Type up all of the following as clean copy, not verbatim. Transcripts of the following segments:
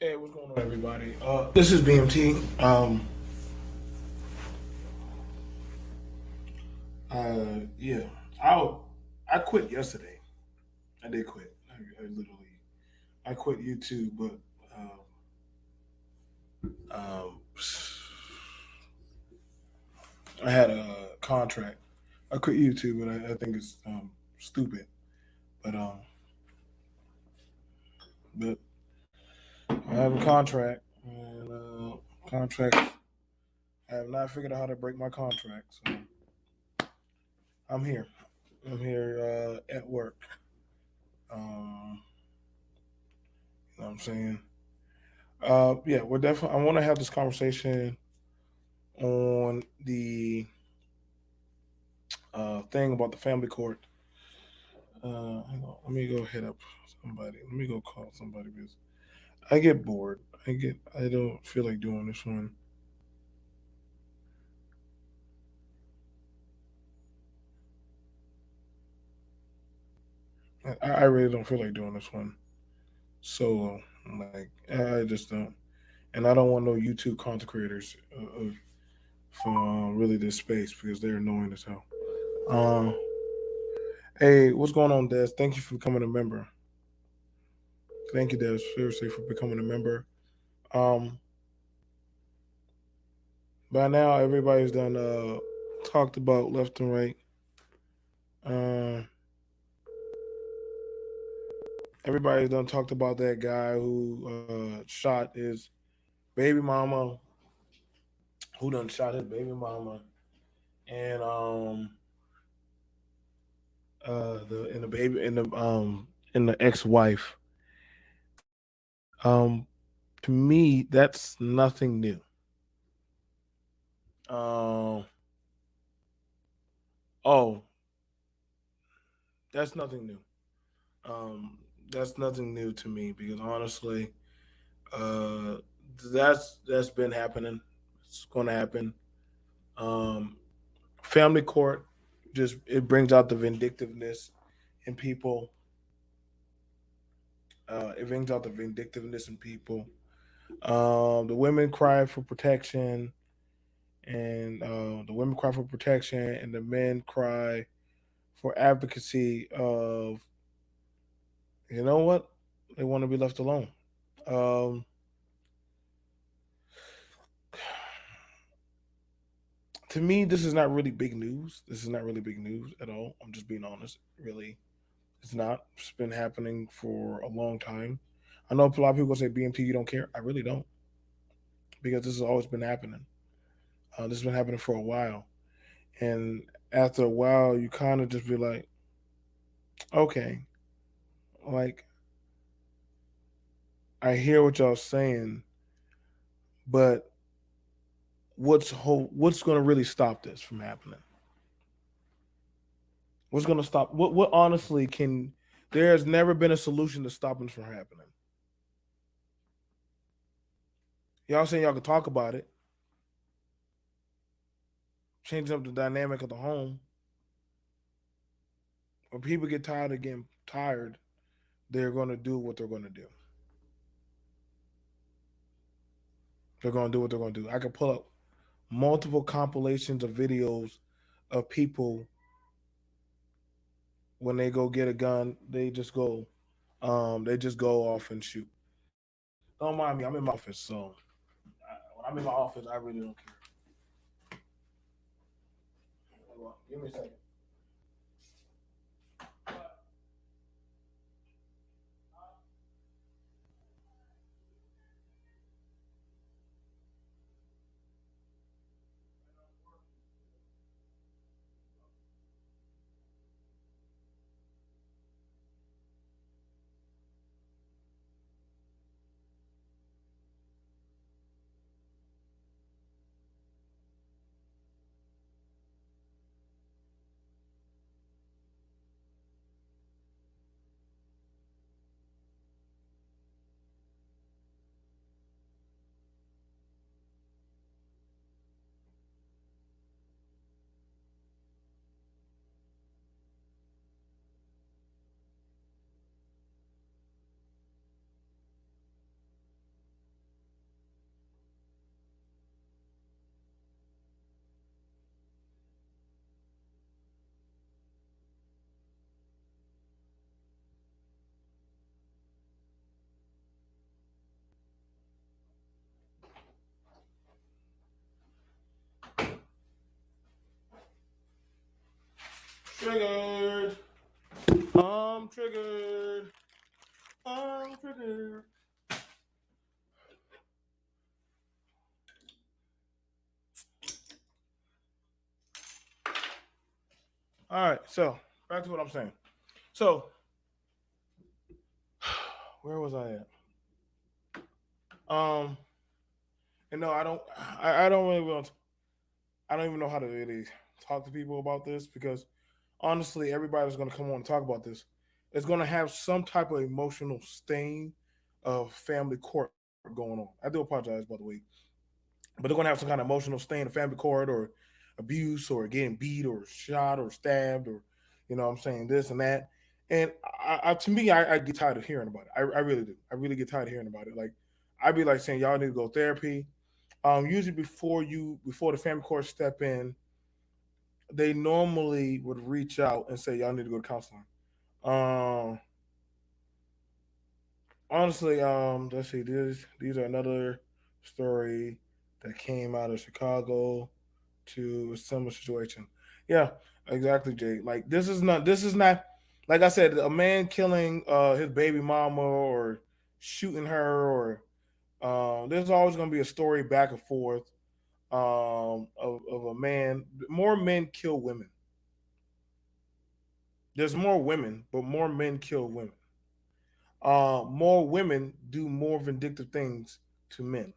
Hey, what's going on, everybody? This is BMT. Yeah, I I quit yesterday. I did quit. I quit YouTube, but um, I had a contract. I quit YouTube, and I think it's stupid. But um, but I have a contract, and contract. I have not figured out how to break my contract, so I'm here. I'm here at work. Um, you know what I'm saying? Yeah, we're definitely. I want to have this conversation on the thing about the family court. Hang on, let me go hit up somebody. Let me go call somebody because I get bored. I don't feel like doing this one. I really don't feel like doing this one solo. Like I just don't, and I don't want no YouTube content creators from really this space because they're annoying as hell. Um, hey, what's going on, Des? Thank you for becoming a member. Thank you, Des, seriously for becoming a member. Um, by now, everybody's done talked about left and right. Um, everybody's done talked about that guy who shot his baby mama, who done shot his baby mama, and the baby and the ex wife. To me, that's nothing new. Um, oh, that's nothing new. Um, that's nothing new to me because honestly, uh, that's been happening. It's going to happen. Um, family court just it brings out the vindictiveness in people. It brings out the vindictiveness in people. The women cry for protection, and the women cry for protection, and the men cry for advocacy of you know what they want to be left alone. Um, to me, this is not really big news. This is not really big news at all. I'm just being honest. Really, it's not. It's been happening for a long time. I know a lot of people say BMT, you don't care. I really don't because this has always been happening. This has been happening for a while, and after a while, you kind of just be like, okay, like I hear what y'all saying, but what's going to really stop this from happening? What's going to stop? What honestly can? There's never been a solution to stopping this from happening. Y'all saying y'all could talk about it, changing up the dynamic of the home. When people get tired of getting tired, they're going to do what they're going to do. They're going to do what they're going to do. I could pull up multiple compilations of videos of people when they go get a gun, they just go off and shoot. Don't mind me, I'm in my office, so when I'm in my office, I really don't care. Give me a second. Triggered. I'm triggered. I'm triggered. All right, so back to what I'm saying. So where was I at? Um, and no, I don't. I don't really want. I don't even know how to really talk to people about this because honestly, everybody that's going to come on and talk about this is going to have some type of emotional stain of family court going on. I do apologize, by the way, but they're going to have some kind of emotional stain of family court or abuse or getting beat or shot or stabbed or, what I'm saying, this and that. And to me, I get tired of hearing about it. I really do. I really get tired of hearing about it. Like, I'd be like saying, y'all need to go therapy. Usually before the family court step in, they normally would reach out and say y'all need to go to counseling. Um, honestly, let's see. These are another story that came out of Chicago to a similar situation. Yeah, exactly, Jay. Like this is not like I said, a man killing his baby mama or shooting her or there's always gonna be a story back and forth of a man. More men kill women. There's more women, but more men kill women. More women do more vindictive things to men.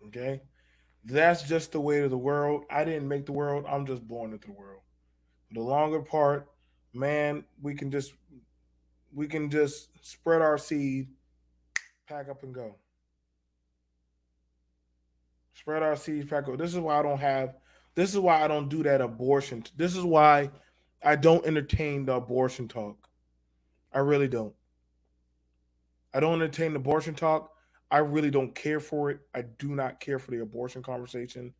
Okay, that's just the way of the world. I didn't make the world. I'm just born into the world. The longer part, man, we can just spread our seed, pack up and go. Spread our seed, pack up. This is why I don't have. This is why I don't do that abortion. This is why I don't entertain the abortion talk. I really don't. I don't entertain the abortion talk. I really don't care for it. I do not care for the abortion conversation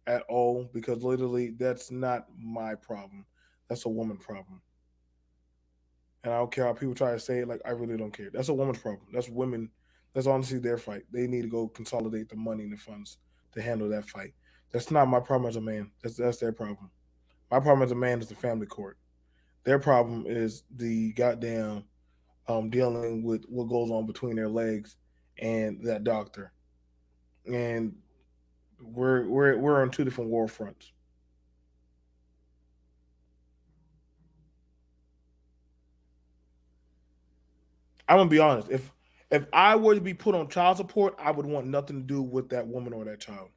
at all because literally that's not my problem. That's a woman problem. And I don't care how people try to say it. Like I really don't care. That's a woman's problem. That's women. That's honestly their fight. They need to go consolidate the money and the funds to handle that fight. That's not my problem as a man. That's their problem. My problem as a man is the family court. Their problem is the goddamn dealing with what goes on between their legs and that doctor. And we're on two different war fronts. I'm gonna be honest. If I were to be put on child support, I would want nothing to do with that woman or that child.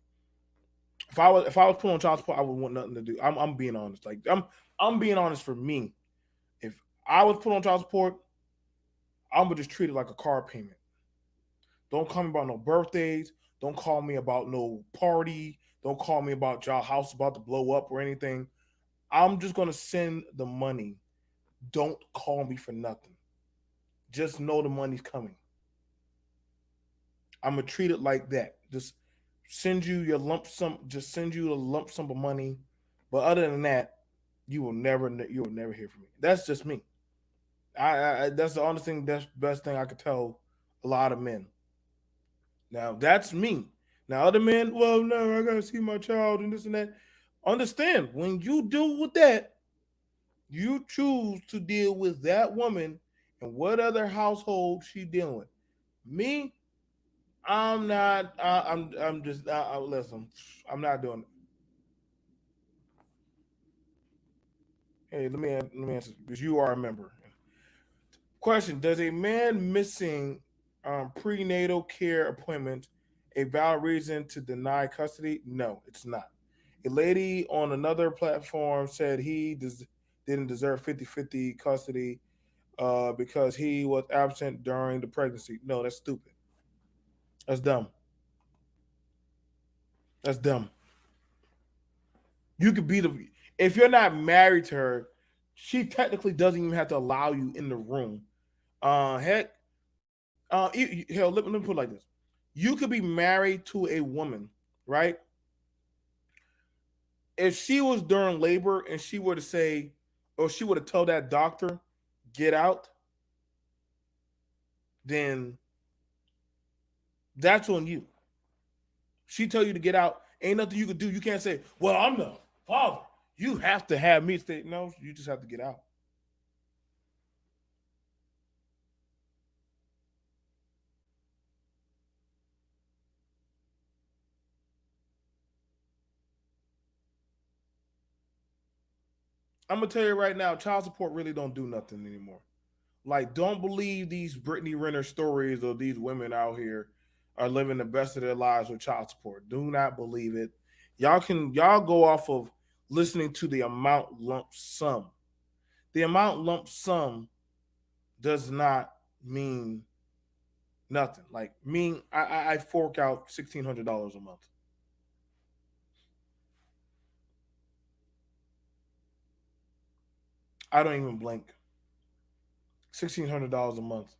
If I was put on child support, I would want nothing to do. I'm being honest. Like I'm being honest for me. If I was put on child support, I'm gonna just treat it like a car payment. Don't call me about no birthdays. Don't call me about no party. Don't call me about y'all house about to blow up or anything. I'm just gonna send the money. Don't call me for nothing. Just know the money's coming. I'm gonna treat it like that. Just send you your lump sum. Just send you a lump sum of money. But other than that, you will never hear from me. That's just me. That's the honest thing. That's the best thing I could tell a lot of men. Now that's me. Now other men, well, no, I gotta see my child and this and that. Understand when you deal with that, you choose to deal with that woman and what other household she dealing with. Me, I'm not. I'm just. Listen. I'm not doing it. Hey, let me answer because you are a member. Question: Does a man missing prenatal care appointment a valid reason to deny custody? No, it's not. A lady on another platform said didn't deserve 50-50 custody because he was absent during the pregnancy. No, that's stupid. That's dumb. That's dumb. You could be the if you're not married to her, she technically doesn't even have to allow you in the room. Heck, hell, let me put it like this: you could be married to a woman, right? If she was during labor and she were to say, or she would have told that doctor, get out, then that's on you. She tell you to get out, Ain't nothing you can do. You can't say, "Well, I'm the father. You have to have me stay." No, you just have to get out. I'm gonna tell you right now, child support really don't do nothing anymore. Like, don't believe these Brittany Renner stories of these women out here are living the best of their lives with child support. Do not believe it. Y'all go off of listening to the amount lump sum. The amount lump sum does not mean nothing. Like, I fork out $1,600 a month. I don't even blink. $1,600 a month.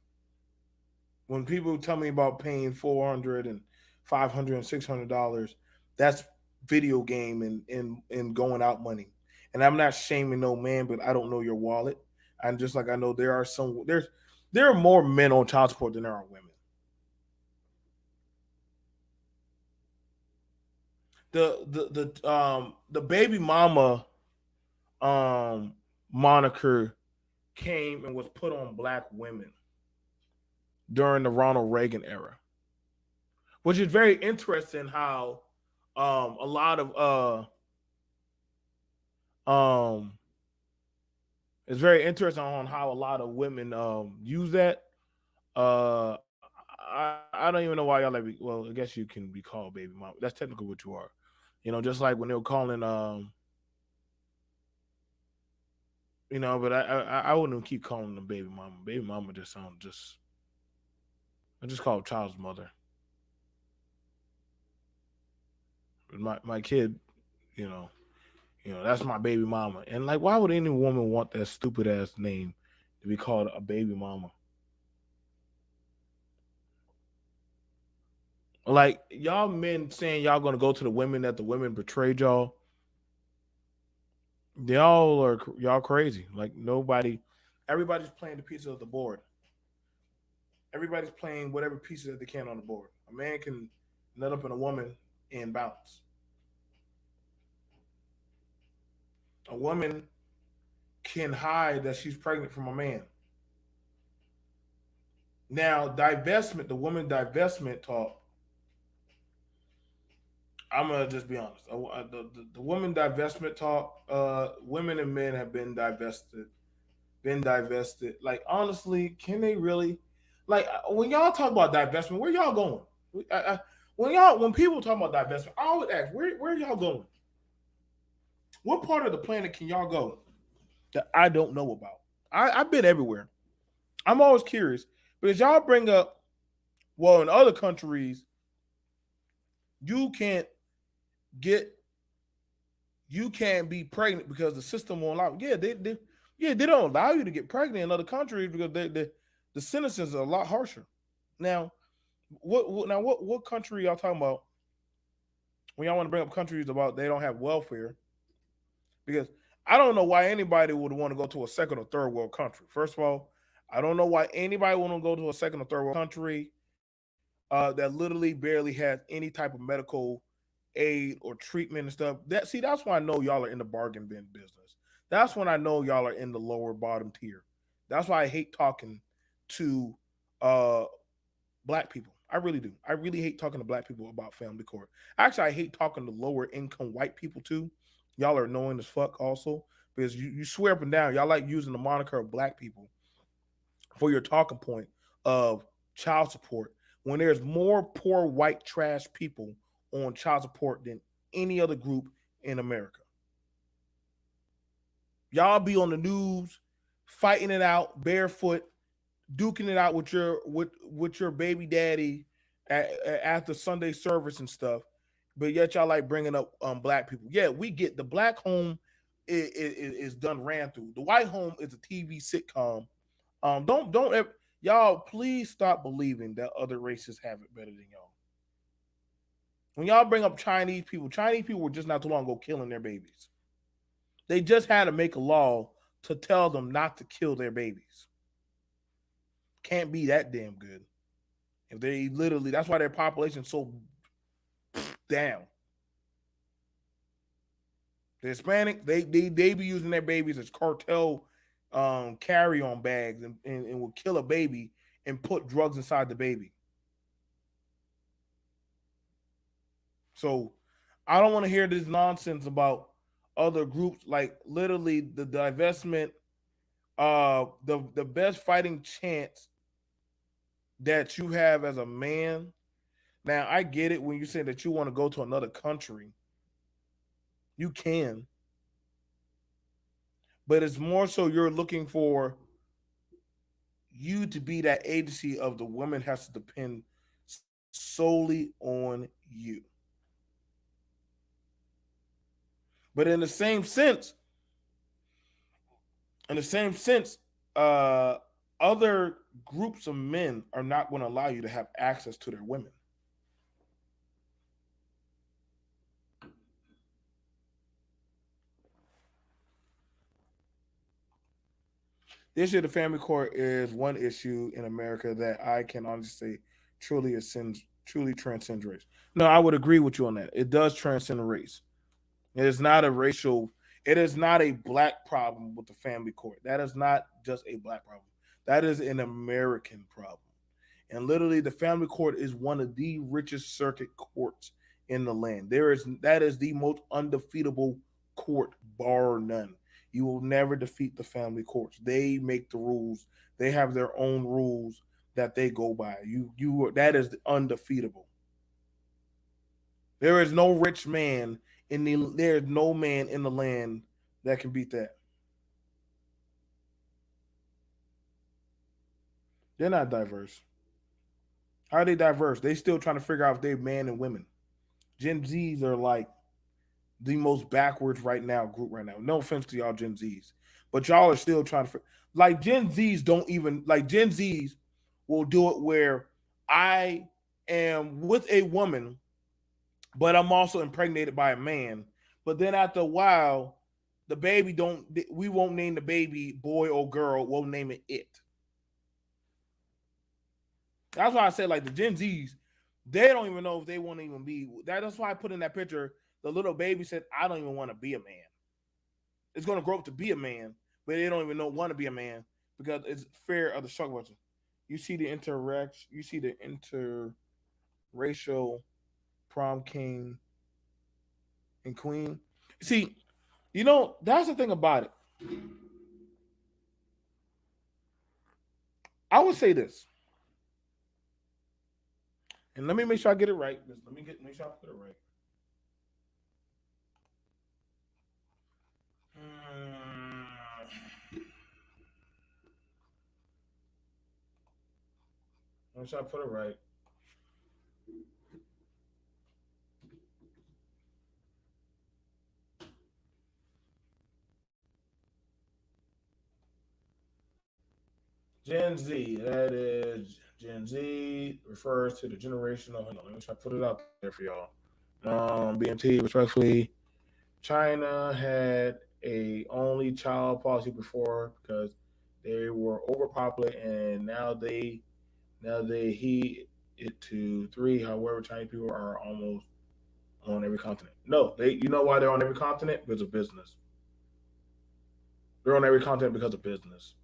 When people tell me about paying 400 and 500 and $600, that's video game and going out money. And I'm not shaming no man, but I don't know your wallet. And just like I know there are more men on child support than there are women. The baby mama um moniker came and was put on black women during the Ronald Reagan era, which is very interesting how a lot of um it's very interesting on how a lot of women use that. I don't even know why y'all like. Well, I guess you can be called baby mom. That's technically what you are. Just like when they were calling, But I wouldn't keep calling them baby mama. Baby mama just sounds just. I just call it child's mother. My kid, you know, that's my baby mama. And like, why would any woman want that stupid ass name to be called a baby mama? Like, y'all men saying y'all gonna go to the women that the women betrayed y'all. Y'all crazy. Like, everybody's playing the pieces of the board. Everybody's playing whatever pieces that they can on the board. A man can nut up in a woman and bounce. A woman can hide that she's pregnant from a man. Now, divestment, the woman divestment talk. I'm gonna just be honest. The woman divestment talk. Women and men have been divested. Been divested. Like, honestly, can they really? Like, when y'all talk about divestment, where y'all going? When people talk about divestment, I always ask, where y'all going? What part of the planet can y'all go that I don't know about? I've been everywhere. I'm always curious because y'all bring up, well, in other countries you can't get you can't be pregnant because the system won't allow. They don't allow you to get pregnant in other countries because the sentences are a lot harsher. Now, what country y'all talking about when y'all want to bring up countries about they don't have welfare? Because I don't know why anybody would want to go to a second or third world country. First of all, I don't know why anybody would want to go to a second or third world country that literally barely has any type of medical aid or treatment and stuff. That's why I know y'all are in the bargain bin business. That's when I know y'all are in the lower bottom tier. That's why I hate talking to uh black people. I really do. I really hate talking to black people about family court. Actually, I hate talking to lower income white people too. Y'all are annoying as fuck also because you swear up and down y'all like using the moniker of black people for your talking point of child support when there's more poor white trash people on child support than any other group in America. Y'all be on the news fighting it out barefoot, duking it out with your baby daddy after Sunday service and stuff. But yet y'all like bringing up black people. Yeah, we get the black home is done ran through. The white home is a TV sitcom. Don't ever, y'all please stop believing that other races have it better than y'all. When y'all bring up Chinese people were just not too long ago killing their babies. They just had to make a law to tell them not to kill their babies. Can't be that damn good. If they literally, that's why their population's so down. The Hispanic, they be using their babies as cartel carry-on bags and will kill a baby and put drugs inside the baby. So I don't want to hear this nonsense about other groups. Like literally the divestment, the best fighting chance that you have as a man. Now I get it when you say that you want to go to another country. You can, but it's more so you're looking for you to be that agency of the woman has to depend solely on you. But in the same sense, uh, other groups of men are not going to allow you to have access to their women. The issue of the family court is one issue in America that I can honestly say truly transcends race. No, I would agree with you on that. It does transcend race. It is not a racial. It is not a black problem with the family court. That is not just a black problem. That is an American problem. And literally, the family court is one of the richest circuit courts in the land. That is the most undefeatable court, bar none. You will never defeat the family courts. They make the rules. They have their own rules that they go by. You that is undefeatable. There is no rich man there is no man in the land that can beat that. They're not diverse. How are they diverse? They still trying to figure out if they're man and women. Gen Zs are like the most backwards right now group right now. No offense to y'all Gen Zs, but y'all are still trying to like Gen Zs don't even like Gen Zs will do it where I am with a woman, but I'm also impregnated by a man. But then after a while, the baby don't we won't name the baby boy or girl. We'll name it it. That's why I said like the Gen Zs, they don't even know if they want to even be. That's why I put in that picture. The little baby said, "I don't even want to be a man." It's gonna grow up to be a man, but they don't even know want to be a man because it's fear of the struggle. You see the interaction. You see the interracial prom king and queen. See, that's the thing about it. I would say this, and let me make sure I get it right. Let me make sure I put it right. Make sure I put it right. Gen Z, that is Gen Z refers to the generational. Hold on, let me try to put it out there for y'all. BMT, respectfully, China had a only child policy before because they were overpopulated, and now they heat it to three. However, Chinese people are almost on every continent. No, you know why they're on every continent? Because of business. They're on every continent because of business.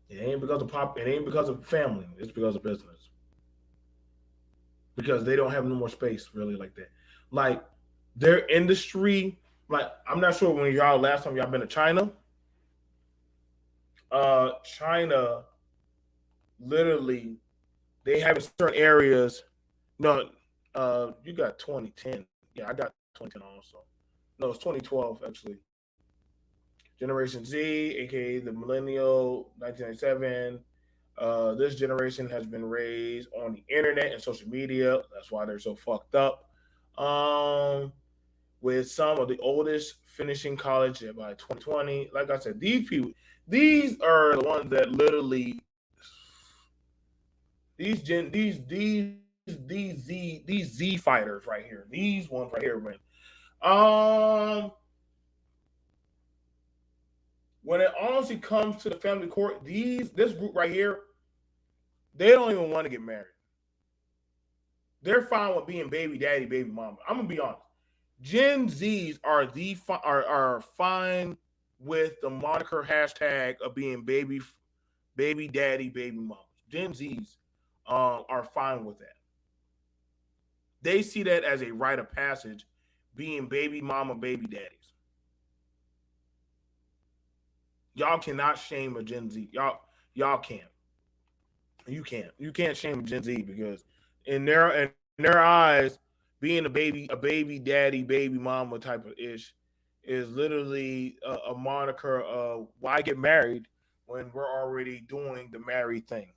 It ain't because of pop. It ain't because of family. It's because of business. Because they don't have no more space really like that. Like their industry. Like I'm not sure when y'all last time y'all been to China. China literally they have in certain areas. No, you got 2010. Yeah, I got 2010 also. No, it's 2012 actually. Generation Z, aka the millennial, 1997. This generation has been raised on the internet and social media. That's why they're so fucked up. Um, with some of the oldest finishing college by 2020. Like I said, these are the ones that literally these Z fighters right here. These ones right here, man. Um, when it honestly comes to the family court, this group right here, they don't even want to get married. They're fine with being baby daddy, baby mama. I'm gonna be honest. Gen Zs are fine with the moniker hashtag of being baby daddy, baby mom. Gen Zs are fine with that. They see that as a rite of passage, being baby mama, baby daddies. Y'all cannot shame a Gen Z. Y'all can't. You can't. You can't shame Gen Z because in their eyes, being a baby daddy, baby mama type of ish is literally a moniker of why get married when we're already doing the married thing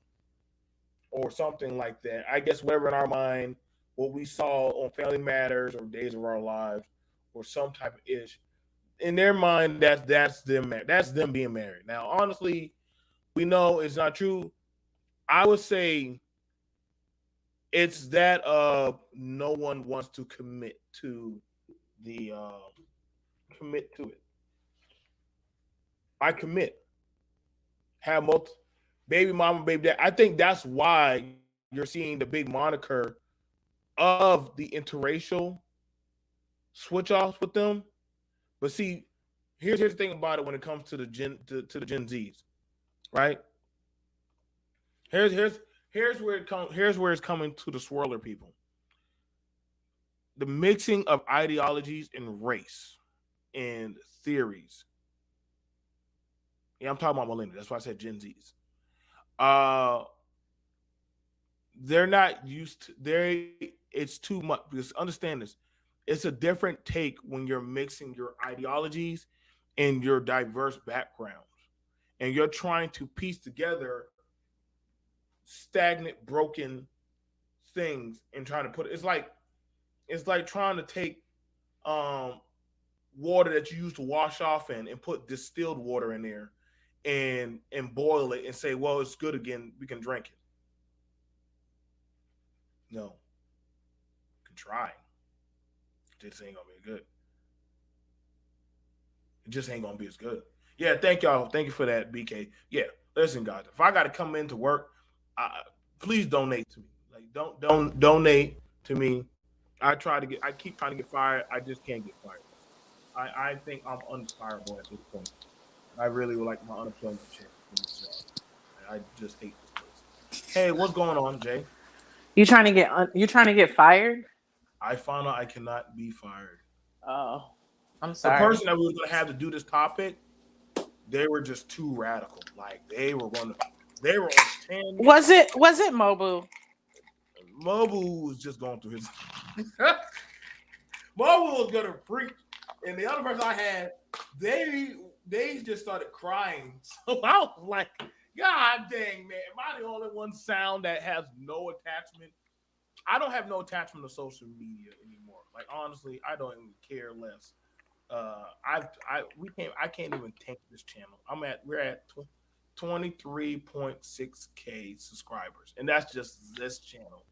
or something like that. I guess whatever in our mind, what we saw on Family Matters or Days of Our Lives or some type of ish. In their mind, that's them being married. Now, honestly, we know it's not true. I would say it's that no one wants to the commit to it. I commit. Have multi baby mama, baby dad. I think that's why you're seeing the big moniker of the interracial switch offs with them. But see, here's the thing about it when it comes to the Gen Zs, right? Here's here's here's where it's coming to the swirler people. The mixing of ideologies and race and theories. Yeah, I'm talking about millennials. That's why I said Gen Zs. Uh, they're not used to they. It's too much because understand this. It's a different take when you're mixing your ideologies and your diverse backgrounds, and you're trying to piece together stagnant, broken things and trying to put it. It's like trying to take um water that you use to wash off and put distilled water in there and boil it and say, well, it's good again. We can drink it. No, you can try. It just ain't gonna be good. It just ain't gonna be as good. Yeah, thank y'all. Thank you for that, BK. Yeah, listen, guys. If I got to come into work, please donate to me. Like, don't donate to me. I keep trying to get fired. I just can't get fired. I think I'm unfireable at this point. I really would like my unemployment check from this job. I just hate this place. Hey, what's going on, Jay? You trying to get fired? I found out I cannot be fired. Oh, I'm The sorry. person that we were going to have to do this topic, they were just too radical. Like they were on 10. Was it Mobu? Mobu was just going through his. Mobu was gonna preach, and the other person I had, they they just started crying. So I was like, God dang man, am I the only one sound that has no attachment? I don't have no attachment to social media anymore. Like honestly, I don't even care less. I can't even tank this channel. We're at 23.6K subscribers, and that's just this channel.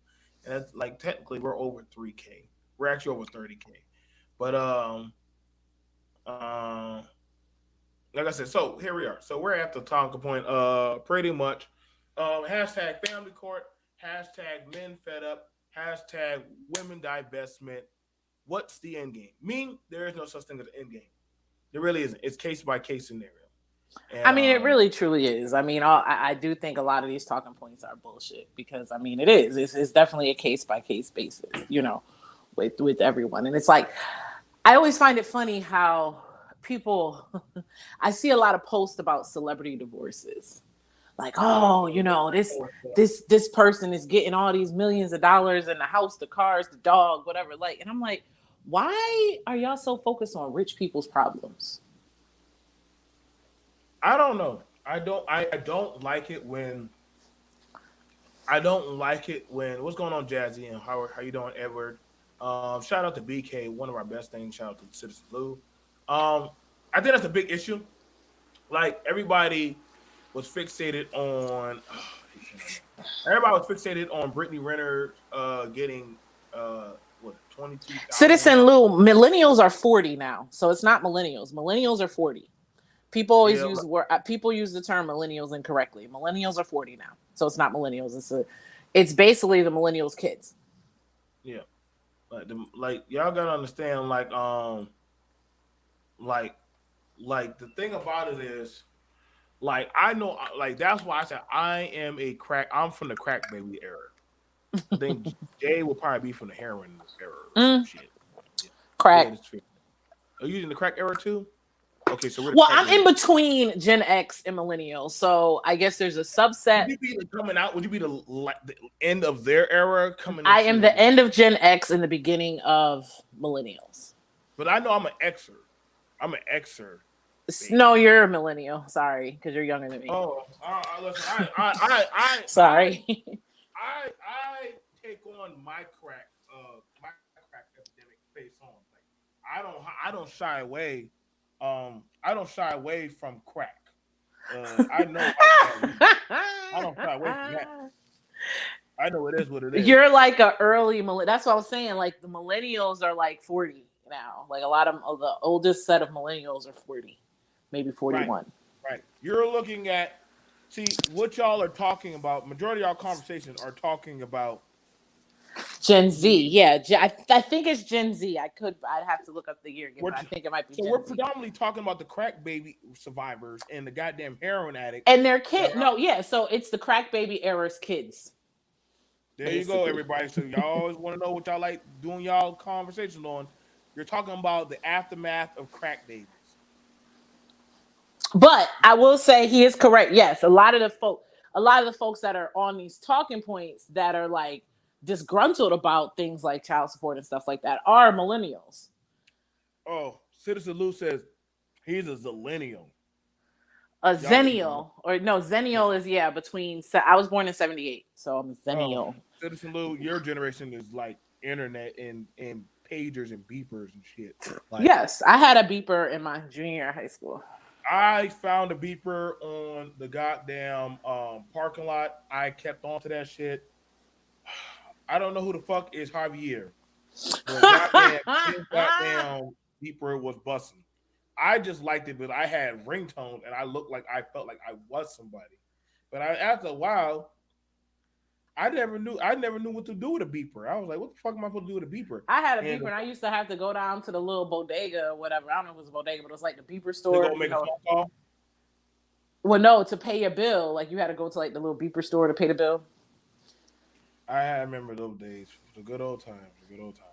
And that's like technically we're over 3K. We're actually over 30K. But uh, like I said, so here we are. So we're at the talking point. Pretty much. Hashtag family court. Hashtag men fed up. Hashtag women divestment. What's the end game? Me, there is no such thing as an end game. There really isn't. It's case by case scenario. I And mean, it really truly is. I mean, I do think a lot of these talking points are bullshit because I mean, it is. It's definitely a case by case basis, with everyone. And it's like I always find it funny how people. I see a lot of posts about celebrity divorces. Like, oh, this person is getting all these millions of dollars and the house, the cars, the dog, whatever. Like, and I'm like, why are y'all so focused on rich people's problems? I don't know. I don't like it when I don't like it when what's going on, Jazzy, and how you doing, Edward? Shout out to BK, one of our best things. Shout out to Citizen Lou. Um, I think that's a big issue. Like everybody was fixated on. Everybody was fixated on Brittany Renner getting what 22,000. Citizen Lou, millennials are 40 now. So it's not millennials. Millennials are 40. Yeah, People use the term millennials incorrectly. Millennials are 40 now. So it's not millennials. It's basically the millennials kids. yeah. like y'all gotta understand, like like the thing about it is, like I know, like that's why I said I am a crack. I'm from the crack baby era. I think Jay will probably be from the heroin era or some Mm, shit. Yeah, yeah, crack. that's fair. Are you in the crack era too? Okay, so we're the Well, crack I'm in baby. between Gen X and millennials, so I guess there's a subset. Would you be coming out? Would you be the end of their era coming I am the into? end of Gen X and the beginning of millennials. But I know I'm an Xer. I'm an Xer, No, baby. you're a millennial. Sorry, because you're younger than me. Oh, listen, Sorry. I take on my crack epidemic face on. Like I don't shy away. I don't shy away from crack. I know I can't weed. I don't shy away from that. I know it is what it is. You're like a early That's what I was saying. Like the millennials are like 40 now. Like a lot of the oldest set of millennials are 40, maybe Right, 41. right. You're looking at see what y'all are talking about. Majority of y'all conversations are talking about Gen Z, the yeah. I think it's Gen Z. I'd have to look up the year again, we're but I think it might be so we're Gen Z. predominantly talking about the crack baby survivors and the goddamn heroin addicts And their that kid, are no, yeah. So it's the crack baby era's kids, there you go, basically. everybody. So y'all always want to know what y'all like doing y'all conversations on. You're talking about the aftermath of crack babies. But I will say he is correct. Yes, a lot of the folks that are on these talking points that are like disgruntled about things like child support and stuff like that are millennials. Oh, Citizen Lou says he's a zillennial. A Y'all, zennial, or no, zennial is, yeah, between. I was born in '78, so I'm a oh, zennial. Citizen Lou, your generation is like internet and pagers and beepers and shit. Like Yes, I had a beeper in my junior year of high school. I found a beeper on the goddamn parking lot. I kept on to that shit. I don't know who the fuck is Javier, but goddamn, his goddamn beeper was busting. I just liked it, but I had ringtones and I looked like I felt like I was somebody. But after a while, I never knew what to do with a beeper. I was like, what the fuck am I supposed to do with a beeper? I had a And beeper, and I used to have to go down to the little bodega or whatever. I don't know if it was a bodega, but it was like the beeper to store, go make a phone call. Well, no, to pay your bill, like you had to go to like the little beeper store to pay the bill. I remember those days, the good old times, the good old times.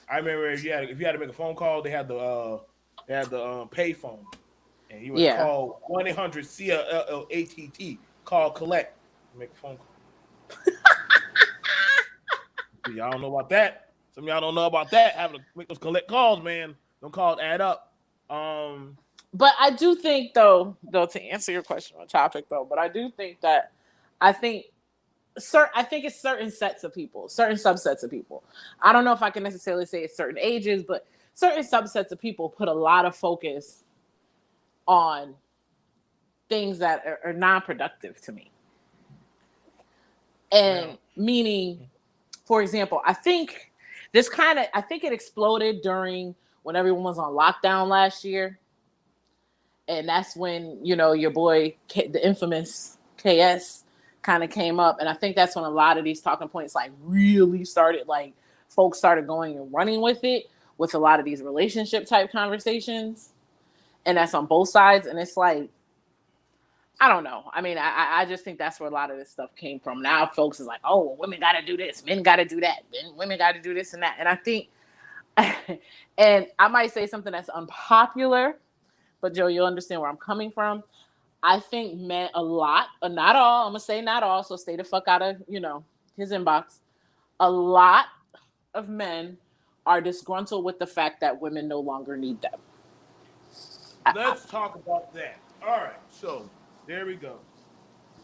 I remember if you had to make a phone call, they had the pay phone, and you would Yeah, call 1-800 CLLATT, call collect, make a phone call. Y'all don't know about that. Some of y'all don't know about that. Having to make those collect calls, man. Don't calls add up. Um, but I do think though to answer your question on topic though, but I do think that I think I think it's certain sets of people, certain subsets of people. I don't know if I can necessarily say it's certain ages, but certain subsets of people put a lot of focus on things that are non-productive to me. And now, meaning, for example, I think it exploded during when everyone was on lockdown last year. And that's when, your boy, the infamous KS, kind of came up. And I think that's when a lot of these talking points like really started, like folks started going and running with it, with a lot of these relationship type conversations. And that's on both sides. And it's like, I don't know. I mean, I just think that's where a lot of this stuff came from. Now folks is like, oh, well, women got to do this, men got to do that, then women got to do this and that. And I think, and I might say something that's unpopular, but Joe, you'll understand where I'm coming from. I think men a lot, not all. I'm gonna say not all. So stay the fuck out of his inbox. A lot of men are disgruntled with the fact that women no longer need them. let's talk about that. All right, so there we go.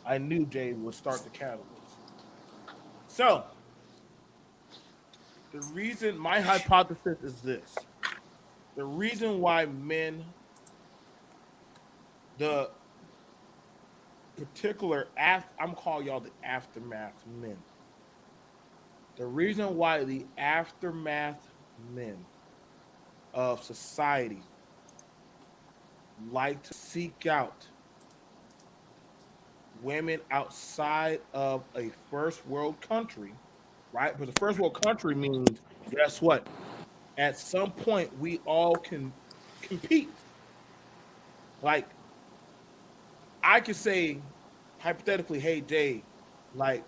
I knew Jay would start the catalyst. So the reason my hypothesis is this: the reason why men, the particular after, I'm calling y'all the aftermath men. The reason why the aftermath men of society like to seek out women outside of a first world country, right? Because the first world country means guess what? At some point, we all can compete. Like I could say hypothetically, hey Jay, like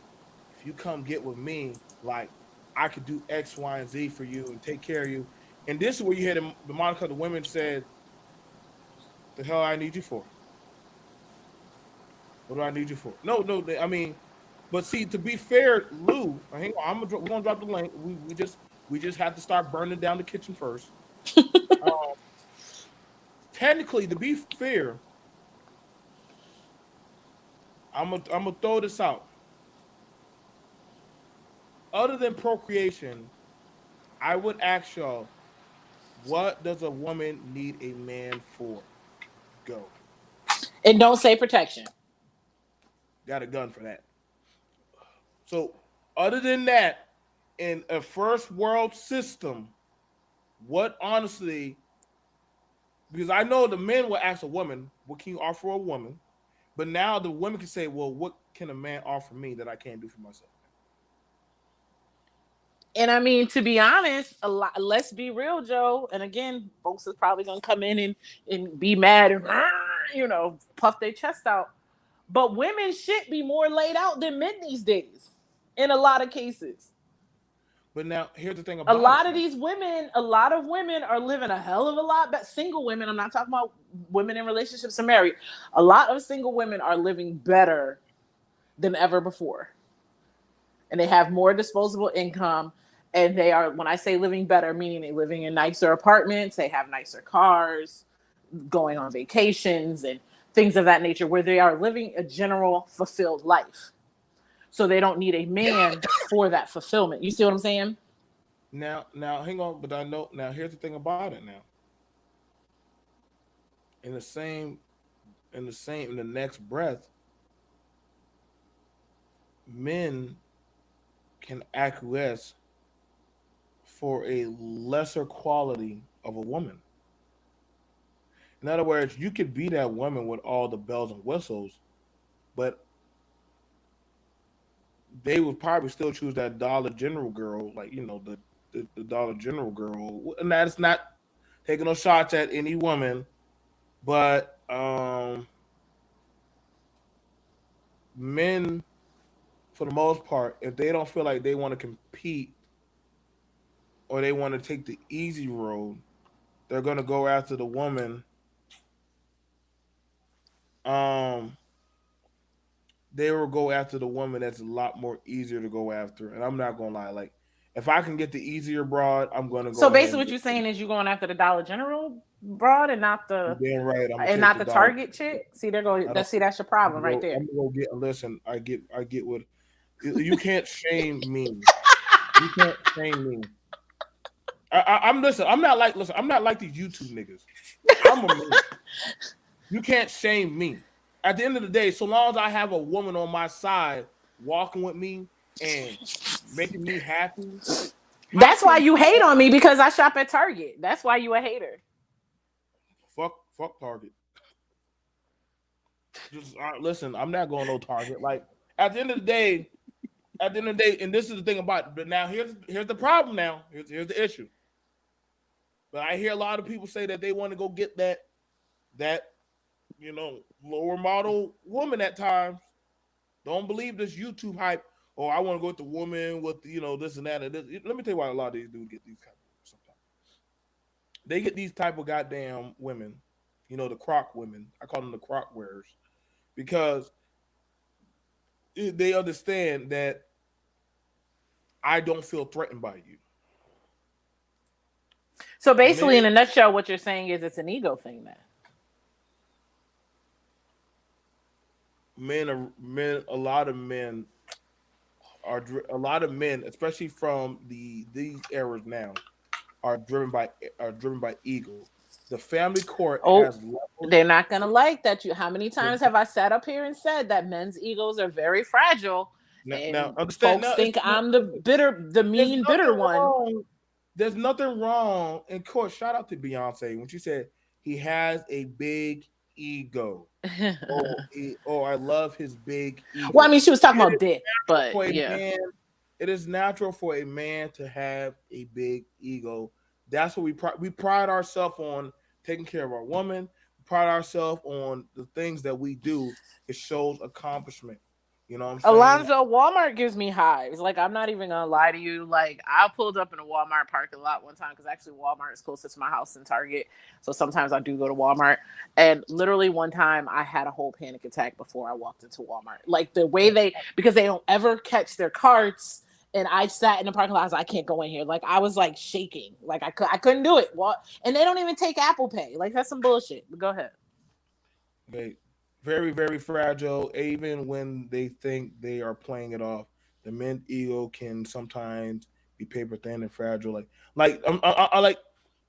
if you come get with me, like I could do X, Y, and Z for you and take care of you. And this is where you hear the Monica, the women said, "The hell I need you for? What do I need you for?" No, no. I mean, but see, to be fair, Lou, hang on, we're gonna drop the link. We just have to start burning down the kitchen first. Um, Technically, to be fair, I'm gonna throw this out. Other than procreation, I would ask y'all, what does a woman need a man for? Go. And don't say protection. Got a gun for that. So, other than that, in a first world system, what honestly, because I know the men will ask a woman, what can you offer a woman? But now the women can say, well, what can a man offer me that I can't do for myself? And I mean, to be honest, a lot. Let's be real, Joe. And again, folks is probably gonna come in and be mad and puff their chest out. But women should be more laid out than men these days, in a lot of cases. But now, here's the thing A about it. lot of these women, a lot of women are living a hell of a lot better. Single women, I'm not talking about women in relationships and married. A lot of single women are living better than ever before. And they have more disposable income. And they are, when I say living better, meaning they're living in nicer apartments, they have nicer cars, going on vacations and things of that nature, where they are living a general fulfilled life. So they don't need a man for that fulfillment. You see what I'm saying? Now, hang on. But I know now. Here's the thing about it. Now, in the same, in the next breath, men can acquiesce for a lesser quality of a woman. In other words, you could be that woman with all the bells and whistles, but they would probably still choose that Dollar General girl, like the Dollar General girl. And that's not taking no shots at any woman, but men, for the most part, if they don't feel like they want to compete or they want to take the easy road, they're gonna go after the woman. Um, they will go after the woman that's a lot more easier to go after. And I'm not gonna lie, like if I can get the easier broad, I'm gonna So go ahead basically, and what get you're it. saying is you're going after the Dollar General broad and not You the damn right, I'm gonna take the dollar. Target chick. See, they're going. I don't. That's your problem right I'm there. gonna go get. Listen, I get what you can't shame me. You can't shame me. I'm listen. I'm not like these YouTube niggas. I'm a man. You can't shame me. At the end of the day, so long as I have a woman on my side walking with me and making me happy, how That's why can you hate on me because I shop at Target. That's why you a hater. fuck Target? Just listen. I'm not going no Target. Like at the end of the day, and this is the thing about it. But now here's the problem. Now here's the issue. But I hear a lot of people say that they want to go get that lower model woman at times. Don't believe this YouTube hype. Oh, I want to go with the woman with this and that and this. Let me tell you why a lot of these dudes get these kind of sometimes. They get these type of goddamn women, the crock women. I call them the crock wearers because they understand that I don't feel threatened by you. So basically, in Men, a nutshell, what you're saying is it's an ego thing, man. a lot of men a lot of men, especially from these eras now, are driven by ego. The family court Oh, has levels. they're not gonna like that. How many times have I sat up here and said that men's egos are very fragile, Now and understand. folks Now it's think I'm the bitter, the there's mean, bitter nothing one. wrong. There's nothing wrong in court. Shout out to Beyonce when she said he has a big ego. Oh, I love his big Well, I ego. mean, she was talking It about is dick, natural but for a yeah. man. It is natural for a man to have a big ego. That's what we pride ourselves on taking care of our woman. We pride ourselves on the things that we do. It shows accomplishment. You know what I'm saying? Alonzo, Walmart gives me hives. Like, I'm not even gonna lie to you. Like, I pulled up in a Walmart parking lot one time because actually Walmart is closer to my house than Target. So sometimes I do go to Walmart. And literally one time I had a whole panic attack before I walked into Walmart. Like the way because they don't ever catch their carts. And I sat in the parking lot. I was like, I can't go in here. Like I was like shaking. Like I couldn't do it. And they don't even take Apple Pay. Like that's some bullshit. But go ahead. They very, very fragile. Even when they think they are playing it off, the men's ego can sometimes be paper thin and fragile. I like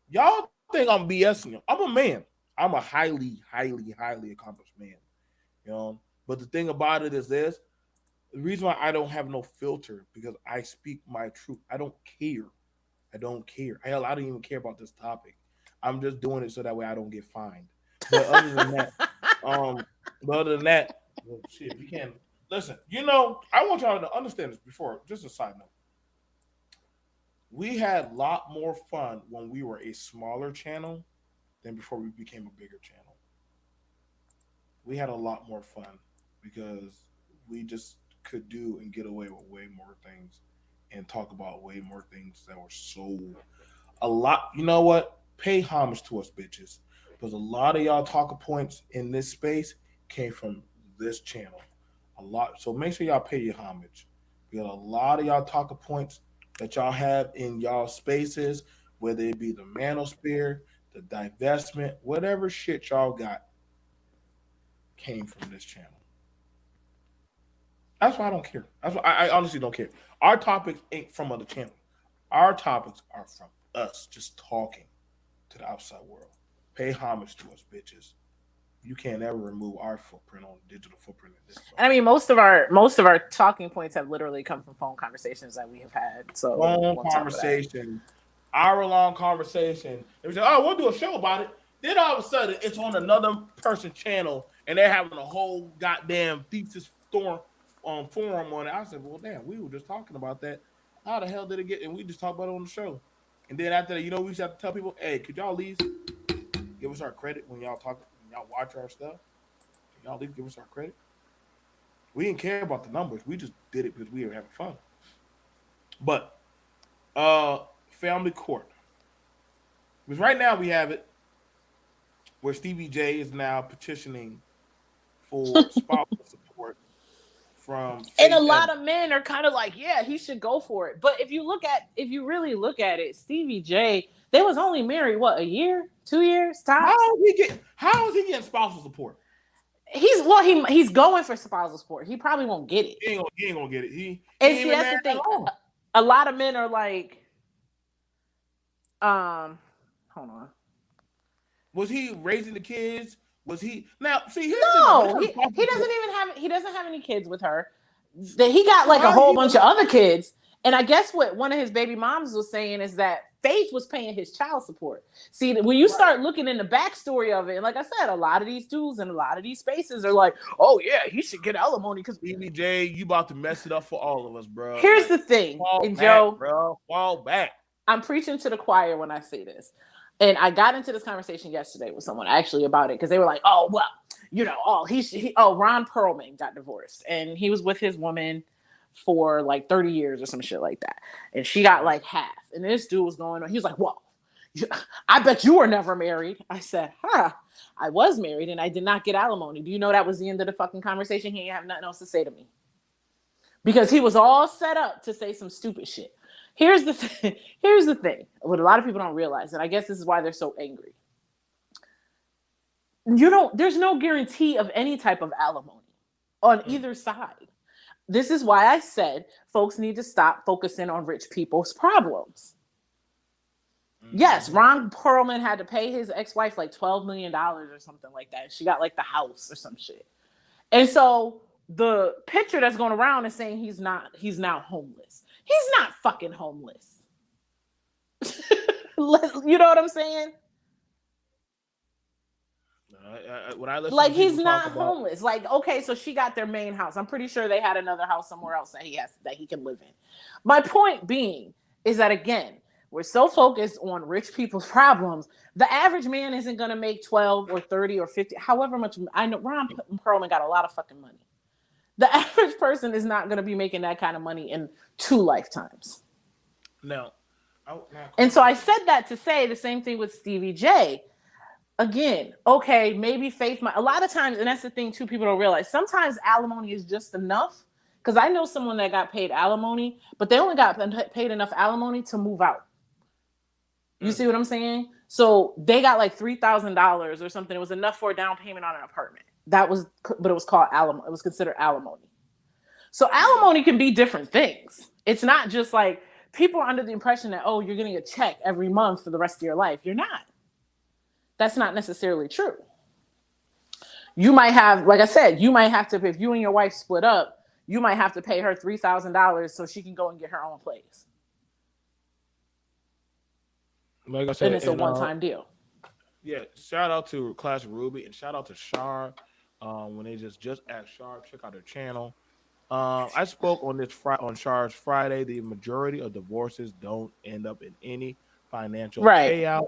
y'all think I'm BSing you. I'm a man. I'm a highly, highly, highly accomplished man. You know, but the thing about it is this: the reason why I don't have no filter because I speak my truth. I don't care. I don't care. Hell, I don't even care about this topic. I'm just doing it so that way I don't get fined. But other than that, um, but other than that, well, shit, we can listen. I want y'all to understand this before. Just a side note, we had a lot more fun when we were a smaller channel than before we became a bigger channel. We had a lot more fun because we just could do and get away with way more things and talk about way more things that were so a lot. You know what? Pay homage to us, bitches, because a lot of y'all talking points in this space came from this channel. A lot. So make sure y'all pay your homage. Because a lot of y'all talking points that y'all have in y'all spaces, whether it be the manosphere, the divestment, whatever shit y'all got, came from this channel. That's why I don't care. That's why I honestly don't care. Our topics ain't from other channels. Our topics are from us just talking to the outside world. Pay homage to us, bitches. You can't ever remove our footprint on digital footprint in this And I place. mean, most of our talking points have literally come from phone conversations that we have had. So Long on top of that, conversation, hour long conversation. They say, "Oh, we'll do a show about it." Then all of a sudden, it's on another person's channel, and they're having a whole goddamn thesis storm forum on it. I said, "Well, damn, we were just talking about that. How the hell did it get?" And we just talked about it on the show. And then after that, we just have to tell people, "Hey, could y'all at least give us our credit when y'all watch our stuff? Can y'all at least give us our credit?" We didn't care about the numbers. We just did it because we were having fun. But family court. Because right now we have it where Stevie J is now petitioning for spousal support from and a Faith lot Evans. of men are kind of like, yeah, he should go for it. But if you really look at it, Stevie J, they was only married what, a year, 2 years tops. How is he getting spousal support? He's going for spousal support. He probably won't get it. He ain't gonna get it. He And ain't see, even that's married the that thing. long. A lot of men are like, um, hold on. Was he raising the kids? Was he now? See, here's the thing about when it No, comes to spousal support. he doesn't have any kids with her. That he got So like a how did whole he? bunch of other kids. And I guess what one of his baby moms was saying is that Faith was paying his child support. See, when you Right. start looking in the backstory of it, and like I said, a lot of these dudes and a lot of these spaces are like, oh yeah, he should get alimony because Stevie J, you about to mess it up for all of us, bro. here's Like, the thing, fall and back, Joe, bro. Fall back. I'm preaching to the choir when I say this. And I got into this conversation yesterday with someone actually about it because they were like, "Oh well, Ron Perlman got divorced and he was with his woman for like 30 years or some shit like that, and she got Right. like half." And this dude was going on. He was like, "Well, I bet you were never married." I said, "Huh, I was married and I did not get alimony." Do you know that was the end of the fucking conversation? He didn't have nothing else to say to me because he was all set up to say some stupid shit. Here's the thing. Here's the thing. What a lot of people don't realize, and I guess this is why they're so angry. You don't. There's no guarantee of any type of alimony on Mm. either side. This is why I said folks need to stop focusing on rich people's problems. Yes, Mm-hmm. Ron Perlman had to pay his ex-wife like $12 million or something like that. She got like the house or some shit. And so the picture that's going around is saying he's now homeless. He's not fucking homeless. You know what I'm saying? When I listen Like to people he's talk not about, homeless. Like, okay, so she got their main house. I'm pretty sure they had another house somewhere else that he can live in. My point being is that again, we're so focused on rich people's problems. The average man isn't gonna make 12 or 30 or 50, however much. I know Ron Perlman got a lot of fucking money. The average person is not gonna be making that kind of money in 2 lifetimes. now, now And so question I for you. said that to say the same thing with Stevie J. Again, okay, maybe faith might, a lot of times, and that's the thing too, people don't realize sometimes alimony is just enough. Because I know someone that got paid alimony, but they only got paid enough alimony to move out. You Mm, see what I'm saying? So they got like $3,000 or something. It was enough for a down payment on an apartment. That was, but it was called alimony. It was considered alimony. So yeah, alimony can be different things. It's not just like people are under the impression that, oh, you're getting a check every month for the rest of your life. You're not. That's not necessarily true. You might have, like I said, you might have to, if you and your wife split up, you might have to pay her $3,000 so she can go and get her own place. like I And said, it's a and one-time deal. yeah, shout out to Classic Ruby and shout out to Shar. When they just asked Shar, check out their channel. I spoke on on Shar's Friday. The majority of divorces don't end up in any financial Right. payout,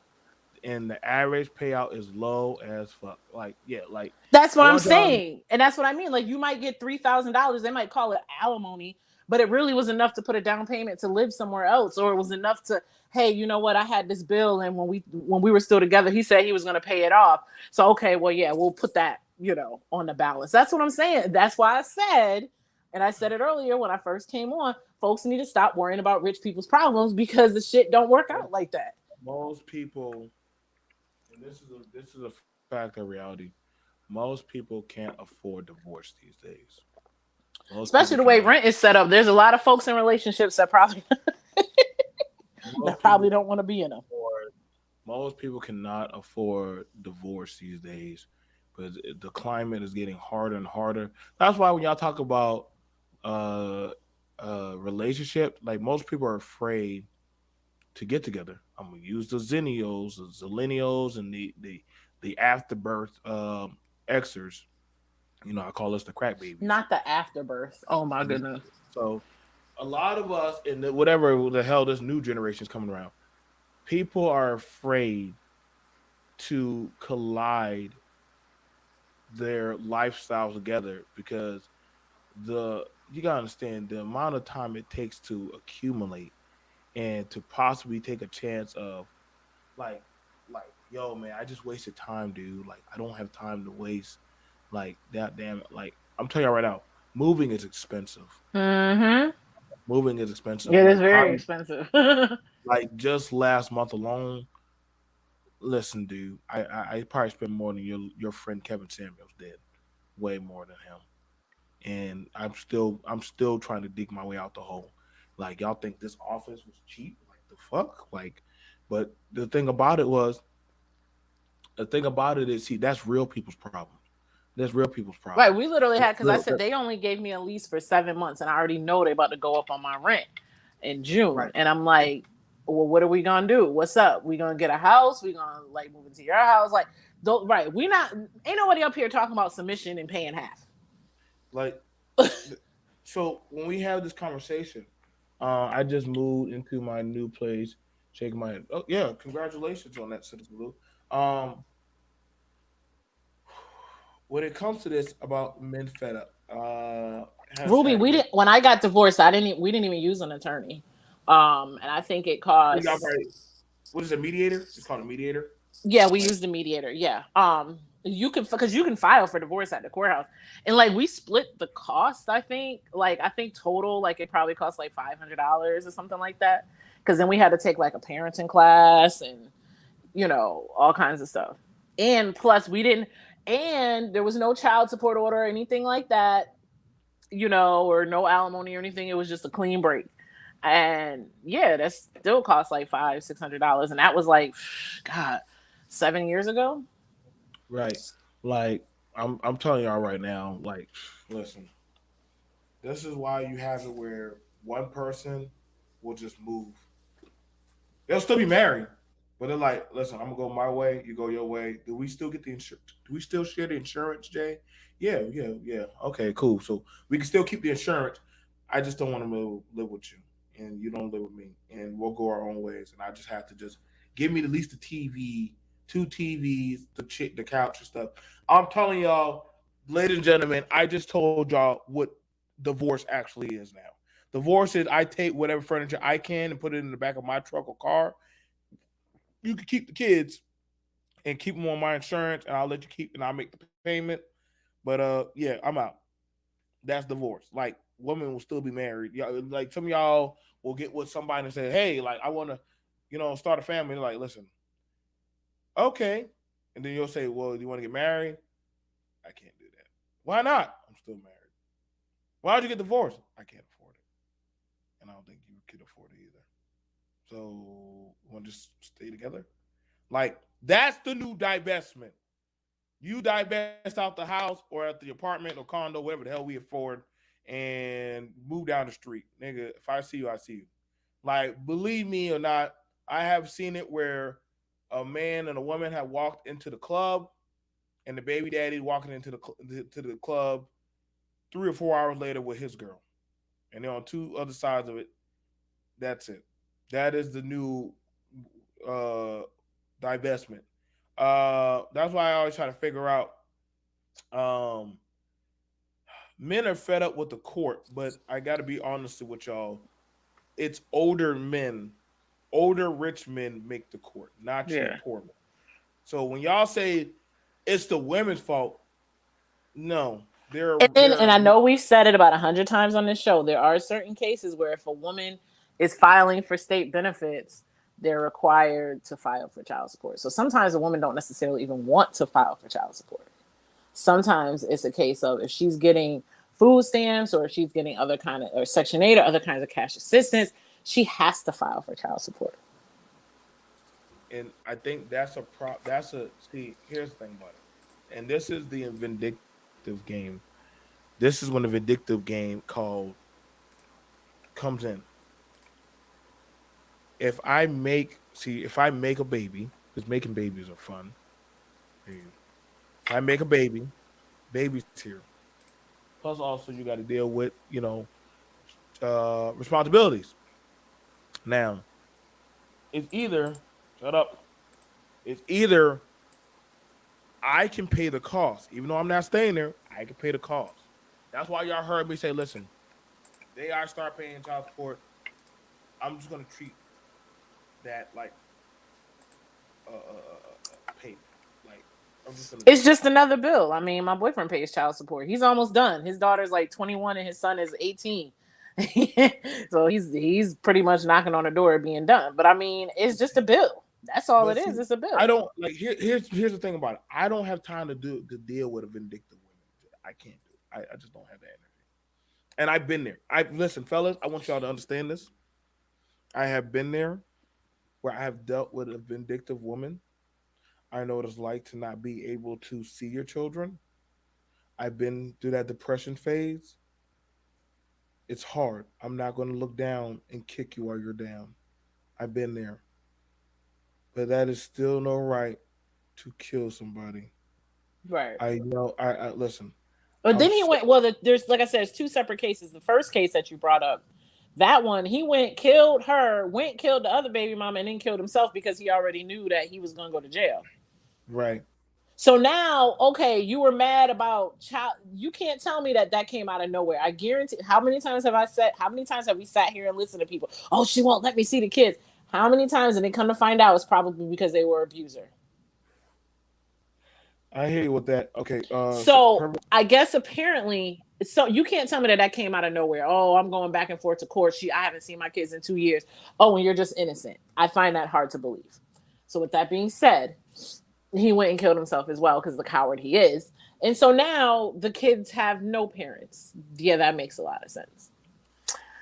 and the average payout is low as fuck. Like, yeah, like That's what I'm going down. saying. And that's what I mean. Like you might get $3,000. They might call it alimony, but it really was enough to put a down payment to live somewhere else. Or it was enough to, hey, you know what? I had this bill and when we were still together, he said he was gonna pay it off. So okay, well, yeah, we'll put that, on the balance. That's what I'm saying. That's why I said, and I said it earlier when I first came on, folks need to stop worrying about rich people's problems because the shit don't work out like that. Most people, and this is a fact of reality. Most people can't afford divorce these days. Most people Especially the way cannot. rent is set up. There's a lot of folks in relationships that probably Most that people probably don't want to be in them. afford. Most people cannot afford divorce these days because the climate is getting harder and harder. That's why when y'all talk about uh relationship, like most people are afraid to get together. I'm gonna use the zennials, the zillennials, and the afterbirth Xers. I call us the crack babies. Not the afterbirth. Oh my And goodness. so a lot of us in whatever the hell this new generation is coming around, people are afraid to collide their lifestyles together because the you gotta understand the amount of time it takes to accumulate and to possibly take a chance of like yo man, I just wasted time, dude. Like I don't have time to waste like that damn like I'm telling you right now, moving is expensive. Mm-hmm. Moving is expensive. It is Like very probably expensive. like just last month alone, listen, dude, I probably spent more than your friend Kevin Samuels did. Way more than him. And I'm still trying to dig my way out the hole. Like y'all think this office was cheap? Like the fuck? Like but the thing about it is see that's real people's problems. That's real people's Right. problems. We literally That's had, because I real said they only gave me a lease for 7 months and I already know they about to go up on my rent in June. right. And I'm like, well, what are we gonna do? What's up? We gonna get a house? We gonna like move into your house? Like, don't, right. We not, ain't nobody up here talking about submission and paying half. Like so when we have this conversation, I just moved into my new place, shaking my head. Oh yeah, congratulations on that, Citizen Blue. Um, when it comes to this about men fed up, Ruby, hashtag we men. didn't, when I got divorced, we didn't even use an attorney. And I think it Y'all costs, probably what is a mediator? It's called a mediator. yeah, we used the mediator. Yeah. You can, because you can file for divorce at the courthouse, and like we split the cost. I think total, like it probably cost like $500 or something like that. Because then we had to take like a parenting class and all kinds of stuff. And plus, we didn't, and there was no child support order or anything like that, or no alimony or anything. It was just a clean break. And yeah, that still cost like $500-$600, and that was like, God, 7 years ago. Right. Like I'm telling y'all right now. Like, listen, this is why you have it where one person will just move. They'll still be married. But they're like, listen, I'm gonna go my way, you go your way. Do we still get the insurance? Do we still share the insurance, Jay? Yeah, yeah, yeah. Okay, cool. So we can still keep the insurance. I just don't want to live with you, and you don't live with me, and we'll go our own ways. And I just have to just give me at least the TV, two TVs, the couch and stuff. I'm telling y'all, ladies and gentlemen, I just told y'all what divorce actually is now. Divorce is I take whatever furniture I can and put it in the back of my truck or car. You can keep the kids and keep them on my insurance, and I'll let you keep, and I'll make the payment. But yeah, I'm out. That's divorce. Like women will still be married. Y'all, like some of y'all will get with somebody and say, "Hey, like I want to, start a family." They're like, listen, okay, and then you'll say, "Well, do you want to get married?" I can't do that. Why not? I'm still married. Why'd you get divorced? I can't afford it, and I don't think you could afford it either. So, want to just stay together? Like that's the new divestment. You divest out the house or at the apartment or condo, whatever the hell we afford, and move down the street. Nigga, if I see you, I see you. Like, believe me or not, I have seen it where a man and a woman have walked into the club and the baby daddy walking into the club 3 or 4 hours later with his girl. And they're on two other sides of it. That's it. That is the new uh divestment. That's why I always try to figure out. Um, Men are fed up with the court, but I got to be honest with y'all. It's older men, older rich men make the court, not you Yeah. poor men. So when y'all say it's the women's fault, no, And they're I know we've said it about 100 times on this show. There are certain cases where if a woman is filing for state benefits, they're required to file for child support. So sometimes a woman don't necessarily even want to file for child support. Sometimes it's a case of if she's getting food stamps or if she's getting other kind of or Section 8 or other kinds of cash assistance, she has to file for child support. and I think that's a prop. That's a see. Here's the thing about it, and this is the vindictive game. This is when the vindictive game called comes in. If I make a baby, because making babies are fun. If I make a baby, baby's here. Plus, also you got to deal with responsibilities. Now, it's either shut up. It's either I can pay the cost, even though I'm not staying there. I can pay the cost. That's why y'all heard me say, "Listen, they I start paying child support. I'm just gonna treat that like a payment. Like I'm just gonna It's treat it just like." another bill. I mean, my boyfriend pays child support. He's almost done. His daughter's like 21 and his son is 18. So he's pretty much knocking on the door being done. But I mean, it's just a bill. That's all it But is. see, It's a I bill. don't like here's the thing about it. I don't have time to deal with a vindictive women. I can't do it. I just don't have that energy. And I've been there. I listen, fellas. I want y'all to understand this. I have been there where I have dealt with a vindictive woman. I know what it's like to not be able to see your children. I've been through that depression phase. It's hard. I'm not going to look down and kick you while you're down. I've been there. But that is still no right to kill somebody. Right. I know. I listen. But I'm then he so went, well, there's, like I said, there's two separate cases. The first case that you brought up, that one, he went, killed her, went, killed the other baby mama, and then killed himself because he already knew that he was going to go to jail. right. So now, okay, you were mad about child. You can't tell me that that came out of nowhere. I guarantee. How many times have I said? How many times have we sat here and listened to people? Oh, she won't let me see the kids. How many times did they come to find out it's probably because they were abuser? I hear you with that. Okay. So So I guess apparently, so you can't tell me that that came out of nowhere. Oh, I'm going back and forth to court. I haven't seen my kids in 2 years. Oh, and you're just innocent. I find that hard to believe. So with that being said, he went and killed himself as well because the coward he is. And so now the kids have no parents. Yeah, that makes a lot of sense.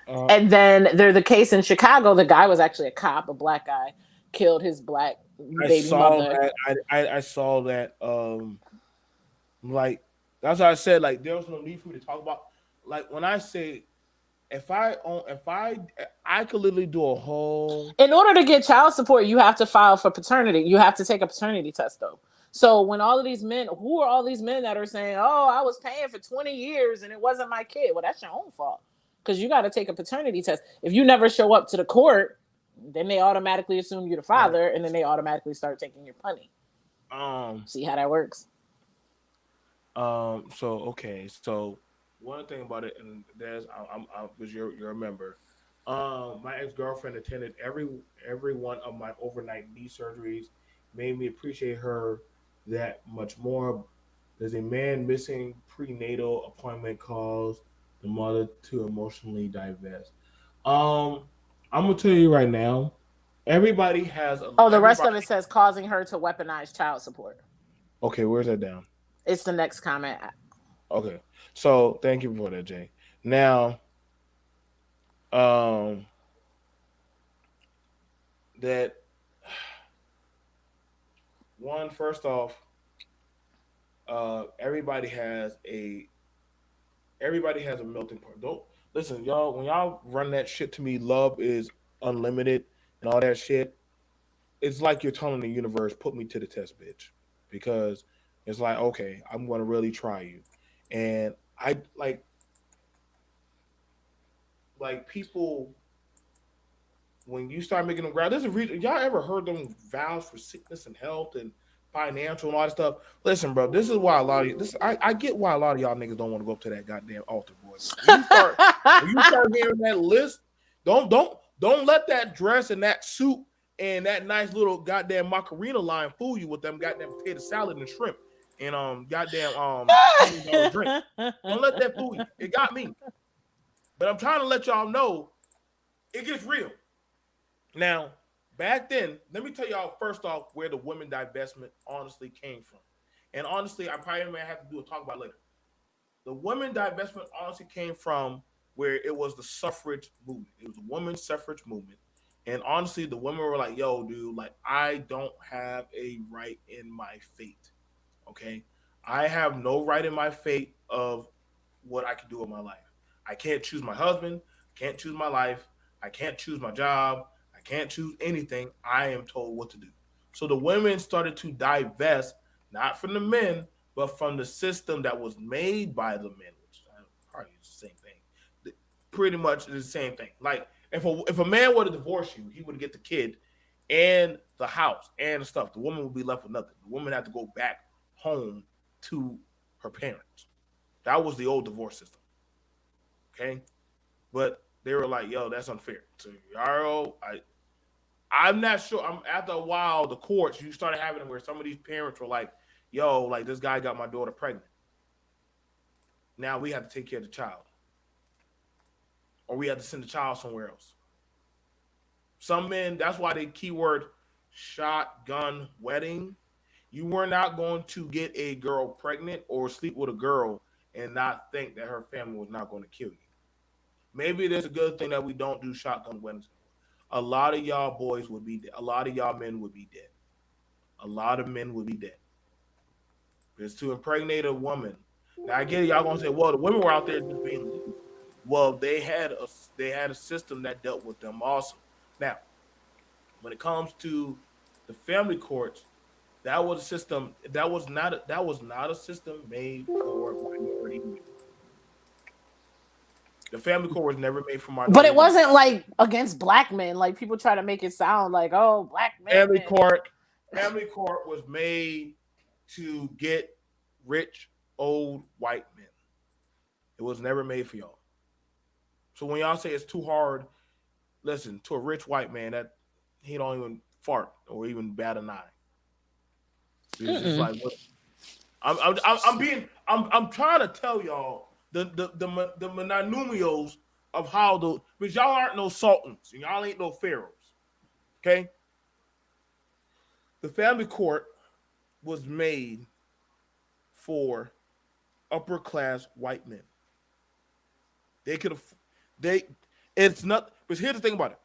And then there's the case in Chicago. The guy was actually a cop, a black guy, killed his black I baby saw mother. that. I saw that. Like that's why I said like there was no need for me to talk about. Like when I say, I could literally do a whole. In order to get child support, you have to file for paternity. You have to take a paternity test, though. So when all of these men, who are all these men that are saying, "Oh, I was paying for 20 years and it wasn't my kid"? Well, that's your own fault because you got to take a paternity test. If you never show up to the court, then they automatically assume you're the Now, father, and then they automatically start taking your money. um, See how that works? so okay, so one thing about it, and there's, because you're a member. My ex girlfriend attended every one of my overnight knee surgeries, made me appreciate her that much more. There's a man missing prenatal appointment calls the mother to emotionally divest. Um, I'm gonna tell you right now, Oh, the rest everybody. of it says causing her to weaponize child support. Okay, where's that down? It's the next comment. Okay, so thank you for that, Jay. Now, um, that one first off, everybody has a melting point. Don't listen, y'all. When y'all run that shit to me, love is unlimited and all that shit. It's like you're telling the universe, put me to the test, bitch, because it's like, okay, I'm gonna really try you, and I like people when you start making them ground. There's a reason. Y'all ever heard them vows for sickness and health and financial and all that stuff? Listen, bro, this is why a lot of this. I get why a lot of y'all niggas don't want to go up to that goddamn altar, boy. When you start hearing that list, don't let that dress and that suit and that nice little goddamn macarena line fool you with them goddamn potato salad and shrimp and goddamn $20 drink. Don't let that fool you. It got me. But I'm trying to let y'all know it gets real. Now, back then, let me tell y'all first off where the women divestment honestly came from. And honestly, I probably may have to do a talk about it later. The women divestment honestly came from where it was the suffrage movement. It was the women's suffrage movement. And honestly, the women were like, yo, dude, like, I don't have a right in my fate. Okay. I have no right in my fate of what I can do with my life. I can't choose my husband. Can't choose my life. I can't choose my job. I can't choose anything. I am told what to do. So the women started to divest, not from the men, but from the system that was made by the men, which probably is the same thing. Pretty much the same thing. Like if a man were to divorce you, he would get the kid and the house and the stuff. The woman would be left with nothing. The woman had to go back home to her parents. That was the old divorce system. Okay, but they were like, "Yo, that's unfair." So, I'm not sure. After a while, the courts you started having it where some of these parents were like, "Yo, like this guy got my daughter pregnant. Now we have to take care of the child, or we have to send the child somewhere else." Some men, that's why they keyword shotgun wedding. You were not going to get a girl pregnant or sleep with a girl and not think that her family was not going to kill you. Maybe there's a good thing that we don't do shotgun weddings anymore. A lot of y'all boys would be dead. A lot of y'all men would be dead. A lot of men would be dead. Because to impregnate a woman, now I get it. Y'all gonna say, well, the women were out there just being loose. Well, they had a system that dealt with them also. Now, when it comes to the family courts, that was a system that was not a system made for minority women. The family court was never made for But minority it women. wasn't like against black men. Like people try to make it sound like, oh, black men. Family court, family court was made to get rich old white men. It was never made for y'all. So when y'all say it's too hard, listen to a rich white man that he don't even fart or even bat an eye. It's just Mm-mm. like what I'm trying to tell y'all the monumials of how the because y'all aren't no sultans and y'all ain't no pharaohs. Okay, the family court was made for upper class white men. They could have they it's not but here's the thing about it.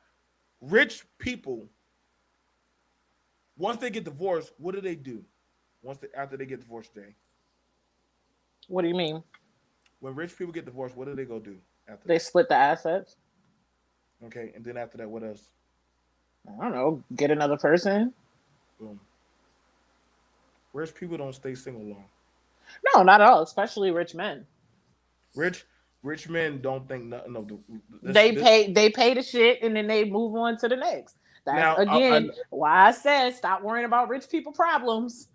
Rich people, once they get divorced, what do they do? After they get divorced, Jay? What do you mean? When rich people get divorced, what do they go do After They that, split the assets. okay, and then after that, what else? I don't know. Get another person. Boom. Rich people don't stay single long. No, not at all. Especially rich men. Rich rich men don't think nothing of the They this pay. They pay the shit, and then they move on to the next. That's now. I again why I said stop worrying about rich people problems.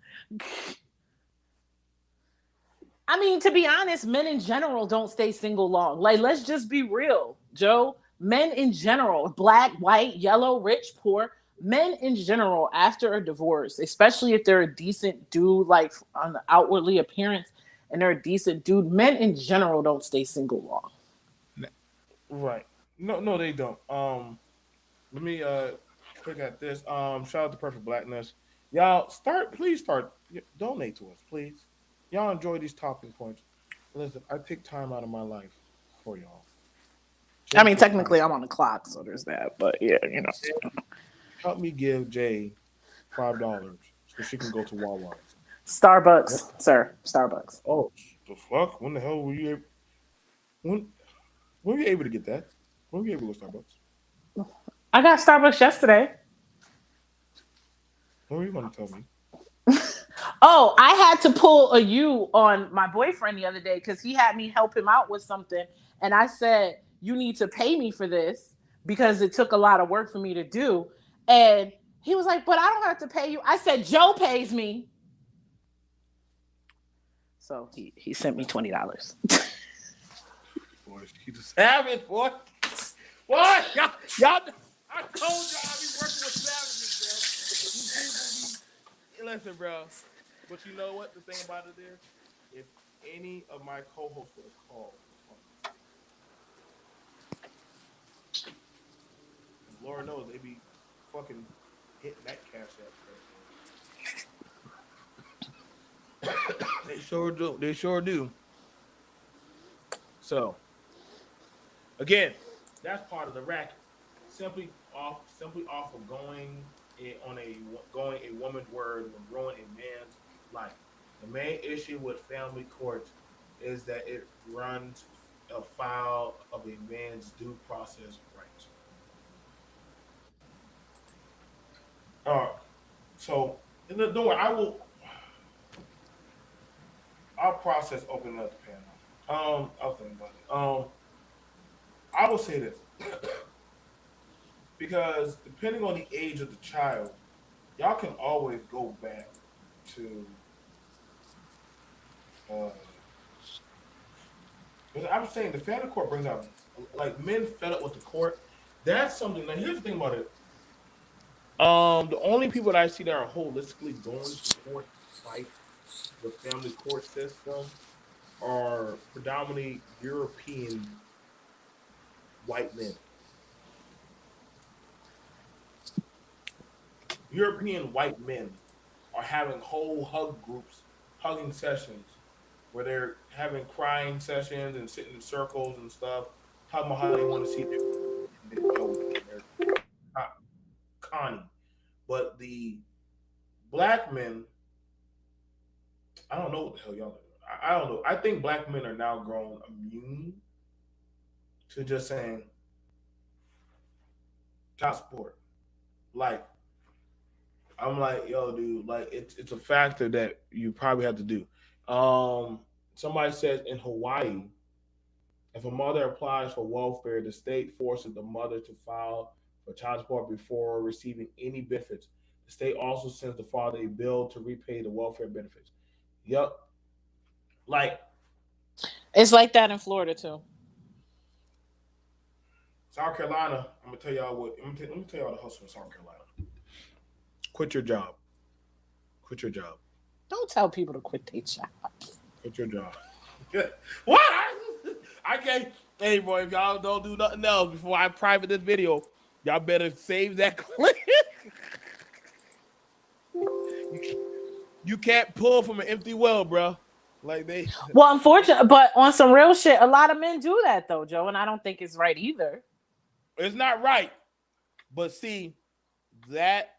I mean, to be honest, men in general don't stay single long. Like, let's just be real, Joe. Men in general, black, white, yellow, rich, poor, men in general, after a divorce, especially if they're a decent dude, like on the outwardly appearance, and they're a decent dude, men in general don't stay single long. right. No, they don't. Let me click at this. Shout out to Perfect Blackness. Y'all please start donate to us, please. Y'all enjoy these talking points. Listen, I take time out of my life for y'all. I Jay mean, took time. technically, I'm on the clock, so there's that. But yeah, Help me give Jay $5 so she can go to Wawa. Yeah. Starbucks, sir, Starbucks. Oh, the fuck? When the hell were you? When when were you able to get that? When were you able to go to Starbucks? I got Starbucks yesterday. When were you going to tell me? Oh, I had to pull a U on my boyfriend the other day because he had me help him out with something. And I said, you need to pay me for this because it took a lot of work for me to do. And he was like, but I don't have to pay you. I said, Joe pays me. So he sent me $20. Boy, he just have it, boy. What? Y'all, I told y'all I be working with savages, bro. These people be, listen, bro. But you know what? The thing about it is, if any of my co-hosts would have called for funds, because Lord knows they be fucking hitting that cash app right there. They sure do. They sure do. So again, that's part of the racket. Simply off of going a woman's word will ruin a man's life. The main issue with family court is that it runs afoul of a man's due process rights. All right. So don't worry, I'll process opening up the panel. I'll think about it. I will say this because depending on the age of the child, y'all can always go back to uh but I'm saying the family court brings out like men fed up with the court. That's something. Now here's the thing about it. The only people that I see that are holistically going to court to fight the family court system are predominantly European white men. European white men are having whole hug groups, hugging sessions, where they're having crying sessions and sitting in circles and stuff, talking about how they want to see their Joey and their Connie. But the black men, I don't know what the hell y'all are doing. I don't know. I think black men are now grown immune to just saying child support. Like I'm like, yo, dude, like it's a factor that you probably have to do. Um, Somebody says in Hawaii, if a mother applies for welfare, the state forces the mother to file for child support before receiving any benefits. The state also sends the father a bill to repay the welfare benefits. Yep. Like It's like that in Florida too. South Carolina, I'm gonna tell y'all what. Let me tell y'all the hustle in South Carolina. Quit your job. Quit your job. Don't tell people to quit their job. Quit your job. What? I can't. Hey, boy, if y'all don't do nothing else before I private this video, y'all better save that clip. You can't pull from an empty well, bro. Like they, Well, unfortunately, but on some real shit, a lot of men do that though, Joe, and I don't think it's right either. it's not right. But see, that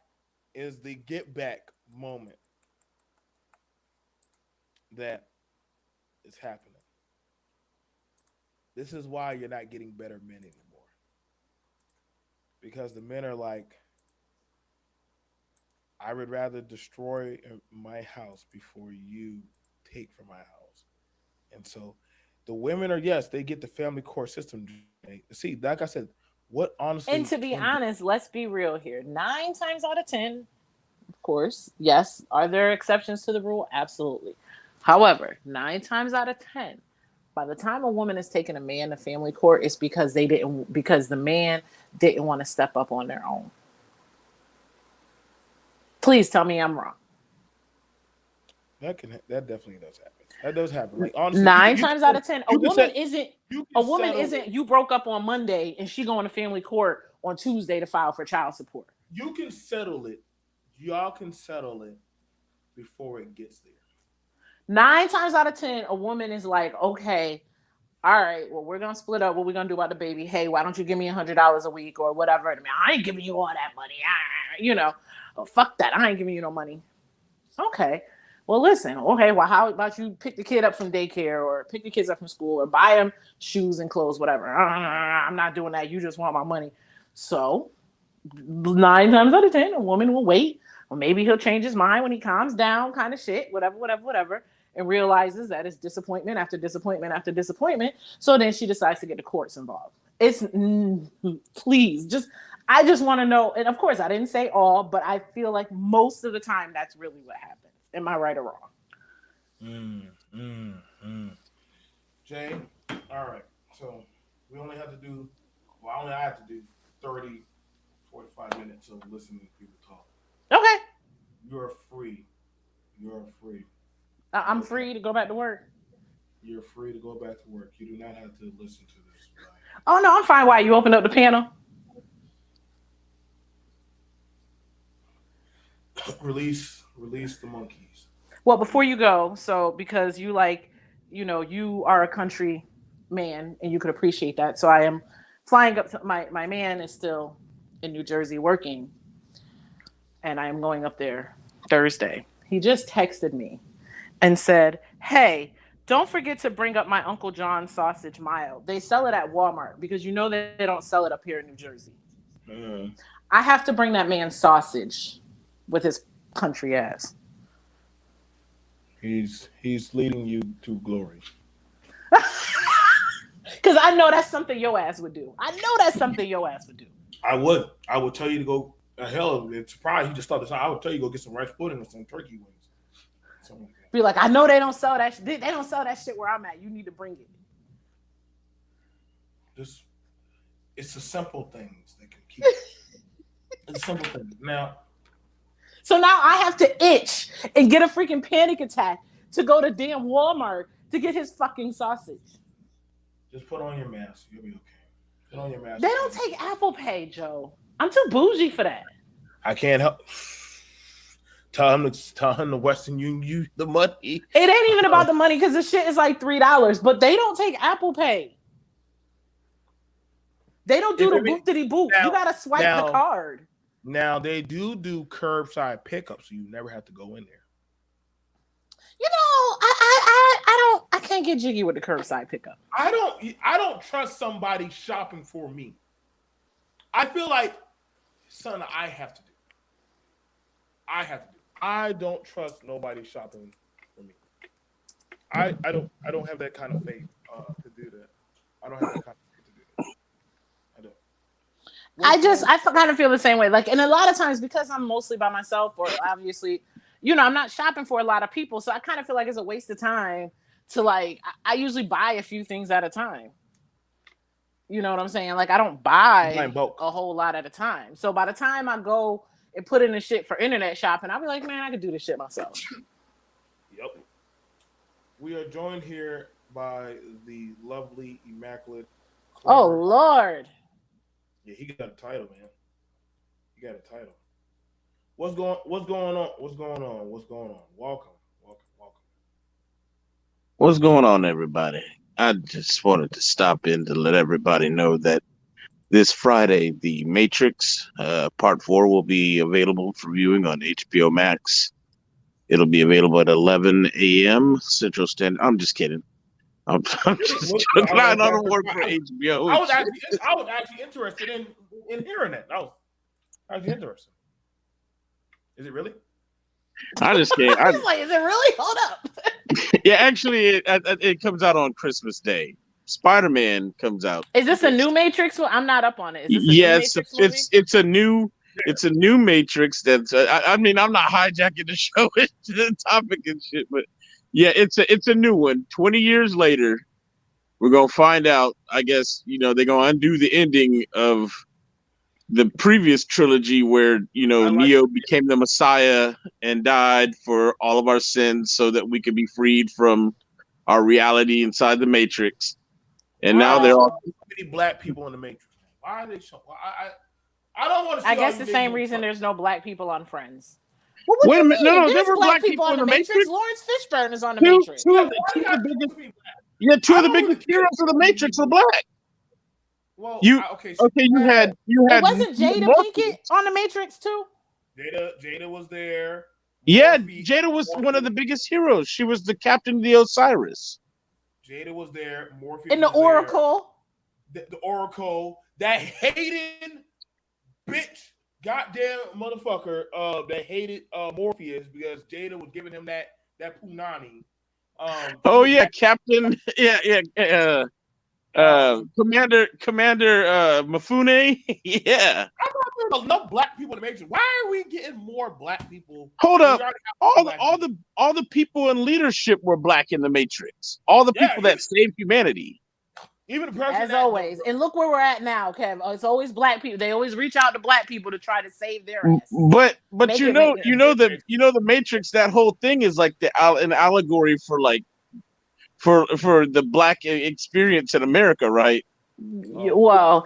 is the get back moment that is happening. This is why you're not getting better men anymore. Because the men are like, I would rather destroy my house before you take from my house. And so the women are, yes, they get the family court system. See, like I said, what And honestly to be can honest, let's be real here. 9 times out of 10, of course, yes, are there exceptions to the rule? Absolutely. However, 9 times out of 10, by the time a woman is taking a man to family court, it's because the man didn't want to step up on their own. Please tell me I'm wrong. that definitely does happen. That does happen. Like honestly, Nine times out of 10, you can set you a can woman settle isn't you broke up on Monday and she going to family court on Tuesday to file for child support. you can settle it. Y'all can settle it before it gets there. 9 times out of 10, a woman is like, okay, all right, well, we're gonna split up. What we gonna do about the baby? Hey, why don't you give me $100 a week or whatever? I mean, I ain't giving you all that money. Oh, fuck that. I ain't giving you no money. Okay. Well, listen. Okay. Well, how about you pick the kid up from daycare or pick the kids up from school or buy them shoes and clothes, whatever. I'm not doing that. You just want my money. So 9 times out of 10, a woman will wait, or maybe he'll change his mind when he calms down, kind of shit, whatever, and realizes that it's disappointment after disappointment after disappointment. So then she decides to get the courts involved. It's please just. I just want to know, and of course, I didn't say all, but I feel like most of the time that's really what happens. Am I right or wrong? Mm, mm, mm. Jay, all right. So we only have to do, well, I only have to do 30, 45 minutes of listening to people talk. Okay, You're free. You're free. I'm Okay. free to go back to work. You're free to go back to work. You do not have to listen to this. Oh no, I'm fine. Why you opened up the panel? Right? Release the monkeys. Well, before you go, so because you like, you are a country man and you could appreciate that. So I am flying up to my man is still in New Jersey working, and I am going up there Thursday. He just texted me and said, "Hey, don't forget to bring up my Uncle John's sausage mild. They sell it at Walmart because they don't sell it up here in New Jersey. Mm. I have to bring that man sausage with his country ass." He's leading you to glory. Because I know that's something your ass would do. I know that's something your ass would do. I would tell you to go. Hell, it's surprised you just thought this. I would tell you to go get some rice pudding or some turkey wings. Something like that. Be like, I know they don't sell that. They don't sell that shit where I'm at. You need to bring it. Just it's the simple things that can keep. It's simple things. Now, So now I have to itch and get a freaking panic attack to go to damn Walmart to get his fucking sausage. just put on your mask. You'll be okay. Put on your mask. They don't take Apple Pay, Joe. I'm too bougie for that. I can't help. Tell him the Western Union use the money. It ain't even about the money because the shit is like $3, but they don't take Apple Pay. They don't do the boop-diddy boop. You gotta swipe the card. Now they do curbside pickup, so you never have to go in there. I can't get jiggy with the curbside pickup. I don't trust somebody shopping for me. I feel like, son, I have to do. I don't trust nobody shopping for me. I don't have that kind of faith to do that. I don't have that kind of faith to do that. I don't. I kind of feel the same way. Like, and a lot of times because I'm mostly by myself, or obviously, I'm not shopping for a lot of people, so I kind of feel like it's a waste of time to like. I usually buy a few things at a time. You know what I'm saying? Like, I don't buy a whole lot at a time. So by the time I go and put in the shit for internet shopping, I'll be like, man, I could do this shit myself. Yep. We are joined here by the lovely, immaculate Claire. Oh, Lord. Yeah, he got a title, man. He got a title. What's going on? Welcome. What's going on, everybody? I just wanted to stop in to let everybody know that this Friday, The Matrix Part 4 will be available for viewing on HBO Max. It'll be available at 11 a.m. Central Standard. I'm just kidding. I'm just not on the work for HBO. I was actually interested in hearing that. I was actually interested. Is it really? I just can't. I was like, is it really? Hold up. Yeah, actually, it comes out on Christmas Day. Spider-Man comes out. Is this a new Matrix? I'm not up on it. Is this a Yeah, new Matrix movie? it's a new Matrix. That's I mean, I'm not hijacking the show into the topic and shit, but yeah, it's a new one. 20 years later, we're gonna find out. I guess they're gonna undo the ending of the previous trilogy where Neo became the Messiah and died for all of our sins so that we could be freed from our reality inside the Matrix. And now they're all many black people in the Matrix. Why are they so? I don't want to. I guess the same reason there's no black people on Friends. Well, wait a minute, no, there were black people on the Matrix. Lawrence Fishburne is on the Matrix. Two of the biggest heroes of the Matrix are black. Well, you had. It wasn't Jada Pinkett on the Matrix too. Jada was there. Yeah, Jada was one of the biggest heroes. She was the captain of the Osiris. Jada was there. Morpheus in the Oracle. The Oracle. That hated bitch, goddamn motherfucker. That hated Morpheus because Jada was giving him that punani. Oh yeah, Captain. Yeah. Commander Mifune. Yeah. No black people in the Matrix. Why are we getting more black people? Hold up. All the people in leadership were black in the Matrix. All the people that saved humanity. Even the person as always. And look where we're at now, Kev. It's always black people. They always reach out to black people to try to save their ass. But the Matrix, that whole thing is like an allegory for like for the black experience in America, right? Well,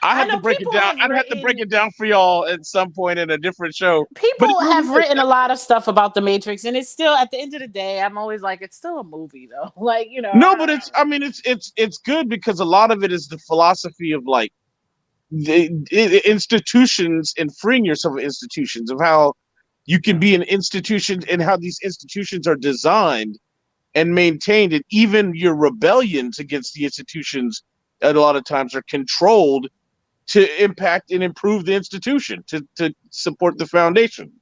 I had to break it down. I'd have to break it down for y'all at some point in a different show. People have written a lot of stuff about the Matrix, and it's still, at the end of the day, I'm always like, it's still a movie, though. Like, No, but it's good because a lot of it is the philosophy of like the institutions and freeing yourself of institutions, of how you can be an institution and how these institutions are designed and maintained, and even your rebellions against the institutions a lot of times are controlled to impact and improve the institution, to support the foundation.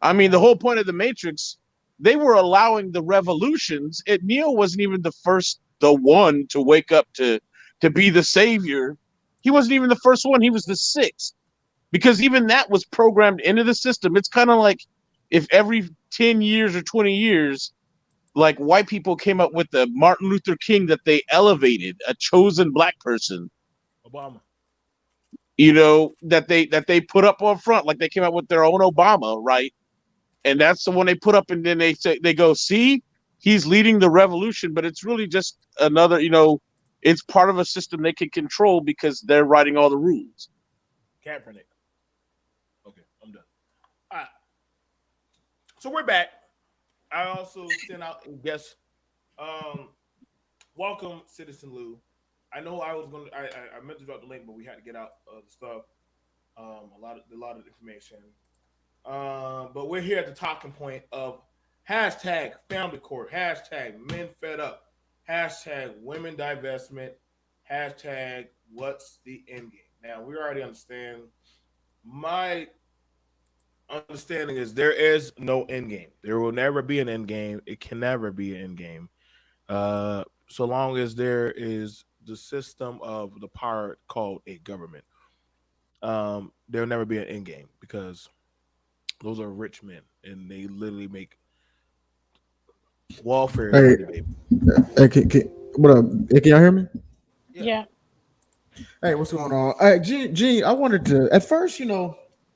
I mean, the whole point of the Matrix, they were allowing the revolutions. Neo wasn't even the one to wake up to be the savior. He wasn't even the first one. He was the sixth, because even that was programmed into the system. It's kind of like if every 10 years or 20 years, like white people came up with the Martin Luther King that they elevated, a chosen black person. Obama. That they put up on front, like they came up with their own Obama, right? And that's the one they put up, and then they go, see, he's leading the revolution, but it's really just another, it's part of a system they can control because they're writing all the rules. Kaepernick. Okay, I'm done. All right. So we're back. I also sent out a guest. Welcome, Citizen Lou. I know I meant to drop the link, but we had to get out the stuff. A lot of information. But we're here at the talking point of hashtag family court, hashtag men fed up, hashtag women divestment, hashtag what's the end game. Now we already understand. My understanding is there is no end game. There will never be an end game. It can never be an end game. So long as there is the system of the power called a government, there will never be an end game, because those are rich men and they literally make welfare. What up? Hey, can y'all hear me? Yeah. Hey, what's going on? Hey, G, I wanted to, at first,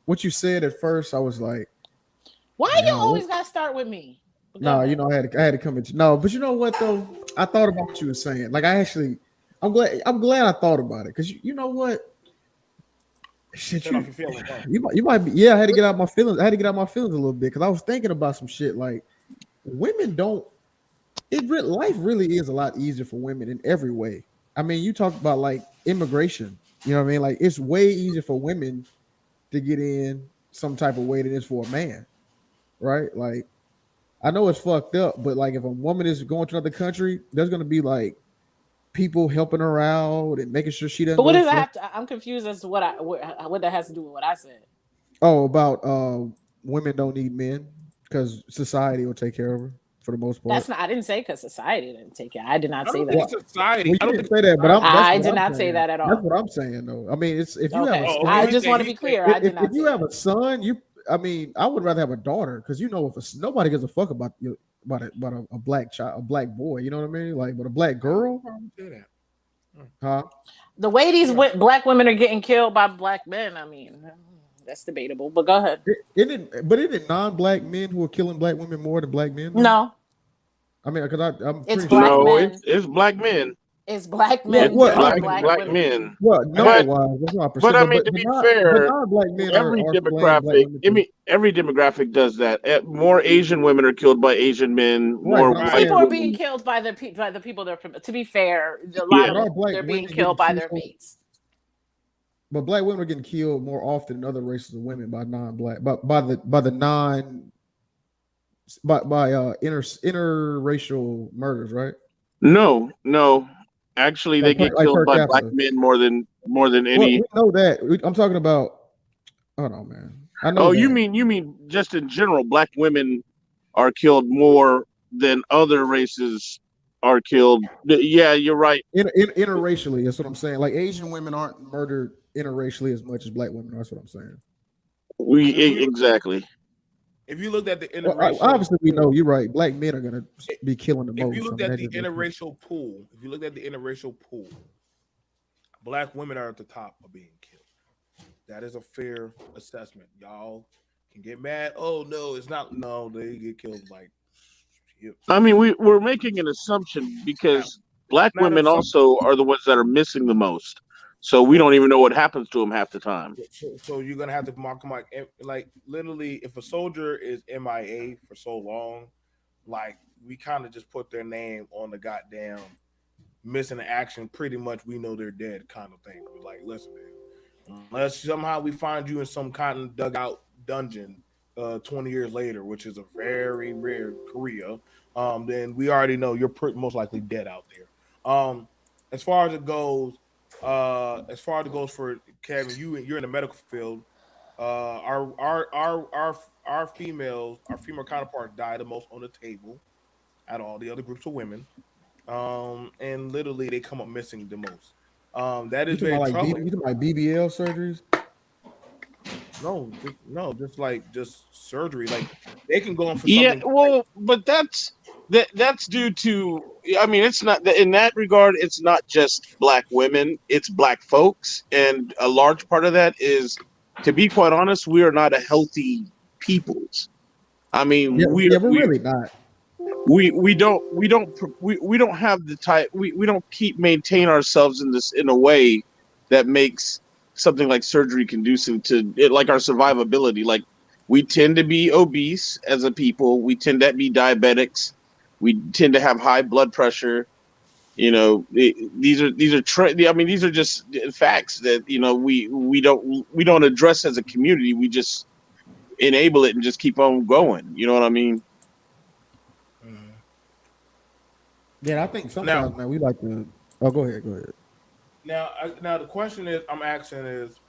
what you said at first, I was like, why you always gotta start with me? No, I had to come into but you know what though? I thought about what you were saying. Like I'm glad I thought about it, because you know what? Shit, you might be. Yeah, I had to get out my feelings. I had to get out my feelings a little bit, because I was thinking about some shit. Like, women don't. Life really is a lot easier for women in every way. I mean, you talk about like immigration. You know what I mean? Like, it's way easier for women to get in some type of way than it is for a man, right? Like, I know it's fucked up, but like if a woman is going to another country, there's gonna be like people helping her out and making sure she doesn't But what go does that fuck. have to? I'm confused as to what that has to do with what I said. Oh, about women don't need men because society will take care of her for the most part. That's not. I didn't say because society didn't take it. I did not I say don't think that. society. Well, I you don't didn't think say that, but that's I what did I'm not say saying. that at That's all. what I'm saying, though. I mean, it's if you have Okay, a I he just said- want to he be said- clear. I did if not you say have that. a son, I mean, I would rather have a daughter because you know if nobody gives a fuck about you about a black child, a black boy. You know what I mean? Like, but a black girl, Say that. huh? The way these Yeah. black women are getting killed by black men, I mean, that's debatable. But go ahead. Isn't it non-black men who are killing black women more than black men? Though? No, I mean, because I'm it's pretty sure. black No, men. it's black men. It's black What? men It's What? killing black black black women. men. Well, number But wise, that's not but I percent, mean to be but fair, non-black men every are slaying black demographic, women I too. mean every demographic does that. More Asian women are killed by Asian men. Right, More but I'm white People saying, are being women. killed by the people they're from. To be fair, a lot Yeah. of but are them black they're being women killed by getting their killed? mates. But black women are getting killed more often than other races of women by non-black, by the non by interracial murders, right? No. Actually, they get Like killed per by black capita. men more than Well, any. we know that. I'm talking about. Hold on, man. I know Oh, that you mean just in general, black women are killed more than other races are killed. Yeah, you're right. interracially. That's what I'm saying. Like Asian women aren't murdered interracially as much as black women. That's what I'm saying. Exactly. If you looked at the Well, interracial, obviously, we know you're right. Black men are gonna be killing the if you most. I looked mean, at that the just makes sense. interracial pool, black women are at the top of being killed. That is a fair assessment. Y'all can get mad. Oh no, it's not. No, they get killed like. I mean, we're making an assumption because black Not women assumption. also are the ones that are missing the most. So we don't even know what happens to them half the time. So you're gonna have to mark them like literally. If a soldier is MIA for so long, like we kind of just put their name on the goddamn missing in action. Pretty much, we know they're dead, kind of thing. We're like, listen, man, unless somehow we find you in some kind of dugout dungeon 20 years later, which is a very rare Korea, then we already know you're most likely dead out there. As far as it goes, for Kevin, you're in the medical field. Our female counterparts die the most on the table out of all the other groups of women. And literally they come up missing the most. That You is talking very about like troubling. you talking about BBL surgeries? No, just surgery. Like they can go on for Yeah, something. well, but that's due to. I mean, it's not in that regard. It's not just black women; it's black folks, and a large part of that is, to be quite honest, we are not a healthy peoples. I Yeah, mean, yeah, we're really not. we don't have the type we don't keep maintain ourselves in a way that makes something like surgery conducive to it, like our survivability. Like we tend to be obese as a people, we tend to be diabetics, we tend to have high blood pressure. These are I mean, these are just facts that we don't address as a community. We just enable it and just keep on going. You know what I mean? Mhm. Yeah, I think Now, sometimes, man, we like to. Oh, go ahead, go ahead. now the question is, I'm asking is,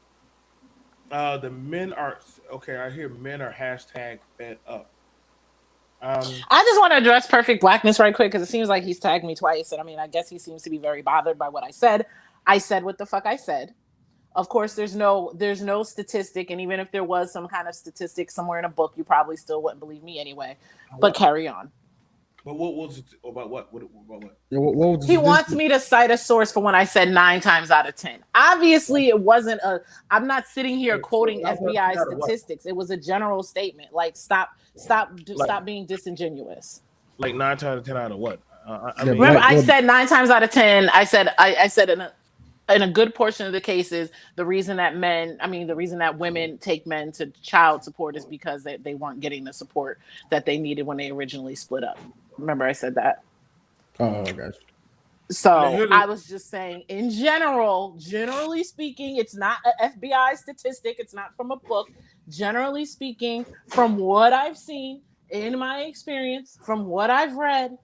the men are okay. I hear men are hashtag fed up. I just want to address Perfect Blackness right quick because it seems like he's tagged me twice, and I mean, I guess he seems to be very bothered by what I said. I said what the fuck I said. Of course, there's no statistic, and even if there was some kind of statistic somewhere in a book, you probably still wouldn't believe me anyway. But carry on. But what was it about? What about what? Yeah, what was He wants me to cite a source for when I said 9 times out of 10. Obviously, it wasn't I'm not sitting here quoting FBI statistics. It was a general statement. Like, stop being disingenuous. Like 9 times out of 10 out of what? Remember, I said 9 times out of 10. I said in a good portion of the cases, the reason that women take men to child support is because they weren't getting the support that they needed when they originally split up. Remember, I said that. Oh, gosh. So I was just saying, in generally speaking, it's not an FBI statistic. It's not from a book. Generally speaking, from what I've seen, in my experience, from what I've read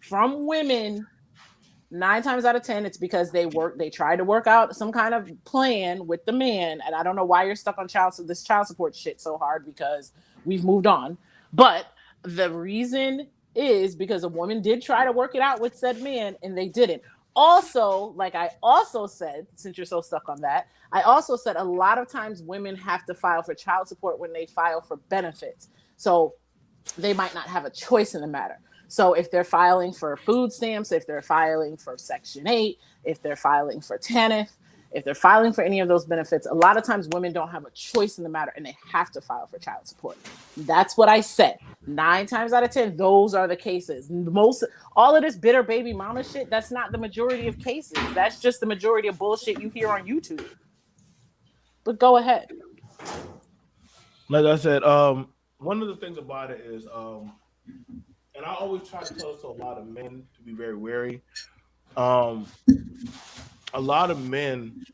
from women, 9 times out of 10, it's because they try to work out some kind of plan with the man. And I don't know why you're stuck on this child support shit so hard, because we've moved on. But the reason is because a woman did try to work it out with said man and they didn't. Also, like I also said, since you're so stuck on that, I also said a lot of times women have to file for child support when they file for benefits. So they might not have a choice in the matter. So if they're filing for food stamps, if they're filing for Section 8, if they're filing for TANF, if they're filing for any of those benefits, a lot of times women don't have a choice in the matter and they have to file for child support. That's what I said. 9 times out of 10, those are the cases. All of this bitter baby mama shit, that's not the majority of cases. That's just the majority of bullshit you hear on YouTube. But go ahead. Like I said, one of the things about it is, and I always try to tell this to a lot of men to be very wary. A lot of men,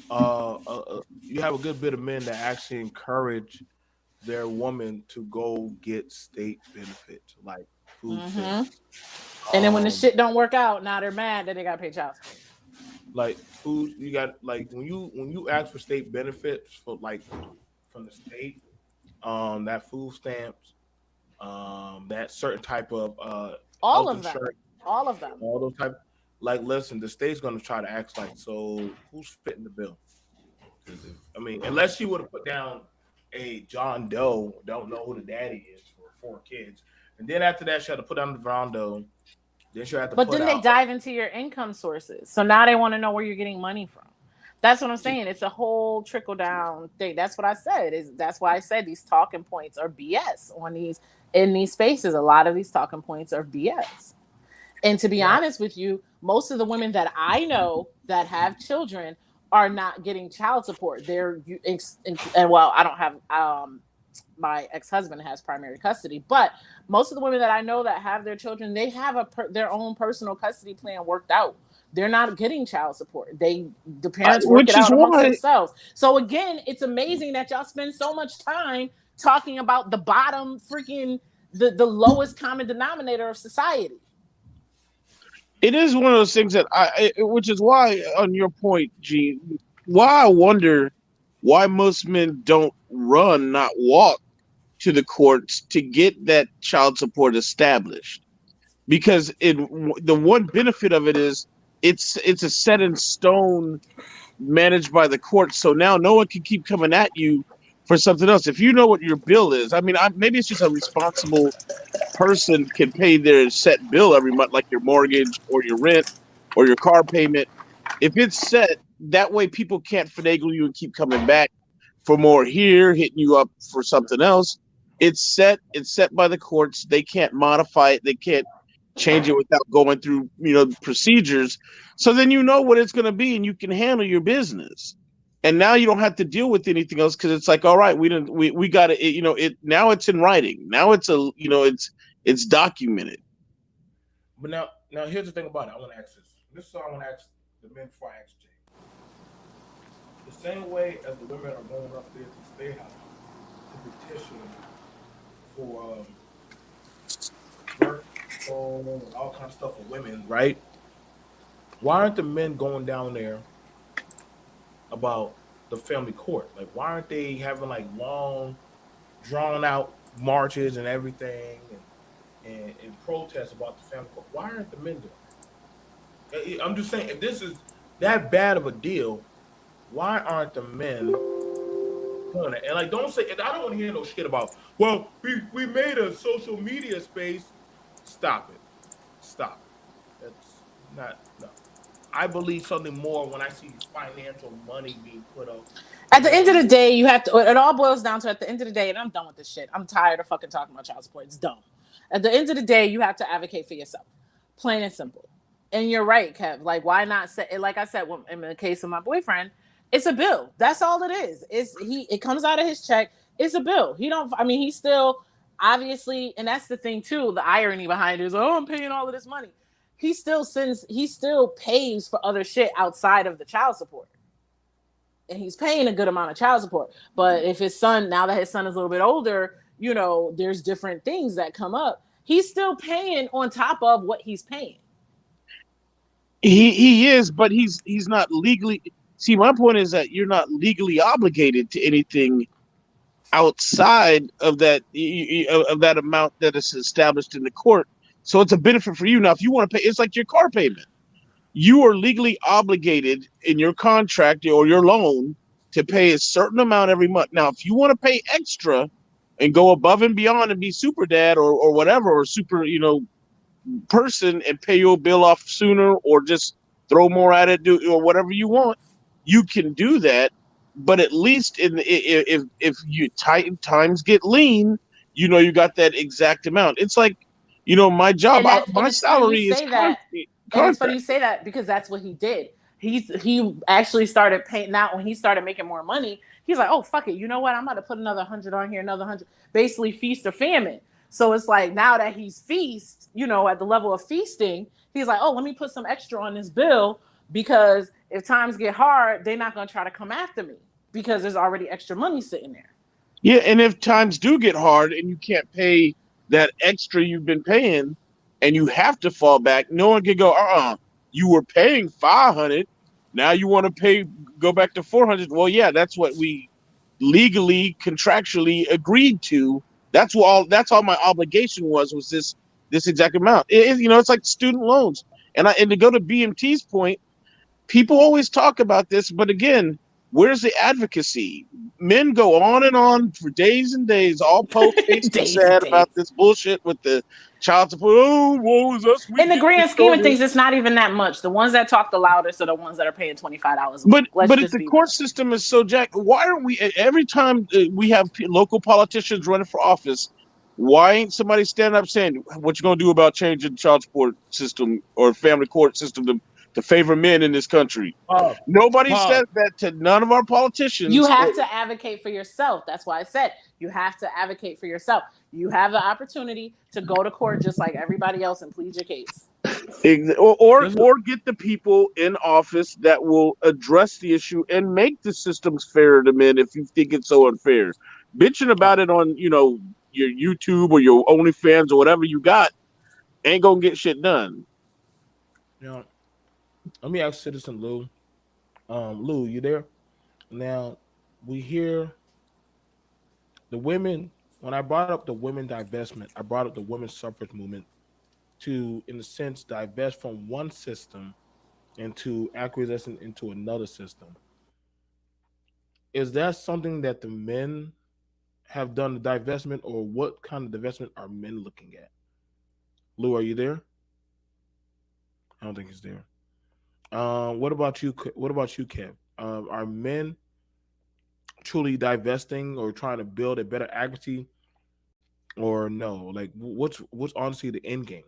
you have a good bit of men that actually encourage their woman to go get state benefits, like food stamps. And then when the shit don't work out, now they're mad that they got to pay child support. Like food, you got like when you ask for state benefits for like from the state, that food stamps, that certain type of all health of them, insurance, all of them, all those type. Like, listen, the state's going to try to act like, so who's fitting the bill? I mean, unless she would have put down a John Doe, don't know who the daddy is for 4 kids, and then after that, she had to put down the John Doe. Then she had to. But then they dive into your income sources, so now they want to know where you're getting money from. That's what I'm saying. It's a whole trickle down thing. That's what I said. That's why I said these talking points are BS in these spaces. A lot of these talking points are BS. And to be honest with you, most of the women that I know that have children are not getting child support. Well, I don't have. My ex-husband has primary custody, but most of the women that I know that have their children, they have their own personal custody plan worked out. They're not getting child support. The parents work it out amongst themselves. So again, it's amazing that y'all spend so much time talking about the bottom freaking the lowest common denominator of society. It is one of those things that which is why, on your point, G, why I wonder why most men don't run, not walk, to the courts to get that child support established, because the one benefit of it is it's a set in stone, managed by the courts. So now no one can keep coming at you for something else. If you know what your bill is, I mean, maybe it's just a responsible person can pay their set bill every month, like your mortgage or your rent or your car payment. If it's set, that way people can't finagle you and keep coming back for more here, hitting you up for something else. It's set by the courts. They can't modify it. They can't change it without going through, procedures. So then you know what it's going to be, and you can handle your business. And now you don't have to deal with anything else, because it's like, all right, we got it. Now it's in writing. Now it's it's documented. But now here's the thing about it. I want to ask this. This is what I want to ask the men before I ask Jay. The same way as the women are going up there to the State House to petition for work, and all kinds of stuff for women, right? Why aren't the men going down there about the family court? Like, why aren't they having like long, drawn out marches and everything, and protests about the family court? Why aren't the men doing it? I'm just saying, if this is that bad of a deal, why aren't the men doing it? And like, don't say, and I don't want to hear no shit about, well, we made a social media space. Stop it. That's not, no. I believe something more when I see financial money being put up. At the end of the day, you have to, it all boils down to, at the end of the day, and I'm done with this shit. I'm tired of fucking talking about child support. It's dumb. At the end of the day, you have to advocate for yourself. Plain and simple. And you're right, Kev. Like, why not say, like I said, in the case of my boyfriend, it's a bill. That's all it is. It comes out of his check. It's a bill. He's still, obviously, and that's the thing too, the irony behind it is, oh, I'm paying all of this money. He still pays for other shit outside of the child support. And he's paying a good amount of child support. But if his son, now that his son is a little bit older, there's different things that come up. He's still paying on top of what he's paying. He is, but he's not legally. See, my point is that you're not legally obligated to anything outside of that amount that is established in the court. So it's a benefit for you. Now, if you want to pay, it's like your car payment. You are legally obligated in your contract or your loan to pay a certain amount every month. Now, if you want to pay extra and go above and beyond and be super dad or whatever, or super, person and pay your bill off sooner, or just throw more at it, or whatever you want, you can do that. But at least if you times get lean, you got that exact amount. It's like, my job, my salary is and it's funny you say that because that's what he did. He actually started paying. Now when he started making more money, he's like, oh fuck it, you know what? I'm about to put another 100 on here, another 100. Basically, feast or famine. So it's like now that he's feast, at the level of feasting, he's like, oh, let me put some extra on this bill because if times get hard, they're not gonna try to come after me because there's already extra money sitting there. Yeah, and if times do get hard and you can't pay that extra you've been paying, and you have to fall back, no one can go, you were paying 500, now you want to go back to 400. Well, yeah, that's what we legally, contractually agreed to. That's all my obligation was this exact amount. It's like student loans. And to go to BMT's point, people always talk about this, but again, where's the advocacy? Men go on and on for days and days, all post-Facebook sad about this bullshit with the child support. Oh, woe is us. In the grand scheme of things, it's not even that much. The ones that talk the loudest are the ones that are paying $25 a week. But if the court system is so jacked, why aren't we, every time we have local politicians running for office, why ain't somebody standing up saying, what you going to do about changing the child support system or family court system to favor men in this country? Nobody says that to none of our politicians. You have to advocate for yourself. That's why I said you have to advocate for yourself. You have the opportunity to go to court just like everybody else and plead your case. Or get the people in office that will address the issue and make the systems fairer to men if you think it's so unfair. Bitching about it on, your YouTube or your OnlyFans or whatever you got ain't gonna get shit done. Let me ask Citizen Lou. Lou, you there? Now, we hear the women. When I brought up the women divestment, I brought up the women's suffrage movement to, in a sense, divest from one system into acquiescing into another system. Is that something that the men have done, the divestment, or what kind of divestment are men looking at? Lou, are you there? I don't think he's there. What about you? What about you, Kev? Are men truly divesting or trying to build a better equity, or no? Like, what's honestly the end game?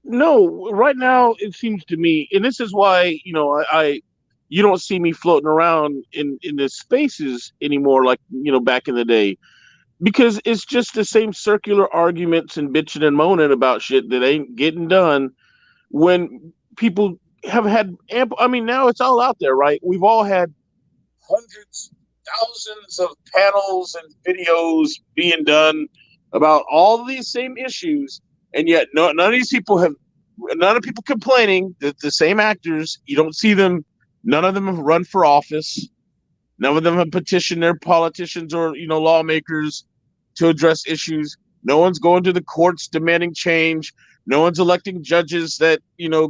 No, right now it seems to me, and this is why you don't see me floating around in the spaces anymore, like back in the day, because it's just the same circular arguments and bitching and moaning about shit that ain't getting done. When people have had ample, now it's all out there, right? We've all had hundreds, thousands of panels and videos being done about all these same issues, and yet none of people complaining that the same actors, you don't see them. None of them have run for office. None of them have petitioned their politicians or lawmakers to address issues. No one's going to the courts demanding change. No one's electing judges that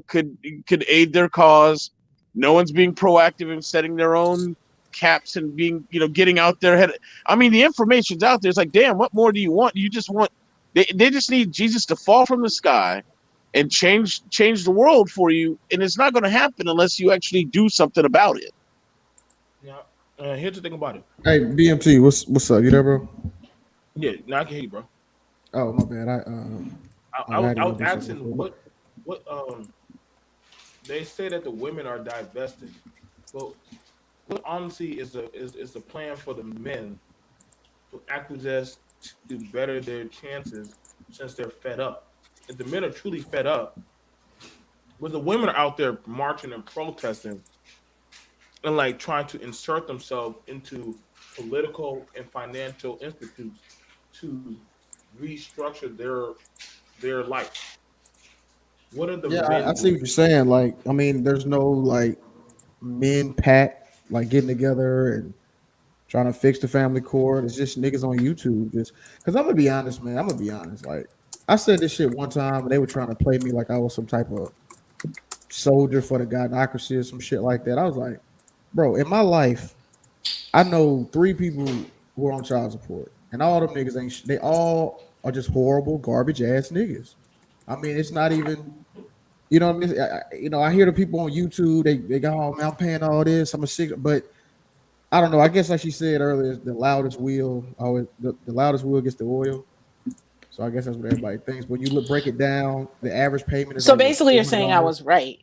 could aid their cause. No one's being proactive in setting their own caps and being getting out their head. The information's out there. It's like, damn, what more do you want? You just want they just need Jesus to fall from the sky and change the world for you, and it's not going to happen unless you actually do something about it. Yeah, here's the thing about it. Hey, BMT, what's up? You there, bro? Yeah, now I can hear you, bro. Oh, my bad. I was asking what they say that the women are divested. Well, what honestly is the plan for the men to acquiesce to better their chances since they're fed up? If the men are truly fed up, when the women are out there marching and protesting and like trying to insert themselves into political and financial institutes to restructure their life. What are the Yeah, men I see what doing? you're saying. Like, I mean, there's no like men pack like getting together and trying to fix the family court. It's just niggas on YouTube. Just because I'm gonna be honest, man. I'm gonna be honest. Like, I said this shit one time, and they were trying to play me like I was some type of soldier for the gynocracy or some shit like that. I was like, bro, in my life, I know 3 people who are on child support, and all them niggas ain't. They all are just horrible, garbage ass niggas. I mean, it's not even. You know what I mean? I hear the people on YouTube. They go, oh man, I'm paying all this. I'm a sick, but I don't know. I guess like she said earlier, the loudest wheel always the loudest wheel gets the oil. So I guess that's what everybody thinks. When you break it down, the average payment is So like what basically, you're saying I $400. was right.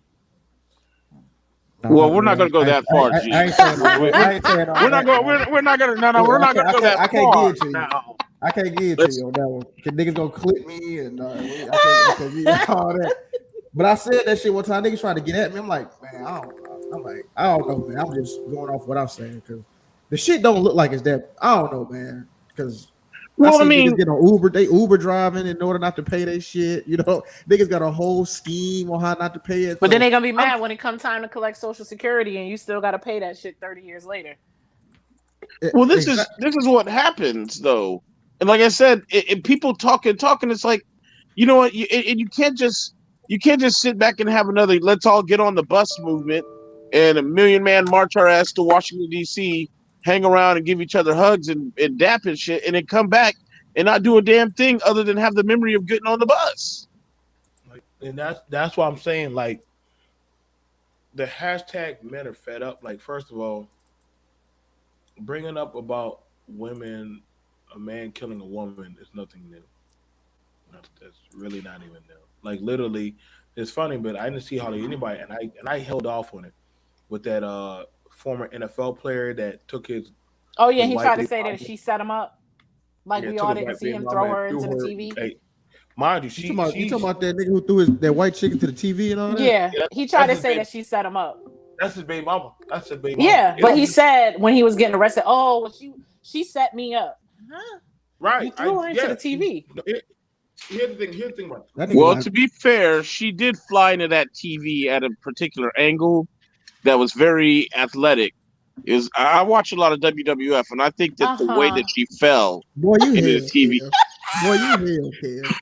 No, Well, not we're not really. going to go that far, G. I ain't saying all We, that. we, I ain't saying all we're not that. going. Now. We're not going to. No, no, Look, we're not going to go that I can't far get it to you. now. I can't get it to Let's. you on that one. Cause niggas gonna clip me and I can't get all that. But I said that shit one time. Niggas trying to get at me. I'm like, man, I don't know, man. I'm just going off what I'm saying because the shit don't look like it's that. I don't know, man. Because I Well, I see niggas mean, get on Uber. They Uber driving in order not to pay their shit. Niggas got a whole scheme on how not to pay it. But then So they're gonna be I'm mad when it comes time to collect Social Security, and you still got to pay that shit 30 years later. well, this is exactly. this is what happens though, and like I said, people talking. It's like, you know what, and you can't just sit back and have another let's all get on the bus movement and a million man march our ass to Washington D.C., hang around and give each other hugs and dap and shit, and then come back and not do a damn thing other than have the memory of getting on the bus. Like, and that's why I'm saying like the hashtag men are fed up. Like first of all, bringing up about women, a man killing a woman is nothing new. That's really not even new. Like literally, it's funny, but I didn't see hardly anybody, and I held off on it with that former NFL player that took Oh yeah, his he white tried to baby say that mama. she set him up. Like Yeah, we took all his didn't white see baby him mama throw and her threw into the her. TV. Hey, mind you, You talking she's about that nigga who threw that white chicken to the TV and all that? Yeah, yeah, he tried that's to his say baby. that she set him up. That's his baby mama. That's his baby mama. Yeah, It but don't he be said when he was getting arrested, oh, well, she set me up. Huh? You right. threw her into the She. TV. Here's the thing. Here's the thing about That nigga Well, got to be fair, she did fly into that TV at a particular angle that was very athletic. Is I watch a lot of WWF, and I think that Uh the way that huh. she fell boy, you into the hell, TV. Kev. Boy, you hell, Kev.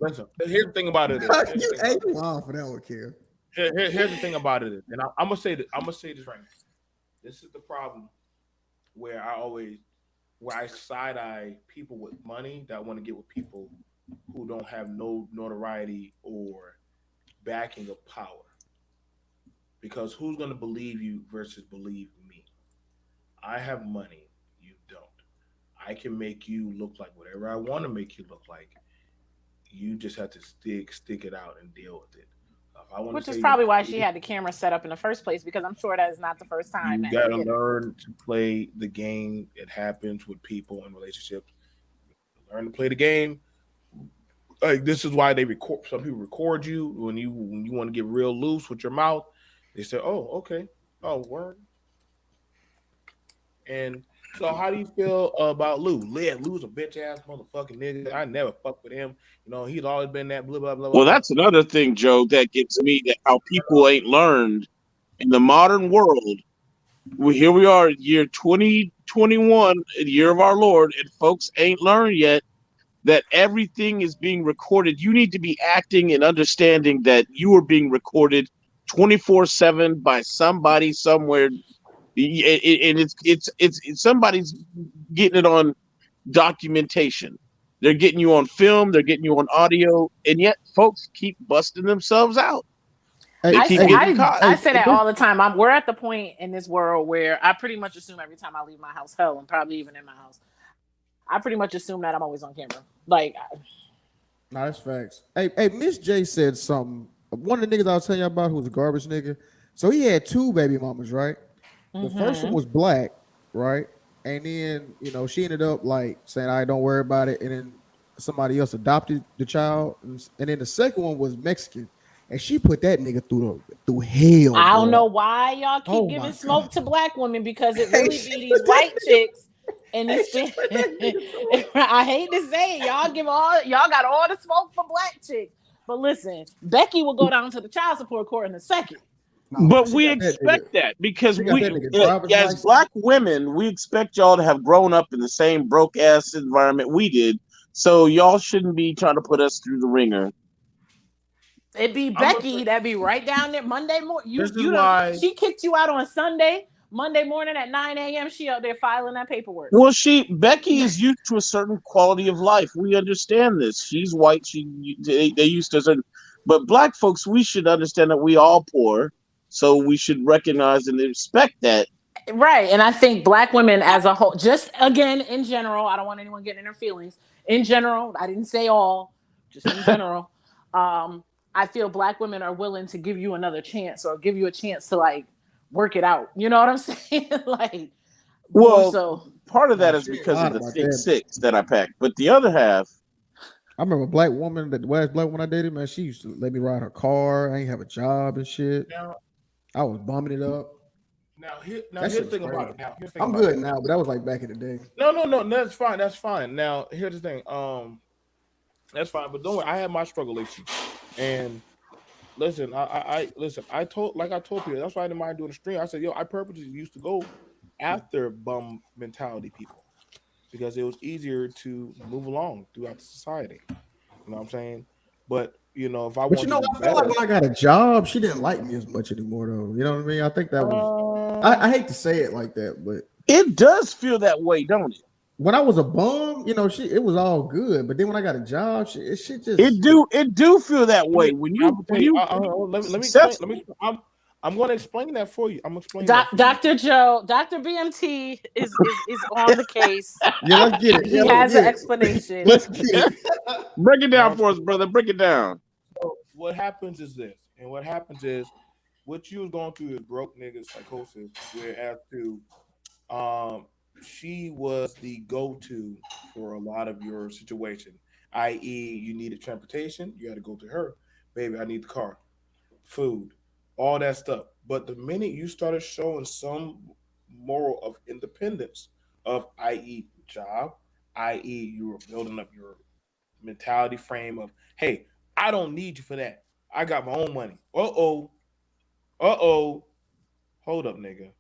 listen. Here's the thing about it is. Here's the you thing about ain't it. wild for that one, Kev. Here's the thing about it is, and I'm gonna say that. I'm gonna say this right now. This is the problem where I side eye people with money that want to get with people who don't have no notoriety or backing of power. Because who's gonna believe you versus believe me? I have money, you don't. I can make you look like whatever I want to make you look like. You just have to stick it out and deal with it. If I want to Which is say you're probably why she pretty, had the camera set up in the first place, because I'm sure that is not the first time you that he gotta did it. learn to play the game. It happens with people in relationships. Learn to play the game. Like this is why they record. Some people record you when you want to get real loose with your mouth. They say, "Oh, okay, oh, word." And so, how do you feel about Lou? Lou's a bitch ass motherfucking nigga. I never fuck with him. He's always been that blah blah blah blah Well, blah. that's another thing, Joe, that gets me, that how people ain't learned in the modern world. Here we are, year 2021, year of our Lord, and folks ain't learned yet that everything is being recorded. You need to be acting and understanding that you are being recorded 24/7 by somebody somewhere, and it's somebody's getting it on documentation. They're getting you on film, they're getting you on audio, and yet folks keep busting themselves out. They Hey, I keep say hey, getting I caught. I hey, say that all the time. We're at the point in this world where I pretty much assume every time I leave my house, hell, and probably even in my house, I pretty much assume that I'm always on camera. Like, nah, that's facts. Hey, Miss J said something. One of the niggas I was telling you about who was a garbage nigga. So he had 2 baby mamas, right? The first one mm-hmm. was black, right? And then, she ended up like saying, "I don't worry about it." And then somebody else adopted the child. And then the second one was Mexican. and she put that nigga through hell. I don't bro. know why y'all keep Oh giving my smoke God. to black women because it Hey, really she be these put that white chicks and Hey, these. she put that nigga through. I hate to say it, y'all got all the smoke for black chicks, but listen, Becky will go down to the child support court in a second. No, but But she we got that nigga. expect that because She got we, that nigga driver's as license. black women, we expect y'all to have grown up in the same broke ass environment we did. So y'all shouldn't be trying to put us through the ringer. It'd be Becky that be right down there Monday morning. This is why She kicked you out on Sunday. Monday morning at 9 a.m. She out there filing that paperwork. Well, Becky is used to a certain quality of life. We understand this. She's white. They used to a certain, but black folks, we should understand that we all poor. So we should recognize and respect that. Right. And I think black women as a whole, just again, in general, I don't want anyone getting in their feelings. In general, I didn't say all, just in general. I feel black women are willing to give you another chance or give you a chance to like work it out. You know what I'm saying? Like, more Well, so. part of that is She ain't because of lied the about thick that. six that I packed, but the other half, I remember a black woman, the last black woman I dated, man, she used to let me ride her car. I ain't have a job and shit. now. I was bumming it up. Here's the thing about it. I'm good now, but that was like back in the day. No, that's fine. That's fine. Now, here's the thing. That's fine, but don't worry. I had my struggle issue, and listen, I listen. I told people. That's why I didn't mind doing a stream. I said, yo, I purposely used to go after bum mentality people because it was easier to move along throughout the society. You know what I'm saying? But if I But wanted to do I feel like better, when I got a job, she didn't like me as much anymore, though. You know what I mean? I think that was. I hate to say it like that, but it does feel that way, don't it? when I was a bum, it was all good. But then when I got a job, she just It do feel that way I'm gonna tell you. Let me explain. successful. I'm going to explain that for you. I'm explaining that for you. Dr. Joe, Dr. BMT is on the case. Yeah, let's get it. He Yeah, has let's an get it. explanation. Let's get it. Break it down for us, brother. Break it down. So what happens is this, and what happens is what you was going through is broke nigga psychosis, whereas to she was the go-to for a lot of your situation, i.e., you needed transportation, you had to go to her, baby. I need the car, food, all that stuff. But the minute you started showing some moral of independence, of i.e., job, i.e., you were building up your mentality frame of, hey, I don't need you for that. I got my own money. Hold up, nigga.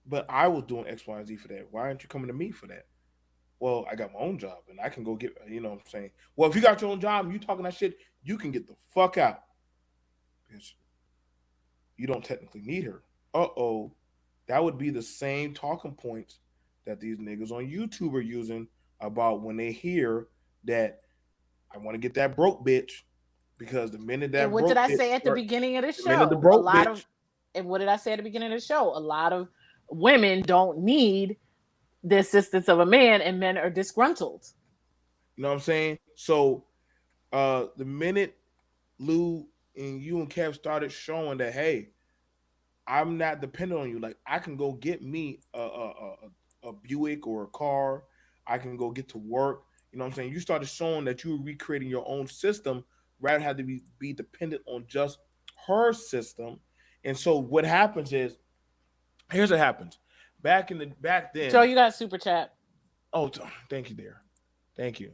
But I was doing X, Y, and Z for that. Why aren't you coming to me for that? Well, I got my own job and I can go get, you know what I'm saying? Well, if you got your own job and you talking that shit, you can get the fuck out. Because you don't technically need her. That would be the same talking points that these niggas on YouTube are using about when they hear that I want to get that broke bitch. Because the minute that And what broke did I bitch say at the start, beginning of the the minute the show? broke bitch, And what did I say at the beginning of the show? A lot of women don't need the assistance of a man, and men are disgruntled. you know what I'm saying? So the minute Lou and you and Kev started showing that, hey, I'm not dependent on you. Like I can go get me a Buick or a car. I can go get to work. You know what I'm saying? You started showing that you were recreating your own system rather than have to be dependent on just her system. And so what happens is, here's what happens. Back then. Joe, you got super chat. Oh, thank you, dear. Thank you.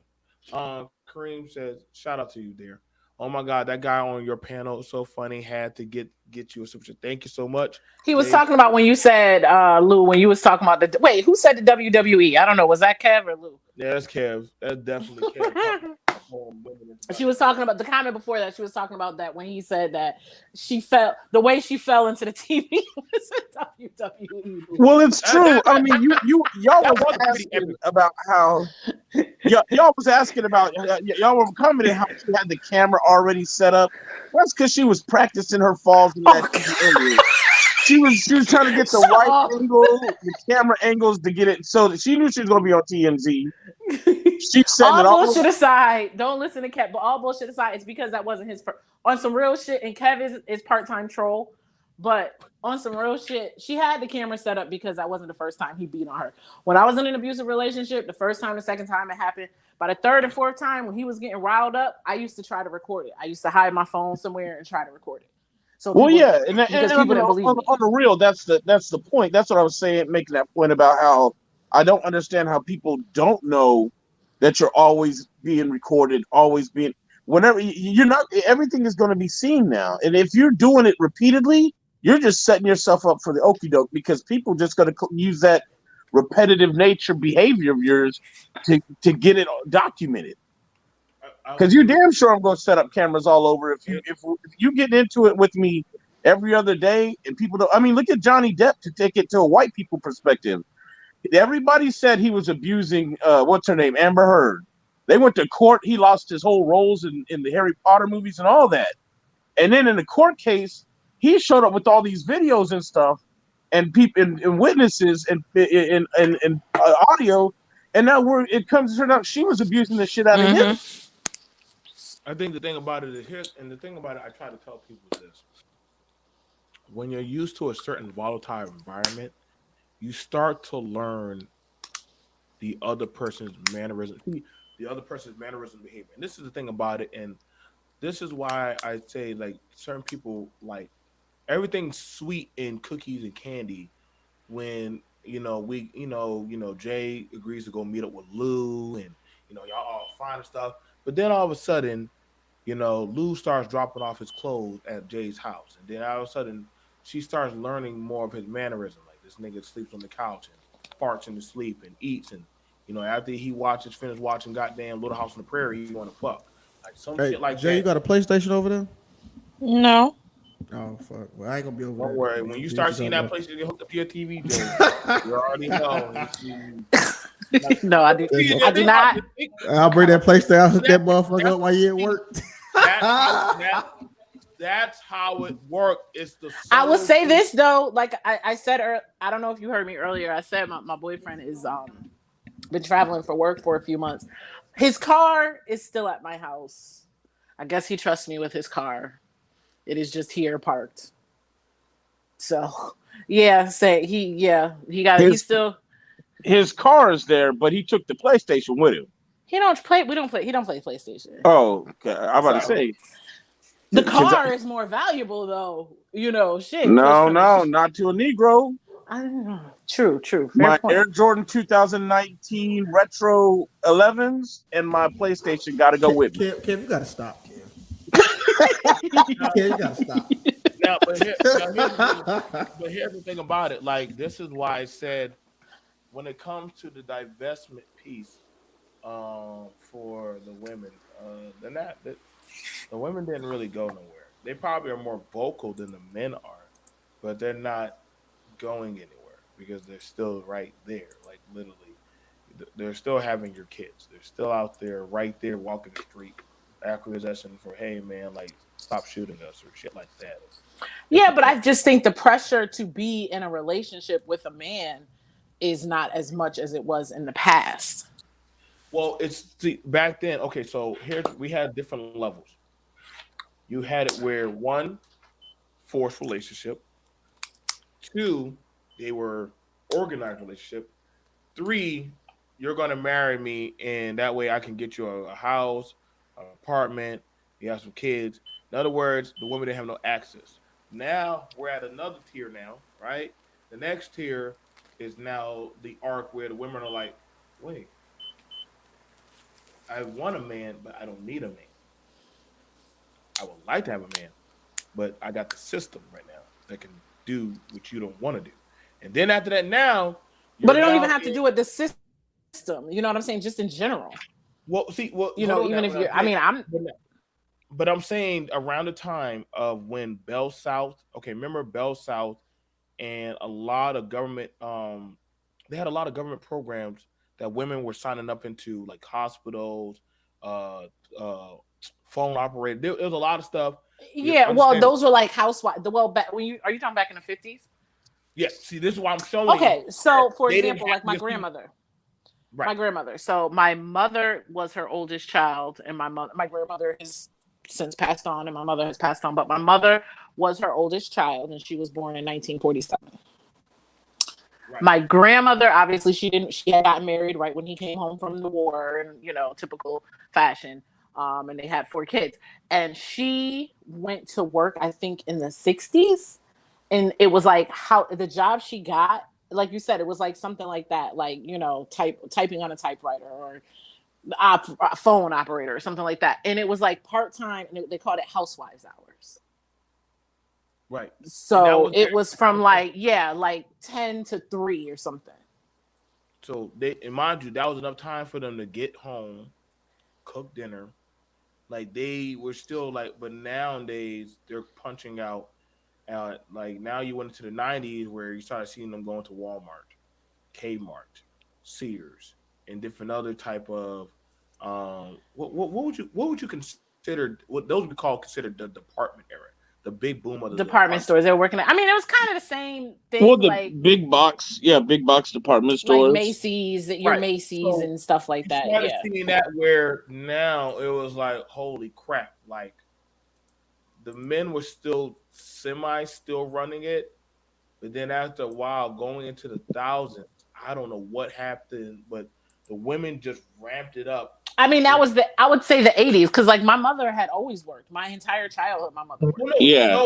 Kareem says, shout out to you, dear. Oh my God, that guy on your panel is so funny. Had to get you a super chat. Thank you so much. He was talking about when you said, Lou, when you was talking about who said the WWE? I don't know. Was that Kev or Lou? Yeah, that's Kev. That's definitely Kev. She was talking about the comment before that. She was talking about that when he said that the way she fell into the TV was a WWE. Well, it's true. I mean, y'all was asking about how y'all was asking about y'all were commenting how she had the camera already set up. That's because she was practicing her falls in that She was trying to get the right angle, the camera angles to get it so that she knew she was going to be on TMZ. She said all bullshit aside, don't listen to Kev. But all bullshit aside, it's because that wasn't his on some real shit. And Kev is part-time troll, but on some real shit, she had the camera set up because that wasn't the first time he beat on her. When I was in an abusive relationship, the first time, the second time it happened, By the third and fourth time when he was getting riled up, I used to try to record it. I used to hide my phone somewhere and try to record it. So Well, people, yeah, because I people mean, didn't believe me. on the real, that's the point. That's what I was saying, making that point about how I don't understand how people don't know that you're always being recorded, always being whenever you're not. Everything is going to be seen now, and if you're doing it repeatedly, you're just setting yourself up for the okie doke because people just going to use that repetitive nature behavior of yours to get it documented. Because you damn sure I'm going to set up cameras all over. If you get into it with me every other day, and people don't. I mean, look at Johnny Depp to take it to a white people perspective. Everybody said he was abusing what's her name, Amber Heard. They went to court. He lost his whole roles in the Harry Potter movies and all that. And then in the court case, he showed up with all these videos and stuff, and people and witnesses and audio. And now it comes to turn out she was abusing the shit out of him. I think the thing about it is here, and the thing about it I try to tell people is this. When you're used to a certain volatile environment, you start to learn the other person's mannerism, behavior. And this is the thing about it, and this is why I say like certain people like everything's sweet in cookies and candy when Jay agrees to go meet up with Lou and y'all all fine and stuff. But then all of a sudden, Lou starts dropping off his clothes at Jay's house. And then all of a sudden, she starts learning more of his mannerism. Like this nigga sleeps on the couch and farts in his sleep and eats. And, after he finished watching goddamn Little House on the Prairie, he want to fuck. Like some shit like Jay, that. you got a PlayStation over there? No. Oh, fuck. Well, I ain't going to be over Don't there. worry. When you start seeing that PlayStation hooked up to your TV, Jay, you already know. No, I do not. I'll bring that PlayStation. I'll hook that motherfucker up while you at work. That's how it works. It's the. I will say this though, like I said, I don't know if you heard me earlier. I said my boyfriend is been traveling for work for a few months. His car is still at my house. I guess he trusts me with his car. It is just here parked. So yeah, he's still. His car is there, but he took the PlayStation with him. He don't play PlayStation. Oh, okay. I'm about to say. The car is more valuable though. Shit. No, not to a Negro. I don't know. True. Fair my point. Air Jordan 2019 Retro 11s and my PlayStation got to go with me. Kev, you got to stop, Kev. Kev, you got to stop. But here's the thing about it. Like, this is why I said when it comes to the divestment piece for the women, the women didn't really go nowhere. They probably are more vocal than the men are, but they're not going anywhere because they're still right there. Like literally, they're still having your kids. They're still out there, right there, walking the street, acquisition for, hey man, like stop shooting us or shit like that. Yeah, but I just think the pressure to be in a relationship with a man is not as much as it was in the past. Well, back then. Okay, so we had different levels. You had it where 1, forced relationship. 2, they were organized relationship. 3, you're gonna marry me, and that way I can get you a house, an apartment. You have some kids. In other words, the women didn't have no access. Now we're at another tier now, right? The next tier is now the arc where the women are like, wait, I want a man, but I don't need a man. I would like to have a man, but I got the system right now that can do what you don't want to do. And then after that, but it don't even have to do with the system. You know what I'm saying? Just in general. Even if you're, but I'm saying around the time of when Bell South, remember Bell South and a lot of government, they had a lot of government programs that women were signing up into, like hospitals, phone operator. There was a lot of stuff. Yeah, well, those were like housewives. Well, are you talking back in the 50s? Yeah. See, this is why I'm showing. Okay, so for example, like my grandmother. Right. My grandmother. So my mother was her oldest child, and my grandmother has since passed on, and my mother has passed on. But my mother was her oldest child, and she was born in 1947. Right. My grandmother, obviously, she had gotten married right when he came home from the war, and typical fashion. And they had 4 kids, and she went to work, I think, in the 60s, and it was like how the job she got, like you said, it was like something like that, like typing on a typewriter or a phone operator or something like that, and it was like part-time, and they called it housewives hours. Right. So it was from like 10 to 3 or something. So and mind you, that was enough time for them to get home, cook dinner. Like they were still like, but nowadays they're punching out. Like now you went into the '90s where you started seeing them going to Walmart, Kmart, Sears, and different other type of what would you consider what those would be called considered the department era, the big boom of the Department stores they were working at. I mean, it was kind of the same Well, thing, the like big box department like stores. Macy's, your right. Macy's So and stuff like you that. started Yeah. seeing that where now it was like, holy crap, like the men were still running it, but then after a while, going into the thousands, I don't know what happened, but the women just ramped it up. I mean, that And was I would say the 80s, because like my mother had always worked. My entire childhood, my mother worked. Yeah.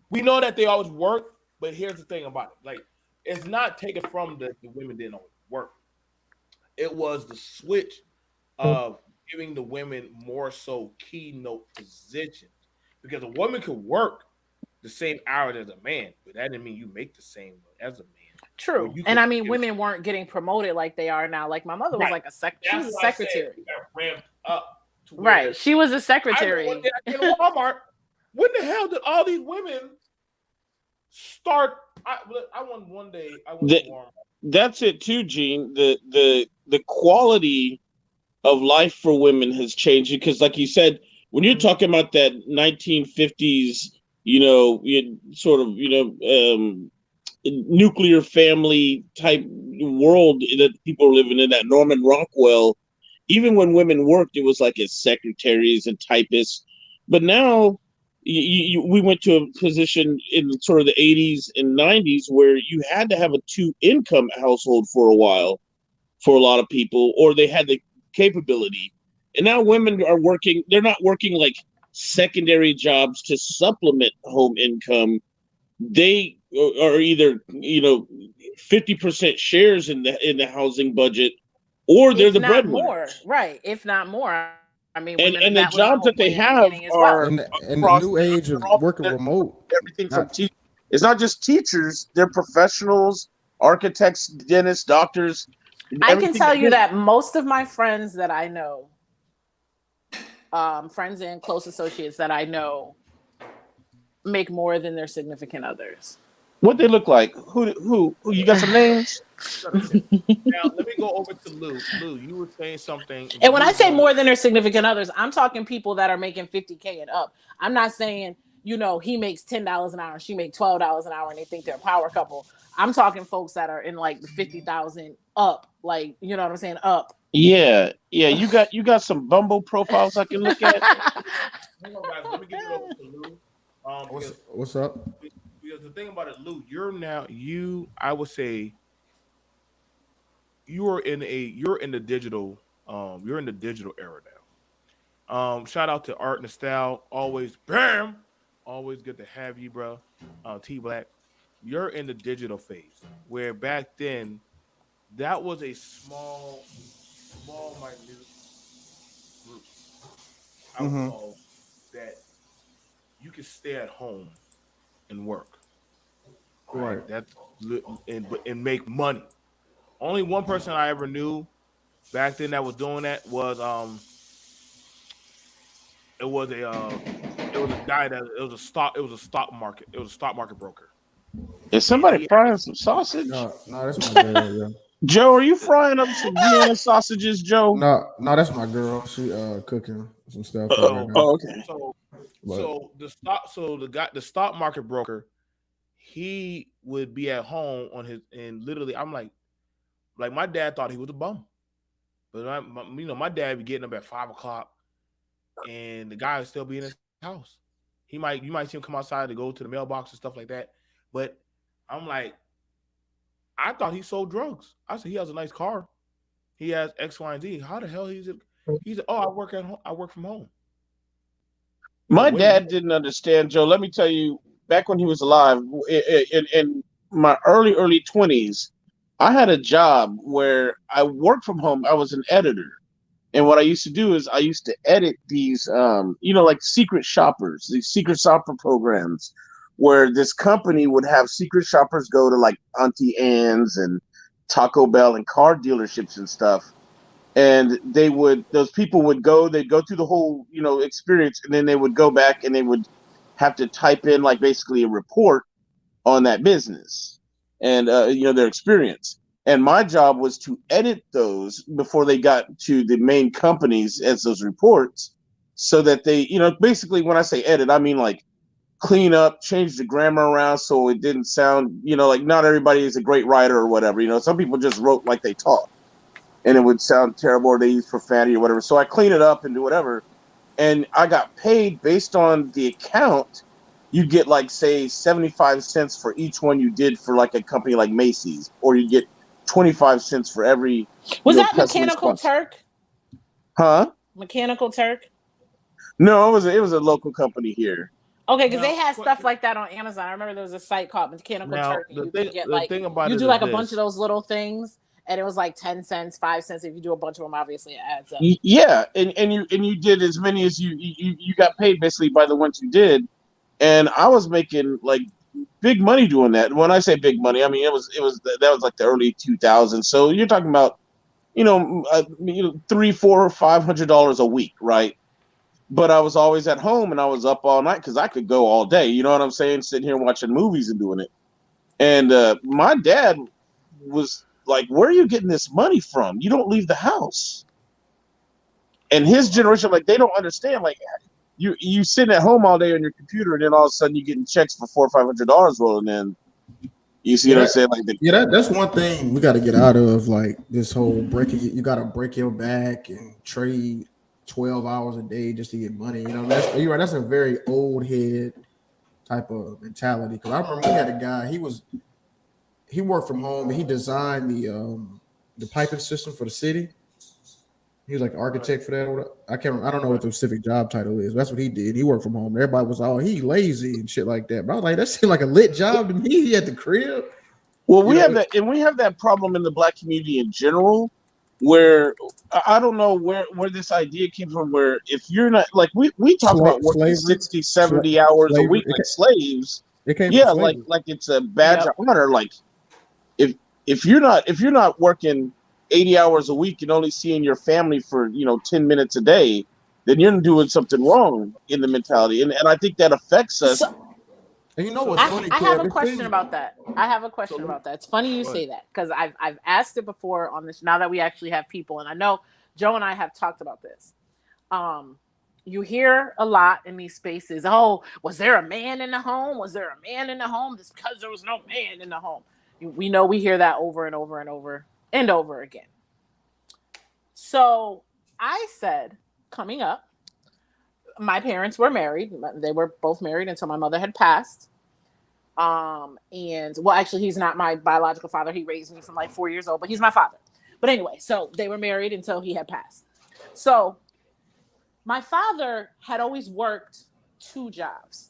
We know that they always work, but here's the thing about it: like, it's not taken from the women didn't always work. It was the switch of giving the women more so keynote positions because a woman could work the same hours as a man, but that didn't mean you make the same as a man. Or True. you And could I mean, women weren't getting promoted like they are now. Like my mother was right. like she was That's a why I said secretary. you got ramped up to Right. where She was a I remember one secretary. day I came to Walmart. When the hell did all these women start? I went one day. I went to Walmart. That's it too, Gene. The quality of life for women has changed because, like you said, when you're talking about that 1950s, sort of, nuclear family type world that people are living in, that Norman Rockwell, even when women worked, it was like as secretaries and typists. But now we went to a position in sort of the 80s and 90s where you had to have a 2-income household for a while for a lot of people, or they had the capability. And now women are working, they're not working like secondary jobs to supplement home income. They are either 50% shares in the housing budget, or they're If the not more. breadwinners. Right. If not more. I mean, And the that was my jobs whole that they point in the have beginning as well. are In the across new age of working remote, everything from not it's not just teachers, they're professionals, architects, dentists, doctors, I can everything. tell you that most of my friends that I know, friends and close associates that I know, make more than their significant others. What they look like? Who you got some names? Now let me go over to Lou. Lou, you were saying something. And when You I were say going. more than their significant others, I'm talking people that are making 50K and up. I'm not saying, he makes $10 an hour, she makes $12 an hour, and they think they're a power couple. I'm talking folks that are in like the 50,000 up, like, you know what I'm saying, up. Yeah. You got some Bumble profiles I can look at. Hang on, guys. Let me get it over to Lou. Because what's up? the thing about it, Lou, I would say you're in the digital era now. Shout out to Art and Style. Always bam. Always good to have you, bro. T Black. You're in the digital phase where back then that was a small minute group. I would Mm-hmm. call that you can stay at home and work. Right. Right. And make money. Only one person I ever knew back then that was doing that was it was a guy that it was a stock market. It was a stock market broker. Is And somebody frying some sausage? No, that's my girl. Yeah. Joe, are you frying up some Vienna sausages, Joe? No, that's my girl. She cooking some stuff up right so now. Oh, okay. so But the stock market broker, he would be at home and literally I'm like my dad thought he was a bum. But my dad be getting up at 5 o'clock and the guy would still be in his house. You might see him come outside to go to the mailbox and stuff like that. But I'm like, I thought he sold drugs. I said he has a nice car. He has X, Y, and Z. How the hell he's oh, I work at home. I work from home. My Wait a minute. dad didn't understand, Joe. Let me tell you, back when he was alive, in my early 20s, I had a job where I worked from home. I was an editor. And what I used to do is I used to edit these, like secret shoppers, these secret shopper programs where this company would have secret shoppers go to like Auntie Anne's and Taco Bell and car dealerships and stuff. And those people would go, they'd go through the whole, experience, and then they would go back and they would have to type in like basically a report on that business and, their experience. And my job was to edit those before they got to the main companies as those reports so that they, basically when I say edit, I mean like clean up, change the grammar around so it didn't sound, like not everybody is a great writer or whatever. Some people just wrote like they talk and it would sound terrible or they use profanity or whatever. So I clean it up and do whatever. And I got paid based on the account. You'd get like, say, 75 cents for each one you did for like a company like Macy's, or you get 25 cents for every. Was that Mechanical Turk? Huh? Mechanical Turk? No, it was a local company here. Okay, because they had stuff like that on Amazon. I remember there was a site called Mechanical Turk. And you could get like, you do like a bunch of those little things, and it was like 10 cents, 5 cents. If you do a bunch of them, obviously it adds up. Yeah, and you did as many as you got paid basically by the ones you did, and I was making like big money doing that. When I say big money, I mean that was like the early 2000s. So you're talking about, $300, $400, $500 a week, right? But I was always at home and I was up all night because I could go all day. You know what I'm saying? Sitting here watching movies and doing it. And my dad was like, "Where are you getting this money from? You don't leave the house." And his generation, like, they don't understand. Like, you sitting at home all day on your computer, and then all of a sudden you're getting checks for $400 or $500 rolling in. You see what I'm saying? Like, that's one thing we got to get out of. Like this whole breaking, you got to break your back and trade 12 hours a day just to get money. You're right. That's a very old head type of mentality. Because I remember we had a guy. He worked from home and he designed the piping system for the city. He was like the architect for that. I don't know what the specific job title is. But that's what he did. He worked from home. Everybody was he lazy and shit like that. But I was like, that seemed like a lit job to me. He had the crib. Well, we have that problem in the Black community in general, where I don't know where this idea came from. Where if you're not like we talk about working 60, 70 hours a week like slaves. Yeah, like it's a badge of honor. Like if you're not working 80 hours a week and only seeing your family for 10 minutes a day, then you're doing something wrong in the mentality, and I think that affects us. And you know what's funny? I have a question about that. It's funny you say that because I've asked it before on this. Now that we actually have people, and I know Joe and I have talked about this. You hear a lot in these spaces. Oh, was there a man in the home? Was there a man in the home? Just because there was no man in the home. We know we hear that over and over and over and over again. So I said, coming up, my parents were married. They were both married until my mother had passed. And well, actually, he's not my biological father. He raised me from like 4 years old, but he's my father. But anyway, so they were married until he had passed. So my father had always worked 2 jobs,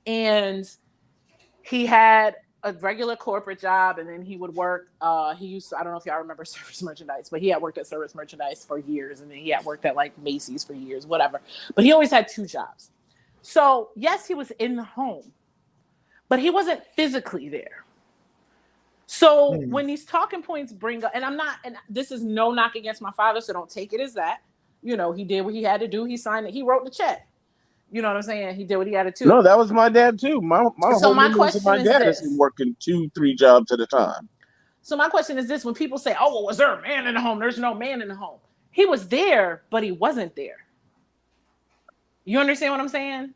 and he had a regular corporate job, and then he would work. He used to, I don't know if y'all remember Service Merchandise, but he had worked at Service Merchandise for years, and then he had worked at like Macy's for years, whatever. But he always had 2 jobs. So yes, he was in the home, but he wasn't physically there. So when these talking points bring up, and this is no knock against my father, so don't take it as that. He did what he had to do. He signed it. He wrote the check. You know what I'm saying? He did what he had to do. No, that was my dad too. My question is my dad is working 2-3 jobs at a time. So my question is this: when people say, "Oh, well, was there a man in the home?" There's no man in the home. He was there, but he wasn't there. You understand what I'm saying?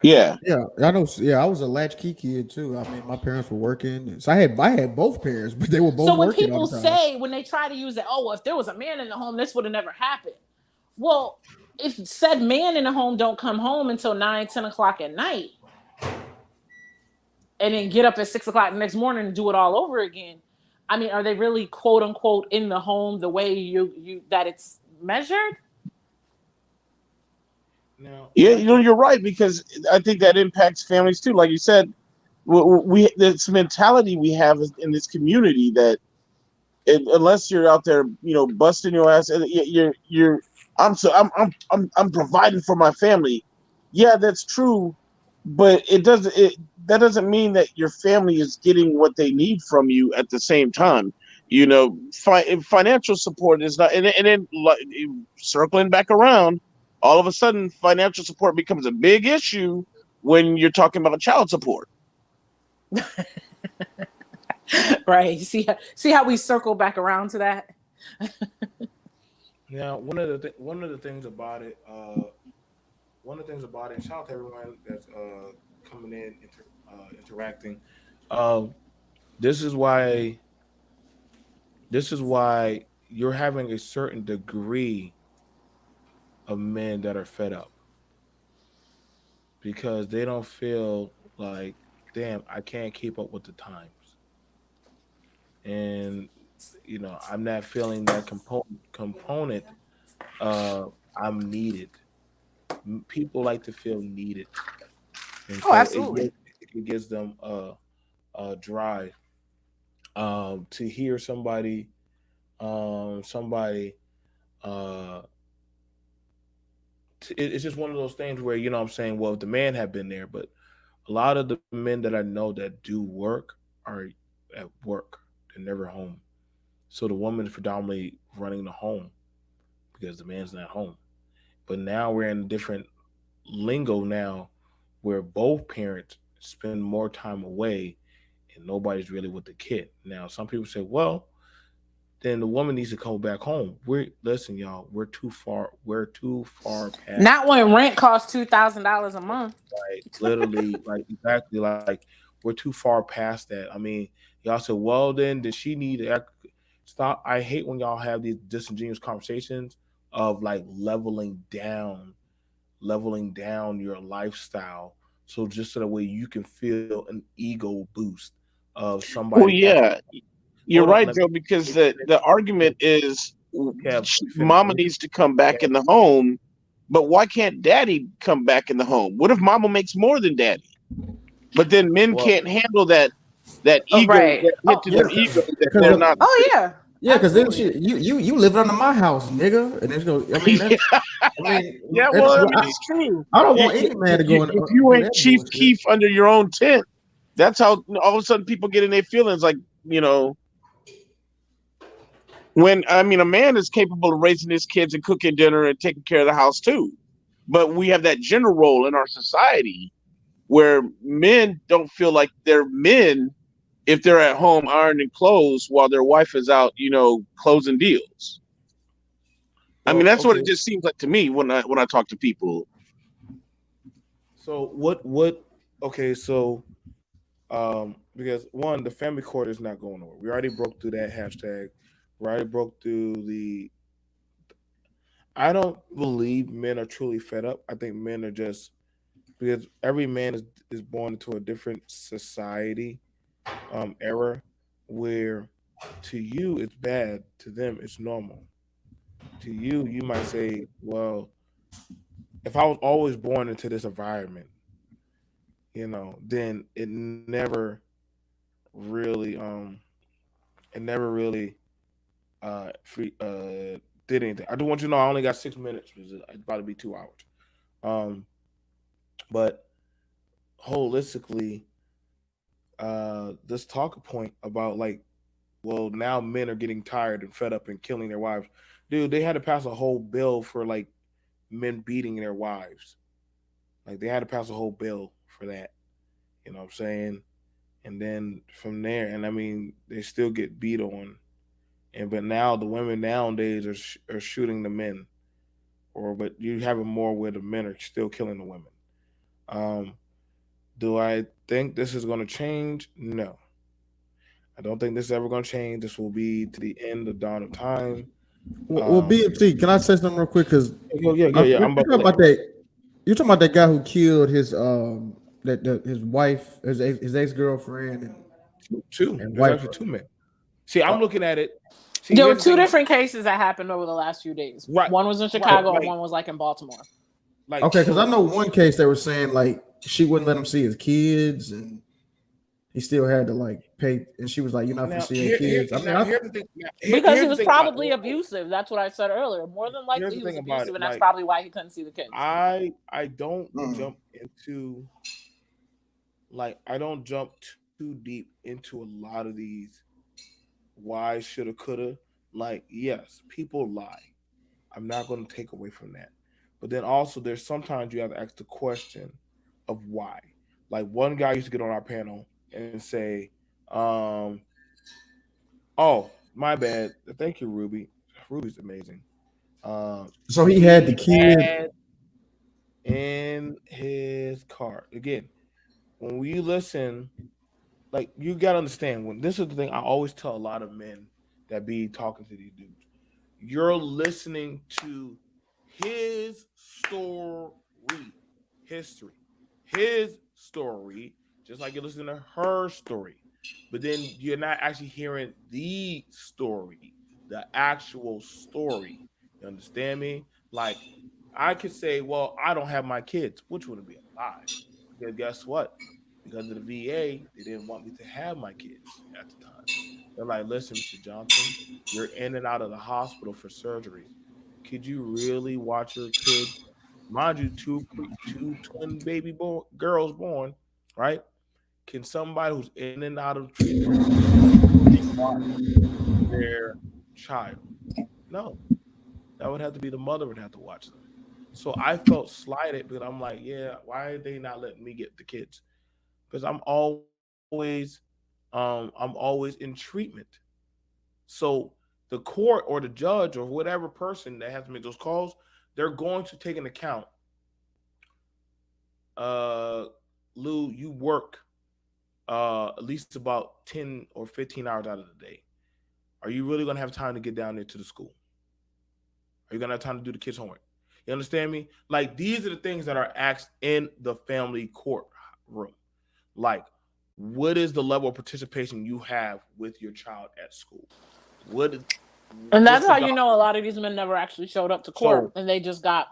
Yeah. Yeah, I know. Yeah, I was a latchkey kid too. I mean, my parents were working, so I had both parents, but they were both. So when working people say, when they try to use it, "Oh, well, if there was a man in the home, this would have never happened." Well, if said man in the home don't come home until 9-10 o'clock at night, and then get up at 6 o'clock the next morning and do it all over again, I mean, are they really quote unquote in the home the way you that it's measured? Now Yeah, that's what you're right, because I think that impacts families too. Like you said, we this mentality we have in this community that unless you're out there, busting your ass, and you're I'm providing for my family. Yeah, that's true, but that doesn't mean that your family is getting what they need from you at the same time. Financial support is not, and then like, circling back around, all of a sudden financial support becomes a big issue when you're talking about child support. Right. See how we circle back around to that? now one of the things about it. One of the things about it. Shout out to everyone that's coming in, interacting. Um, this is why you're having a certain degree of men that are fed up because they don't feel like, damn, I can't keep up with the times, and I'm not feeling that component. I'm needed. People like to feel needed, and Oh, so absolutely. it gives them a drive to hear somebody uh it's just one of those things where what I'm saying, well, if the man had been there, but a lot of the men that I know that do work are at work. They're never home. So the woman is predominantly running the home because the man's not home. But now we're in a different lingo now where both parents spend more time away and nobody's really with the kid. Now some people say, well, then the woman needs to come back home. Listen, y'all, we're too far past Not when rent costs $2,000 a month. like literally, like exactly, like we're too far past that. I mean, y'all said, well, then does she need to stop? I hate when y'all have these disingenuous conversations of like leveling down your lifestyle, so just so that way you can feel an ego boost of Oh somebody actually. yeah, you're Hold on, right, let Joe, because me the finish. argument is Kev, let me finish. mama needs to come back in the home, but why can't daddy come back in the home? What if mama makes more than daddy? But then men Well, can't handle that Oh, ego, right. that hit Oh, to Yeah, their ego, that because they're not. oh yeah. yeah, because then Absolutely. shit, you live under my house, nigga, and it's gonna. I mean, that's. I mean, Yeah, and, well, I well, mean, it's true. I don't want any man If to go and you do ain't that Chief bullshit. Keef under your own tent, that's how all of a sudden people get in their feelings. Like, when I mean, a man is capable of raising his kids and cooking dinner and taking care of the house too. But we have that gender role in our society where men don't feel like they're men if they're at home ironing clothes while their wife is out, closing deals. I mean, well, that's what okay. it just seems like to me when I talk to people. So what? Okay, so because one, the family court is not going nowhere. We already broke through that hashtag. We already broke through the. I don't believe men are truly fed up. I think men are just because every man is born into a different society era where to you it's bad, to them it's normal. To you, you might say, well, if I was always born into this environment, then really it never really free did anything. I do want you to know I only got 6 minutes because it's about to be 2 hours. Um, but holistically, let's talk a point about like, well, now men are getting tired and fed up and killing their wives. Dude, they had to pass a whole bill for like men beating their wives. Like they had to pass a whole bill for that. You know what I'm saying? And then from there, and I mean, they still get beat on. And but now the women nowadays are shooting the men, or but you have it more where the men are still killing the women. Um, do I think this is going to change? No, I don't think this is ever going to change. This will be to the end of dawn of time. Well, Um, BMT, can I say something real quick? Because yeah. I'm you're about to talking let about you. that. You're talking about that guy who killed his his wife, his ex girlfriend Two. and There's wife. actually two men. See, I'm looking at it. See, there were two different cases that happened over the last few days. Right. One was in Chicago, Right. and one was like in Baltimore. Like, okay, because I know one case they were saying like she wouldn't let him see his kids, and he still had to like pay. And she was like, "You're not going to see your kids." Here's the thing. Because he was probably abusive. That's what I said earlier. More than likely, he was abusive, and that's probably why he couldn't see the kids. I don't jump into too deep into a lot of these why, shoulda, coulda. Like, yes, people lie. I'm not going to take away from that. But then also, there's sometimes you have to ask the question of why. Like, one guy used to get on our panel and say, "Oh, my bad. Thank you, Ruby. Ruby's amazing." So he had the kid in his car. Again, when we listen, like, you gotta understand, when this is the thing I always tell a lot of men that be talking to these dudes. You're listening to his history, his story, just like you're listening to her story. But then you're not actually hearing the story, the actual story. You understand me? Like, I could say, well, I don't have my kids, which would be a lie. Because guess what? Because of the VA, they didn't want me to have my kids at the time. They're like, listen, Mr. Johnson, you're in and out of the hospital for surgeries. Could you really watch your kids? Mind you, two twin girls born, right? Can somebody who's in and out of treatment watch their child? No, that would have to be the mother would have to watch them. So I felt slighted, but I'm like, yeah, why are they not letting me get the kids? Because I'm always in treatment. So the court or the judge or whatever person that has to make those calls, they're going to take into account. Lou, you work at least about 10 or 15 hours out of the day. Are you really gonna have time to get down there to the school? Are you gonna have time to do the kids' homework? You understand me? Like, these are the things that are asked in the family court room. Like, what is the level of participation you have with your child at school? And that's how you know a lot of these men never actually showed up to court, and they just got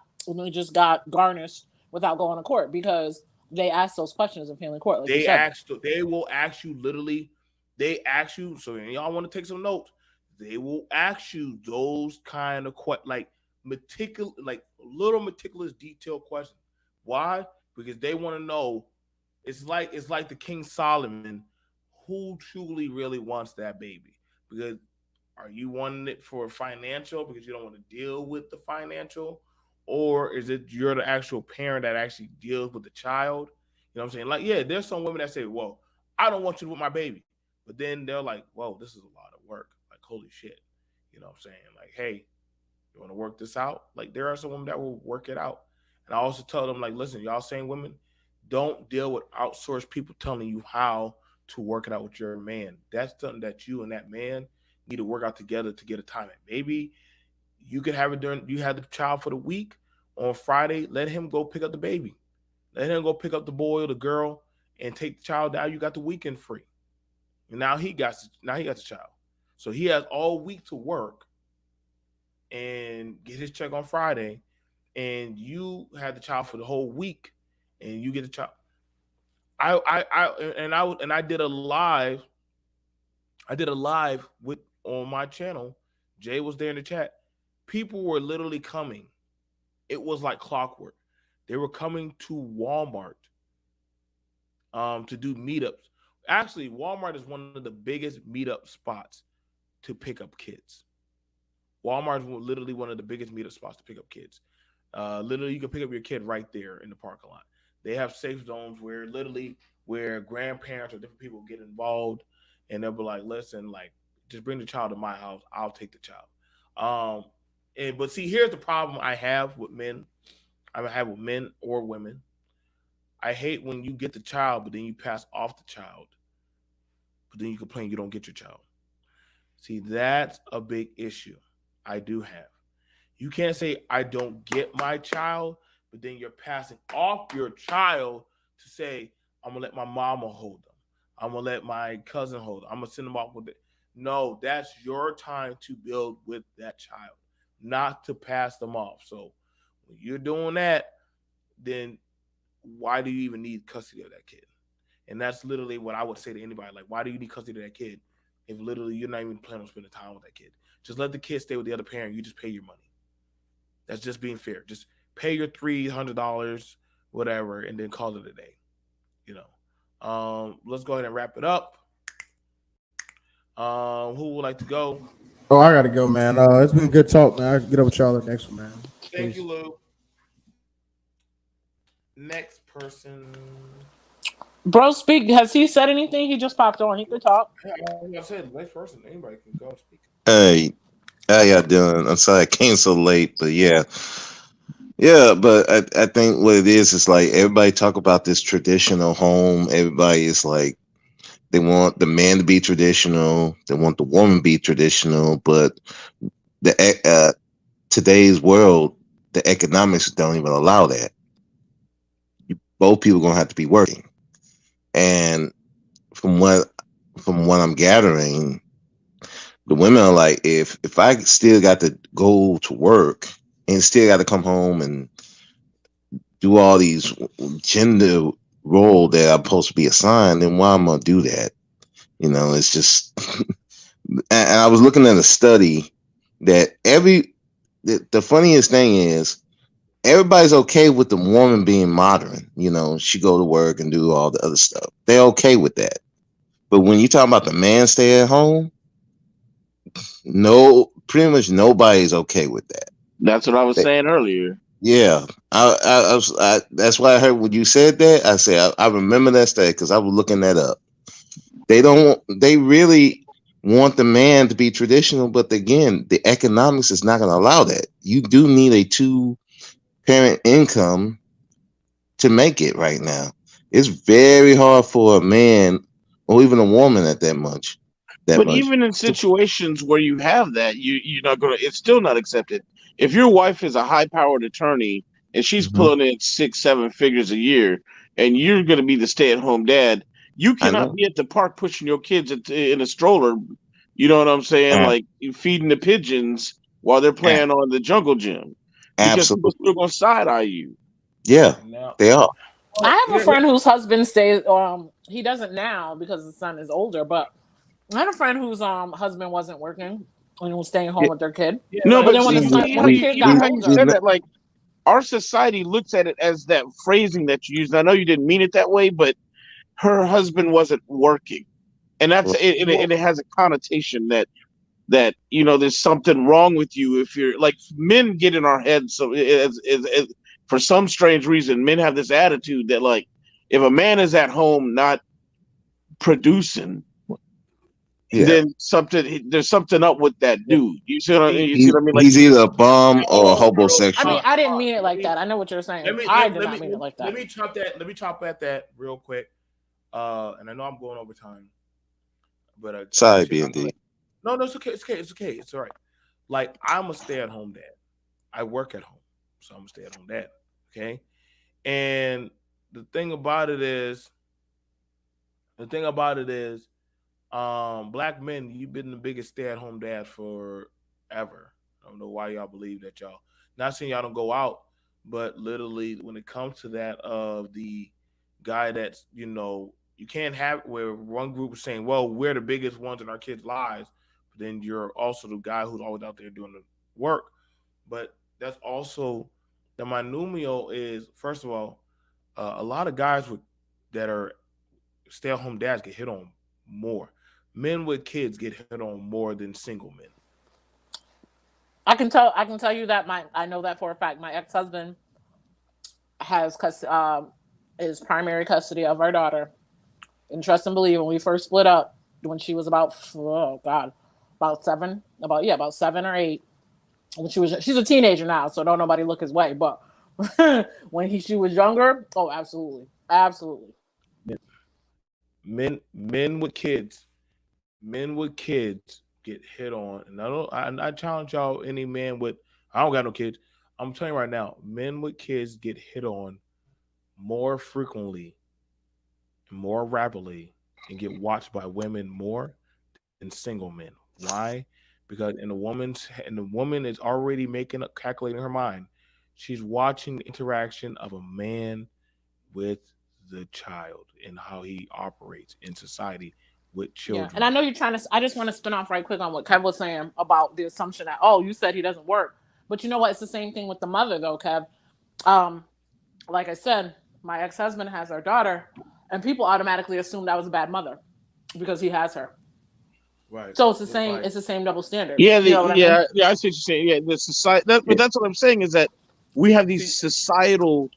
garnished without going to court because they asked those questions in family court. Like they will ask you literally. They ask you. So y'all want to take some notes? They will ask you those kind of like little meticulous detailed questions. Why? Because they want to know. It's like the King Solomon, who truly really wants that baby. Because are you wanting it for financial because you don't want to deal with the financial, or is it you're the actual parent that actually deals with the child? You know what I'm saying? Like, yeah, there's some women that say, "Well, I don't want you with my baby," but then they're like, "Whoa, this is a lot of work. Like, holy shit." You know what I'm saying? Like, hey, you want to work this out? Like, there are some women that will work it out. And I also tell them, like, listen, y'all saying women, don't deal with outsourced people telling you how to work it out with your man. That's something that you and that man need to work out together to get a time. Maybe you could have it during you had the child for the week. On Friday, let him go pick up the baby. Let him go pick up the boy or the girl and take the child out. You got the weekend free. And now he got the child. So he has all week to work and get his check on Friday. And you had the child for the whole week and you get the child. I did a live. I did a live with on my channel. Jay was there in the chat. People were literally coming. It was like clockwork. They were coming to Walmart to do meetups. Actually, Walmart is one of the biggest meetup spots to pick up kids. Walmart is literally one of the biggest meetup spots to pick up kids. Literally, you can pick up your kid right there in the parking lot. They have safe zones where grandparents or different people get involved, and they'll be like, "Listen, like, just bring the child to my house. I'll take the child." But see, here's the problem I have with men. I have with men or women. I hate when you get the child, but then you pass off the child, but then you complain you don't get your child. See, that's a big issue I do have. You can't say I don't get my child, but then you're passing off your child to say I'm gonna let my mama hold them. I'm gonna let my cousin hold them. I'm gonna send them off with it. No, that's your time to build with that child, not to pass them off. So when you're doing that, then why do you even need custody of that kid? And that's literally what I would say to anybody. Like, why do you need custody of that kid if literally you're not even planning on spending time with that kid? Just let the kid stay with the other parent. You just pay your money. That's just being fair. Just pay your $300, whatever, and then call it a day. You know. Let's go ahead and wrap it up. Who would like to go? Oh, I gotta go, man. It's been good talk, man. I'll get up with y'all the next one, man. Thank Peace. you, Lou. Next person. Bro, speak. Has he said anything? He just popped on. He could talk. I said next person. Anybody can go and speak. Hey, how y'all doing? I'm sorry I came so late, but yeah. Yeah, but I think what it is like everybody talk about this traditional home. Everybody is like they want the man to be traditional, they want the woman to be traditional, but the today's world, the economics don't even allow that. Both people gonna have to be working, and from what from what I'm gathering, the women are like, if I still got to go to work and still got to come home and do all these gender role that I'm supposed to be assigned, then why am I gonna do that? It's just. And I was looking at a study that the funniest thing is everybody's okay with the woman being modern. She go to work and do all the other stuff. They're okay with that. But when you talk about the man stay at home, no, pretty much nobody's okay with that. That's what I was saying earlier. Yeah, that's why I heard when you said that. I said I remember that study because I was looking that up. They really want the man to be traditional, but again, the economics is not going to allow that. You do need a two-parent income to make it right now. It's very hard for a man or even a woman at that much. But even in situations where you have that, you're not gonna. It's still not accepted. If your wife is a high-powered attorney and she's Mhm. pulling in 6, 7 figures a year, and you're going to be the stay-at-home dad, you I cannot know. be at the park pushing your kids in a stroller. You know what I'm saying? Ab- Like feeding the pigeons while they're ab- playing on the jungle gym, because people Absolutely. still gonna side eye you. Yeah, Now, they are. I have a yeah, friend whose husband stays. He doesn't now because the son is older. But I had a friend whose husband wasn't working and was staying home Yeah, with their kid. yeah, No, But like but then when see, the we, son, see when how the we, kid even got we, how you we, older, said kn- that, like our society looks at it as that phrasing that you used. I know you didn't mean it that way, but her husband wasn't working, and that's it. It has a connotation that there's something wrong with you if you're like men get in our heads. So for some strange reason, men have this attitude that like if a man is at home not producing, yeah. then there's something up with that dude. You see He, what I mean? Like he's either a bum or a oh, bro, I mean, homosexual. I didn't mean it let like me that. I know what you're saying. let me I let, did let not me mean it like let that. me chop that. Let me chop at that real quick. And I know I'm going over time, but Sorry, I feel BND. like no, it's okay. It's okay. It's okay. It's all right. Like I'm a stay-at-home dad. I work at home, so I'm a stay-at-home dad. Okay, and the thing about it is, the thing about it is, black men, you've been the biggest stay-at-home dad forever. I don't know why y'all believe that y'all. Not saying y'all don't go out, but literally when it comes to that of the guy that's you can't have where one group is saying, well, we're the biggest ones in our kids' lives, but then you're also the guy who's always out there doing the work. But that's also the monumio is first of all, a lot of guys with that are stay-at-home dads get hit on more. Men with kids get hit on more than single men. I can tell you that I know that for a fact. My ex husband has is primary custody of our daughter. And trust and believe, when we first split up, when she was about about about 7 or 8. When she's a teenager now, so don't nobody look his way. But when she was younger, oh, absolutely, absolutely. Men with kids, men with kids get hit on, and I challenge y'all. Any man with I don't got no kids. I'm telling you right now, men with kids get hit on more frequently and more rapidly, and get watched by women more than single men. Why? Because the woman is already calculating her mind. She's watching the interaction of a man with the child and how he operates in society with Yeah, and children. I know you're trying to. I just want to spin off right quick on what Kev was saying about the assumption that, oh, you said he doesn't work, but you know what? It's the same thing with the mother though, Kev. Um, like I said, my ex-husband has our daughter, and people automatically assume that was a bad mother because he has her. Right. So it's the It's same. like It's the same double standard. Yeah, You know what I mean? I see what you're saying. Yeah, the society. But that's what I'm saying is that we have these see, societal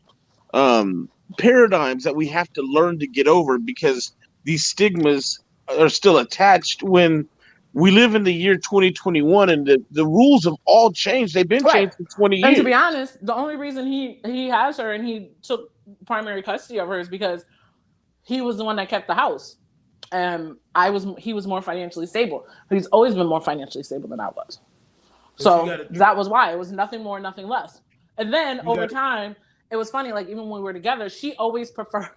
um, paradigms that we have to learn to get over because these stigmas are still attached when we live in the year 2021 and the rules have all changed. They've been Right. changed for 20 And to years. be honest, the only reason he has her and he took primary custody of her is because he was the one that kept the house. And he was more financially stable. He's always been more financially stable than I was. but So that was why. It was nothing more, nothing less. And then over got time, it was funny, like even when we were together, she always preferred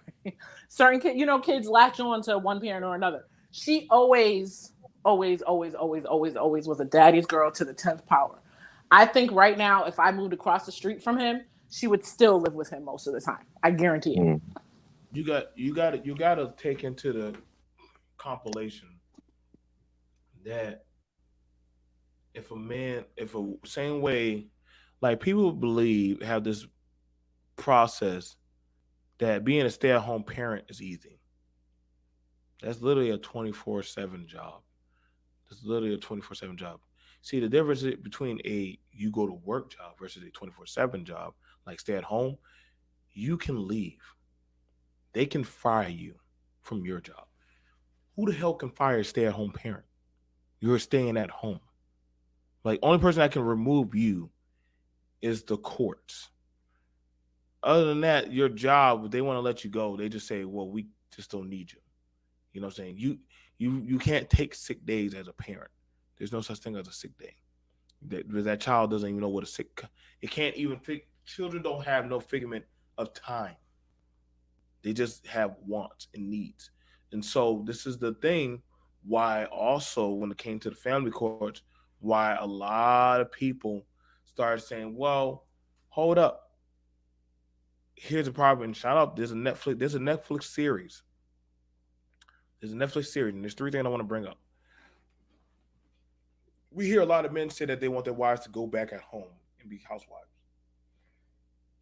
certain kids, kids latch on to one parent or another. She always was a daddy's girl to the 10th power. I think right now, if I moved across the street from him, she would still live with him most of the time. I guarantee it. Mm. you got to take into the compilation that if a same way, like people believe have this process that being a stay-at-home parent is easy. That's literally a 24/7 job. It's literally a 24/7 job. See, the difference between a you go to work job versus a 24/7 job, like stay at home, you can leave. They can fire you from your job. Who the hell can fire a stay at home parent? You're staying at home. Like, only person that can remove you is the courts. Other than that, your job, they want to let you go. They just say, well, we just don't need you. You know what I'm saying? You can't take sick days as a parent. There's no such thing as a sick day. That child doesn't even know what a sick. It can't even. Children don't have no figment of time. They just have wants and needs. And so this is the thing why also when it came to the family courts, why a lot of people started saying, well, hold up. Here's a problem. And shout out, there's a Netflix series. There's a Netflix series, and there's three things I want to bring up. We hear a lot of men say that they want their wives to go back at home and be housewives.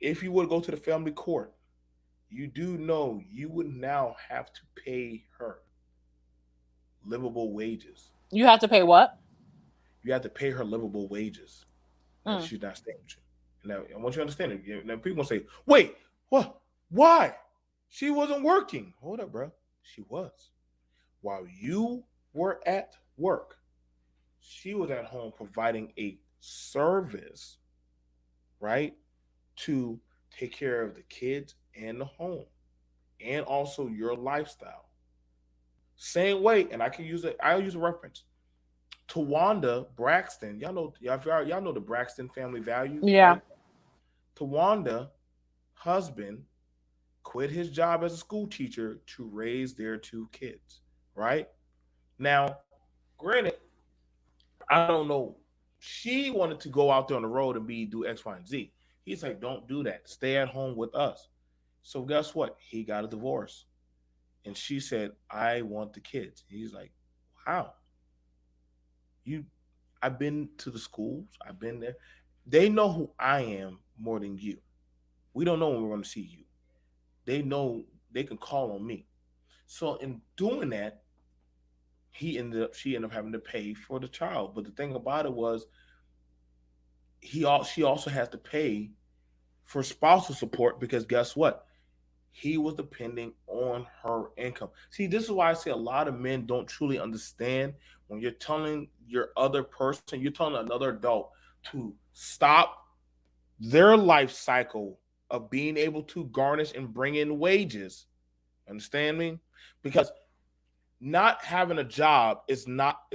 If you would go to the family court, you do know you would now have to pay her livable wages. You have to pay what? You have to pay her livable wages. If she's not staying with you. Now, I want you to understand it. Now, people say, wait, what? Why? She wasn't working. Hold up, bro. She was. While you were at work, she was at home providing a service, right, to take care of the kids and the home and also your lifestyle. Same way, and I'll use a reference. Tawanda Braxton, y'all know the Braxton family values, Yeah. right? Tawanda husband quit his job as a school teacher to raise their two kids, right? Now, granted, I don't know. She wanted to go out there on the road and do X, Y, and Z. He's like, don't do that. Stay at home with us. So guess what? He got a divorce. And she said, I want the kids. He's like, wow. You I've been to the schools. I've been there. They know who I am more than you. We don't know when we're going to see you. They know they can call on me. So in doing that, she ended up having to pay for the child. But the thing about it was she also has to pay for spousal support because guess what? He was depending on her income. See, this is why I say a lot of men don't truly understand when you're telling your other person, you're telling another adult to stop their life cycle of being able to garnish and bring in wages. Understand me? Because not having a job it's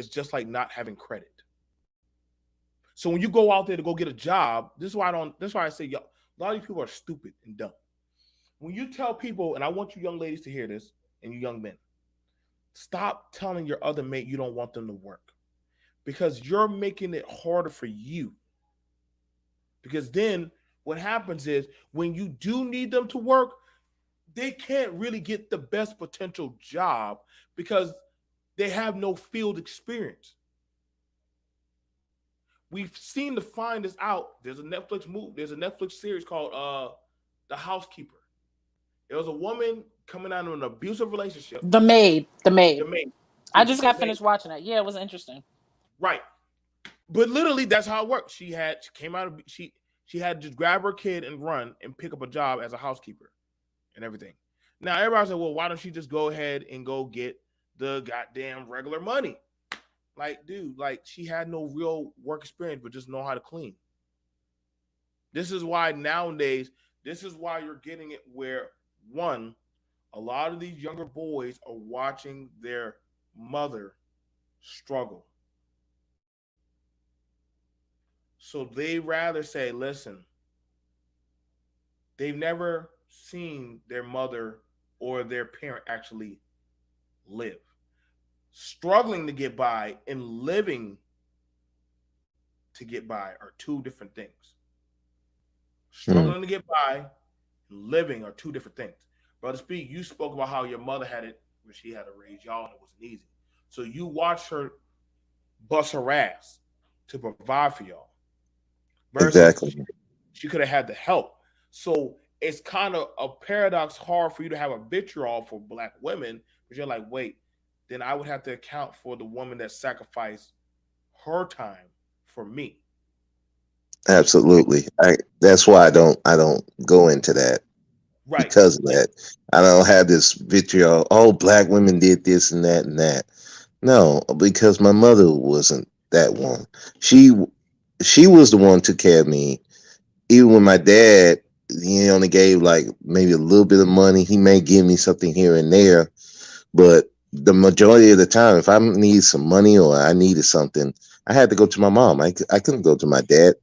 just like not having credit. So when you go out there to go get a job, this is why I say a lot of these people are stupid and dumb. When you tell people, and I want you young ladies to hear this, and you young men, Stop telling your other mate you don't want them to work because you're making it harder for you. Because then what happens is when you do need them to work, they can't really get the best potential job because they have no field experience. We've seen to find this out. There's a Netflix series called The Housekeeper. There was a woman coming out of an abusive relationship. The Maid. The The Maid. maid, I excuse me, just the got maid. finished watching it. Yeah, it was interesting. Right. But literally that's how it worked. She came out of she had to just grab her kid and run and pick up a job as a housekeeper and everything. Now everybody's like, well, why don't she just go ahead and go get the goddamn regular money? Like, dude, like she had no real work experience, but just know how to clean. This is why nowadays, this is why you're getting it where one, a lot of these younger boys are watching their mother struggle. So they rather say, listen, they've never seen their mother or their parent actually live. Struggling to get by and living to get by are two different things. Mm, Struggling to get by and living are two different things. Brother Speak, you spoke about how your mother had it when she had to raise y'all and it wasn't easy. So you watched her bust her ass to provide for y'all versus exactly. she could have had the help. So it's kind of a paradox hard for you to have a vitriol for black women, but you're like, wait, then I would have to account for the woman that sacrificed her time for me. Absolutely. That's why I don't go into that Right. because of Yeah. that. I don't have this vitriol, oh, black women did this and that and that. No, because my mother wasn't that one. She she was the one who took care of me. Even when my dad, he only gave like maybe a little bit of money. He may give me something here and there, but the majority of the time, if I need some money or I needed something, I had to go to my mom. I couldn't go to my dad.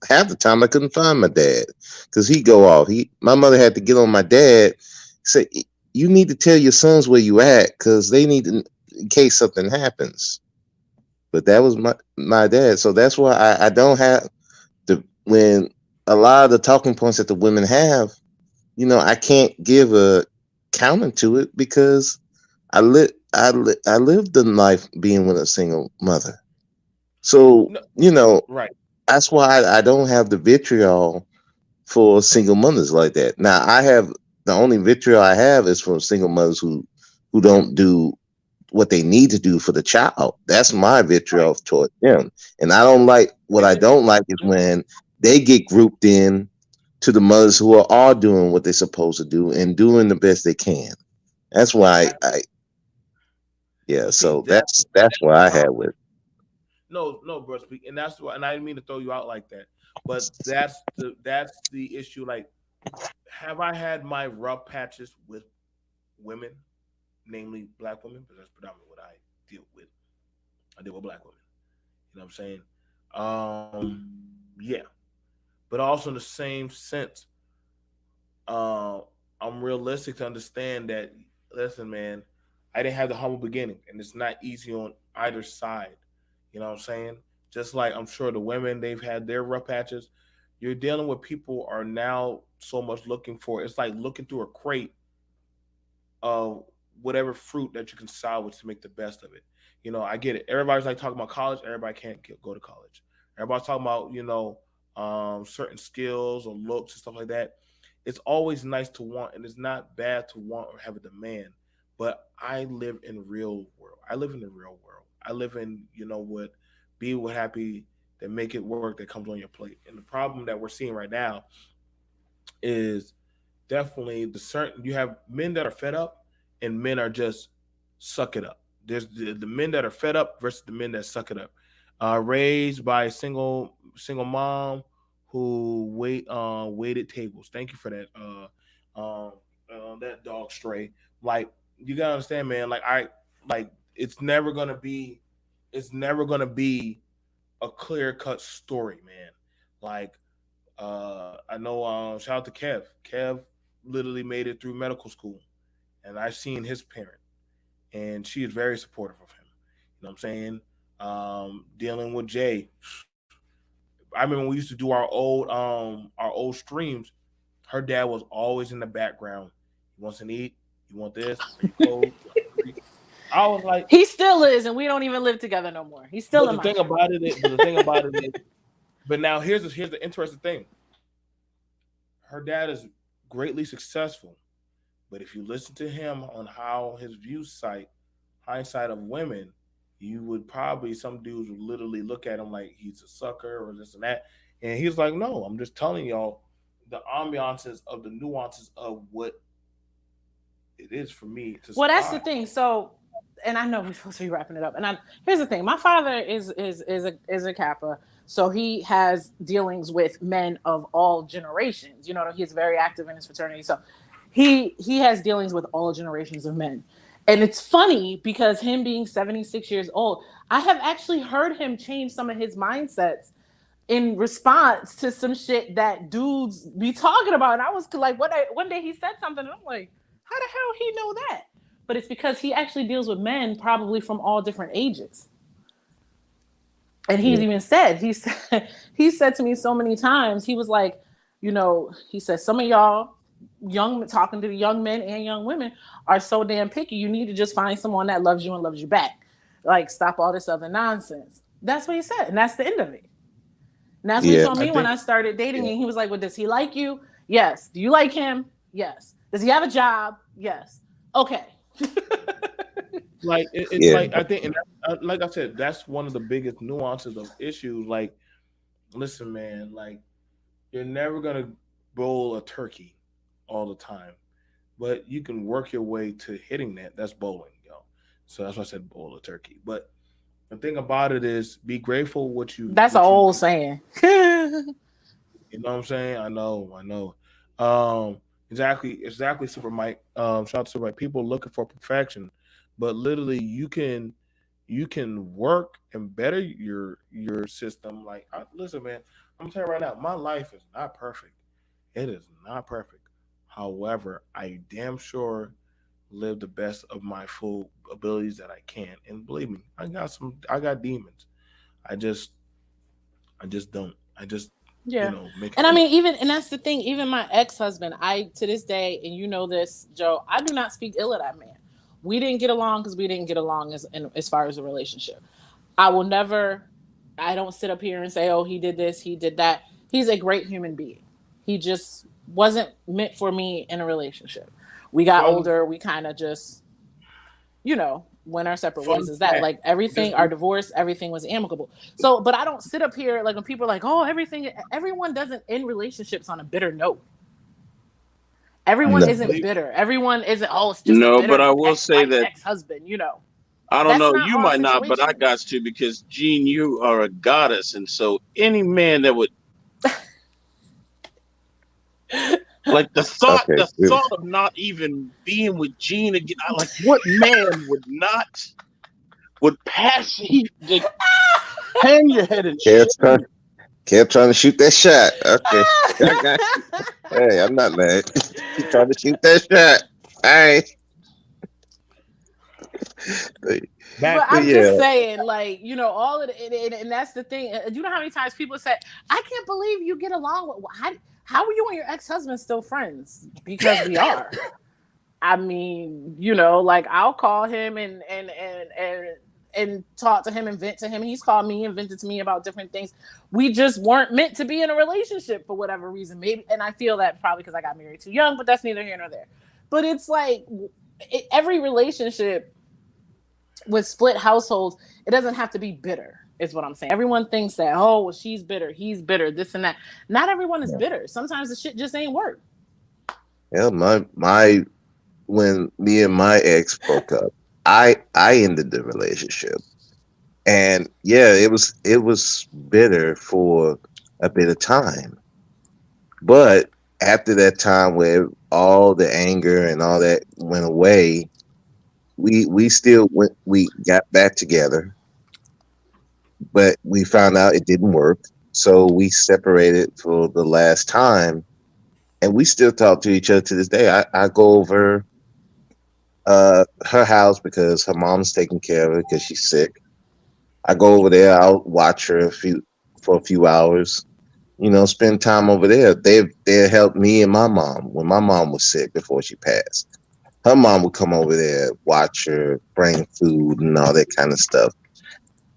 Half the time, I couldn't find my dad because he'd go off. My mother had to get on my dad, say, "You need to tell your sons where you at because they need to, in case something happens." But that was my dad, so that's why I don't have the when a lot of the talking points that the women have. I can't give a counter to it because I lived the life being with a single mother. So, No, right. that's why I don't have the vitriol for single mothers like that. Now I have the only vitriol I have is for single mothers who don't do what they need to do for the child. That's my Right. vitriol toward them. And I don't like what And I then, don't like is when they get grouped in to the mothers who are all doing what they're supposed to do and doing the best they can. That's why exactly. I yeah, But see, so that's the what I had problem. with. No, no, bro, speak, and that's why. And I didn't mean to throw you out like that, but that's the issue. Like, have I had my rough patches with women, namely black women, because that's predominantly what I deal with. I deal with black women. You know what I'm saying? Yeah, but also in the same sense, uh, I'm realistic to understand that. Listen, man, I didn't have the humble beginning, and it's not easy on either side. You know what I'm saying? Just like I'm sure the women they've had their rough patches. You're dealing with people are now so much looking for. It's like looking through a crate of whatever fruit that you can salvage to make the best of it. I get it. Everybody's like talking about college. Everybody can't go to college. Everybody's talking about certain skills or looks and stuff like that. It's always nice to want, and it's not bad to want or have a demand. But I live in real world. I live in the real world. I live in what be what happy that make it work that comes on your plate. And the problem that we're seeing right now is definitely the certain you have men that are fed up and men are just suck it up. There's the men that are fed up versus the men that suck it up. Raised by a single mom who waited tables. Thank you for that. That dog stray. Like you gotta understand, man. Like it's never gonna be a clear cut story, man. Like I know. Shout out to Kev. Kev literally made it through medical school, and I've seen his parent. and she is very supportive of him. You know what I'm saying? Dealing with Jay, I remember when we used to do our old streams. Her dad was always in the background. You want to eat? You want this? Are you cold? I was like, he still is, and we don't even live together no more. He's still but in the my thing shit. about it is, but the thing about it is, but now here's the interesting thing. Her dad is greatly successful, but if you listen to him on how his views cite hindsight of women, you would probably some dudes would literally look at him like he's a sucker or this and that. And he's like, no, I'm just telling y'all the ambiances of the nuances of what it is for me to Well, that's the survive. thing. So, and I know we're supposed to be wrapping it up. And here's the thing: my father is a Kappa, so he has dealings with men of all generations. You know, he's very active in his fraternity, so he has dealings with all generations of men. And it's funny because him being 76 years old, I have actually heard him change some of his mindsets in response to some shit that dudes be talking about. And I was like, one day he said something, and I'm like, how the hell he know that? But it's because he actually deals with men probably from all different ages. And he's even said, he said to me so many times, he was like, you know, he said, some of y'all young talking to the young men and young women are so damn picky. You need to just find someone that loves you and loves you back. Like, stop all this other nonsense. That's what he said. And that's the end of it. And that's what he Yeah, told I me when think I started dating. And he was like, well, does he like you? Yes. Do you like him? Yes. Does he have a job? Yes. Okay. it's yeah, like I think, and like I said, that's one of the biggest nuances of issues. Like, listen, man, like you're never gonna bowl a turkey all the time, but you can work your way to hitting that. That's bowling, yo. So that's why I said bowl a turkey. But the thing about it is, be grateful That's an what you old can. saying. You know what I'm saying? I know. Exactly, Super Mike. Shout out to Super Mike. People looking for perfection, but literally, you can work and better your system. Like, listen, man, I'm telling you right now, my life is not perfect. It is not perfect. However, I damn sure live the best of my full abilities that I can. And believe me, I got demons. I just I just don't. I just Yeah. make it And I work. mean, even, and that's the thing, even my ex-husband, I, to this day, and you know this, Joe, I do not speak ill of that man. We didn't get along because we didn't get along as far as a relationship. I will never, I don't sit up here and say, oh, he did this, he did that. He's a great human being. He just wasn't meant for me in a relationship. We got Fun older, we kind of just, went our separate fun ways. Is that fact. like everything, Just our divorce, everything was amicable. So, but I don't sit up here like when people are like, oh, everyone doesn't end relationships on a bitter note. Everyone no, isn't believe bitter. Everyone isn't, oh, it's just a no. But bitter I will say ex-wife, that ex-husband. I don't That's know. not You all might not, but I got situations. to because Gene, you are a goddess, and so any man that would like Okay. the thought of not even being with Gene again. I like what man would pass he like hang your head and Kev shoot trying, Kev trying to shoot that shot. Okay. I got you. Hey, I'm not mad. Keep trying to shoot that shot. All right. But, But back but I'm to yeah. just saying, like, all of it, and that's the thing. You know how many times people say, "I can't believe you get along with how are you and your ex-husband still friends?" Because we are. I mean, like I'll call him and talk to him and vent to him. He's called me and vented to me about different things. We just weren't meant to be in a relationship for whatever reason. Maybe, and I feel that probably because I got married too young, but that's neither here nor there. But it's like every relationship with split households, it doesn't have to be bitter, is what I'm saying. Everyone thinks that, oh, well, she's bitter, he's bitter, this and that. Not everyone is bitter. Sometimes the shit just ain't work. Yeah, my when me and my ex broke up, I ended the relationship. And yeah, it was bitter for a bit of time. But after that time where all the anger and all that went away, we got back together, but we found out it didn't work. So we separated for the last time, and we still talk to each other to this day. I go over her house because her mom's taking care of her because she's sick. I go over there. I'll watch her for a few hours. Spend time over there. They helped me and my mom when my mom was sick before she passed. Her mom would come over there, watch her, bring food and all that kind of stuff.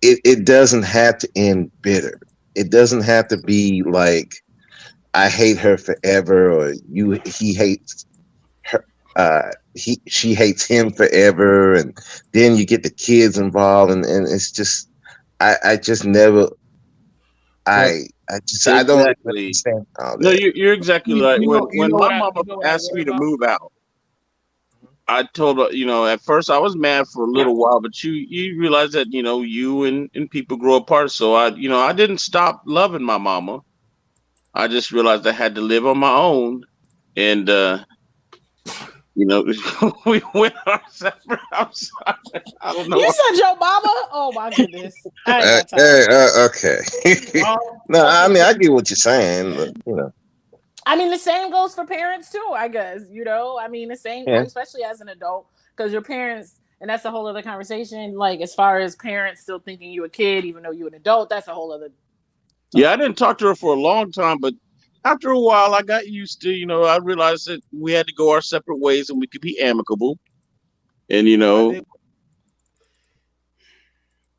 It doesn't have to end bitter. It doesn't have to be like I hate her forever or he hates her she hates him forever, and then you get the kids involved, and it's just I just never But I don't Exactly. understand all No, that. you're exactly right. you When know my what mama I asked worry me to about. move out, I told her, at first I was mad for a little while, but you realize that, you and people grow apart. So I didn't stop loving my mama. I just realized I had to live on my own. And we went our separate. I'm sorry. I don't know. You said your mama? Oh my goodness. I ain't got time. Okay. Well, No, I okay, mean so I get what you're saying, but I mean, the same goes for parents too, I guess. I mean, the same, yeah, especially as an adult, because your parents, and that's a whole other conversation. Like, as far as parents still thinking you a kid, even though you're an adult, that's a whole other Yeah, talk. I didn't talk to her for a long time, but after a while, I got used to. I realized that we had to go our separate ways, and we could be amicable. And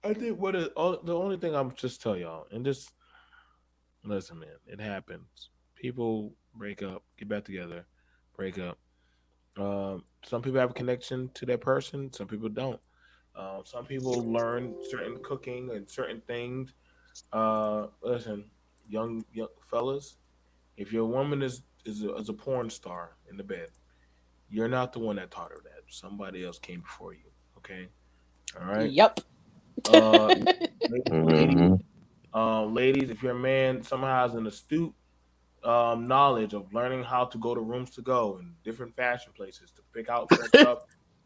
I think what is the only thing I'm just tell y'all, and just listen, man, it happens. People break up, get back together, break up. Some people have a connection to that person, some people don't. Some people learn certain cooking and certain things. Listen, young fellas, if your woman is a porn star in the bed, you're not the one that taught her that. Somebody else came before you. Okay, all right. Yep. Uh, ladies, hmm ladies, if your man somehow has an astute knowledge of learning how to go to rooms to go and different fashion places to pick out certain stuff,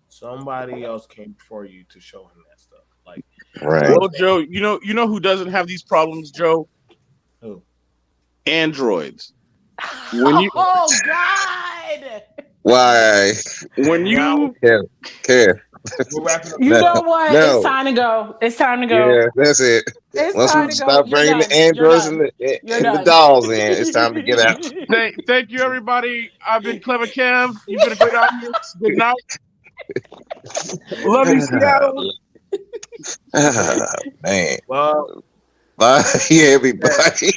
somebody else came before you to show him that stuff. Like, you right. well, understand? Joe, you know who doesn't have these problems, Joe? Who? Androids. When you Oh God. Why when Now you care? we're wrapping up the You No, know show. what? It's no. time to go. It's time to go. Yeah, that's it. It's Once we time to go. start You're bringing the done. You're androids done. You're and the done. dolls in, it's time to get out. thank you, everybody. I've been Clever Kev. You've been a great audience. Good night. Love you, Seattle. Man, Well, bye, yeah, everybody.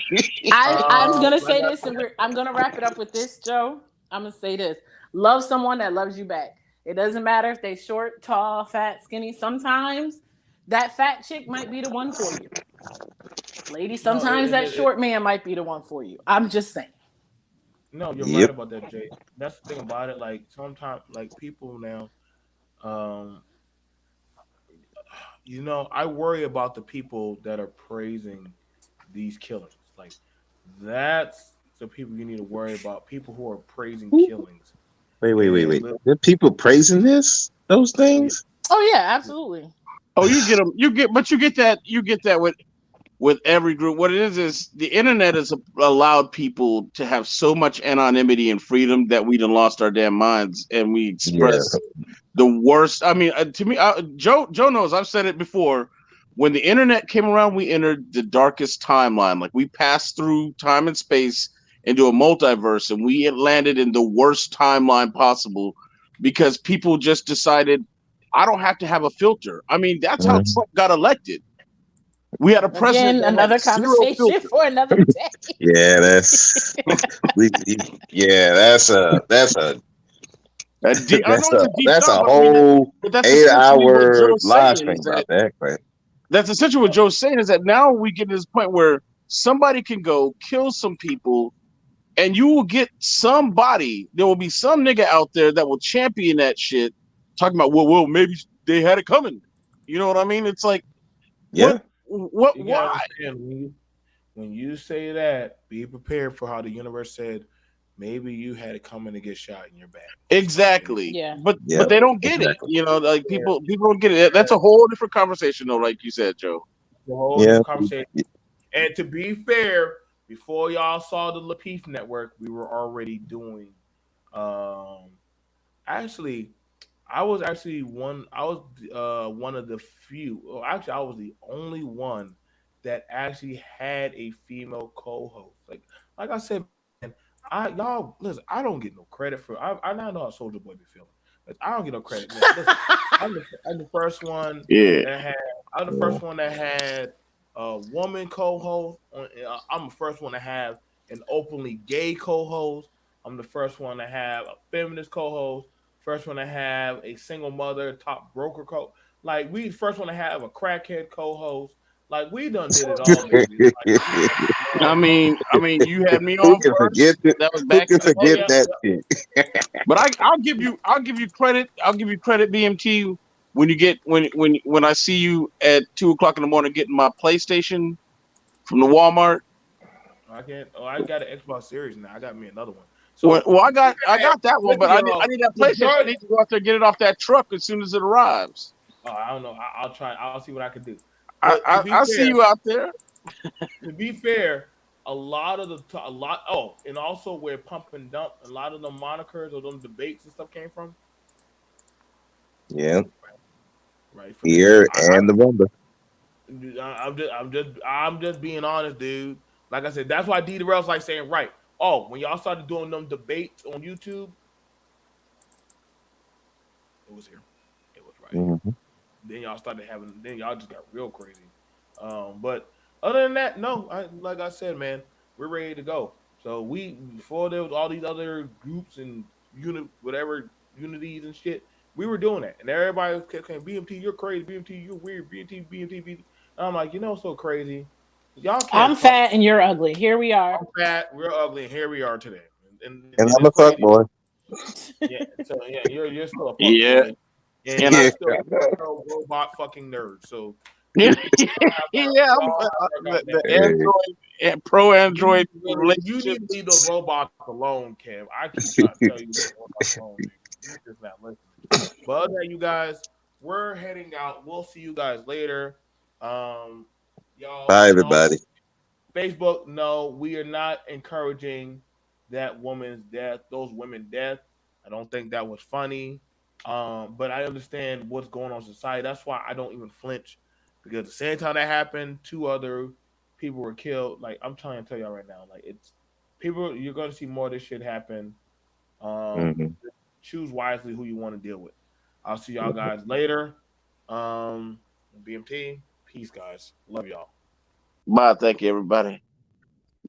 I'm gonna like say this, and I'm gonna wrap it up with this, Joe. I'm gonna say this: love someone that loves you back. It doesn't matter if they short, tall, fat, skinny. Sometimes that fat chick might be the one for you, lady. no, Sometimes that short man might be the one for you. I'm just saying. no, you're right Yep. about that, Jay. That's the thing about it. Like sometimes, like people now, um, I worry about the people that are praising these killings. Like that's the people you need to worry about. People who are praising killings. And Wait. There are people praising those oh yeah, things? Oh yeah, absolutely. Oh, you get them. But you get that with every group. What it is the internet has allowed people to have so much anonymity and freedom that we done lost our damn minds, and we Yeah. express the worst. I mean, to me, Joe knows. I've said it before. When the internet came around, we entered the darkest timeline. Like we passed through time and space into a multiverse, and we landed in the worst timeline possible because people just decided, I don't have to have a filter. I mean, that's how Mhm. Trump got elected. We had a president Again, that had another zero conversation filter. for another day. Yeah, that's we. Yeah, that's a I know it's a deep that's thought, a but I mean, whole but that's eight essentially what hour Joe's live saying stream is that about that. But that's essentially what Joe's saying is that now we get to this point where somebody can go kill some people, and you will get somebody. There will be some nigga out there that will champion that shit, talking about well, maybe they had it coming. You know what I mean? It's like yeah, you gotta why? understand when you say that, be prepared for how the universe said maybe you had it coming to get shot in your back or something. Exactly. Yeah. But yep, they don't get it. exactly. Like Yeah, people don't get it. That's a whole different conversation, though. Like you said, Joe. the whole Yeah, different conversation. And to be fair, before y'all saw the Lapeef network, we were already doing. Um, actually, I was actually one. I was one of the few. Well, actually, I was the only one that actually had a female co-host. Like I said, man, I y'all listen. I don't get no credit for. I now know how Soldier Boy be feeling, but I don't get no credit, man. Listen, I'm the first one Yeah. that had. I'm the Yeah. first one that had a woman co-host. I'm the first one to have an openly gay co-host. I'm the first one to have a feminist co-host. First one to have a single mother top broker like we first one to have a crackhead co-host. Like we done did it all, baby. Like we done did it all. You had me Who on can first. forget that? That was Who back can in the Oh forget day. yeah, that yeah. shit? But I'll give you credit. I'll give you credit, BMT, when you get when I see you at 2 o'clock in the morning getting my PlayStation from the Walmart. I can't. Oh, I got an Xbox Series now. I got me another one. Well, So well, I got that one, listen, but I y'all. need that PlayStation. I Majority. need to go out there and get it off that truck as soon as it arrives. Oh, I don't know. I'll try. I'll see what I can do. I But to I, be I see fair, you out there. a lot of a lot. Oh, and also where pump and dump, a lot of the monikers or them debates and stuff came from. Yeah, Right for this. here and the rumba. I'm just being honest, dude. Like I said, that's why D Darrell's like saying, right. Oh, when y'all started doing them debates on YouTube, it was here. It was right here. Mhm. Then y'all started having. Then y'all just got real crazy. But other than that, no. Like I said, man, we're ready to go. So we before there was all these other groups and whatever unities and shit, we were doing that, and everybody kept saying, "BMT, you're crazy. BMT, you're weird. BMT, BMT." And I'm like, so crazy. Y'all I'm can't talk. fat and you're ugly. Here we are. I'm fat. We're ugly, and here we are today. And And I'm it's a fuck crazy. boy. Yeah. So yeah, you're still a fuck Yeah, boy, and and I Yeah. you're still a robot fucking nerd. So yeah, we yeah. all have our The goddamn flaws. Hey. Android and pro Android You need to relationships. leave those robots alone, Kev. I keep trying to tell you leave those robots alone, dude. You just not listening. But other than that, you guys, we're heading out. We'll see you guys later. Um, y'all, Bye, and also everybody. Facebook. No, we are not encouraging that woman's death. Those women death. I don't think that was funny. But I understand what's going on in society. That's why I don't even flinch because the same time that happened, two other people were killed. Like I'm trying to tell y'all right now, like it's people. You're going to see more of this shit happen. Mhm. Choose wisely who you want to deal with. I'll see y'all guys later. BMT, peace, guys. Love y'all. Bye. Thank you, everybody.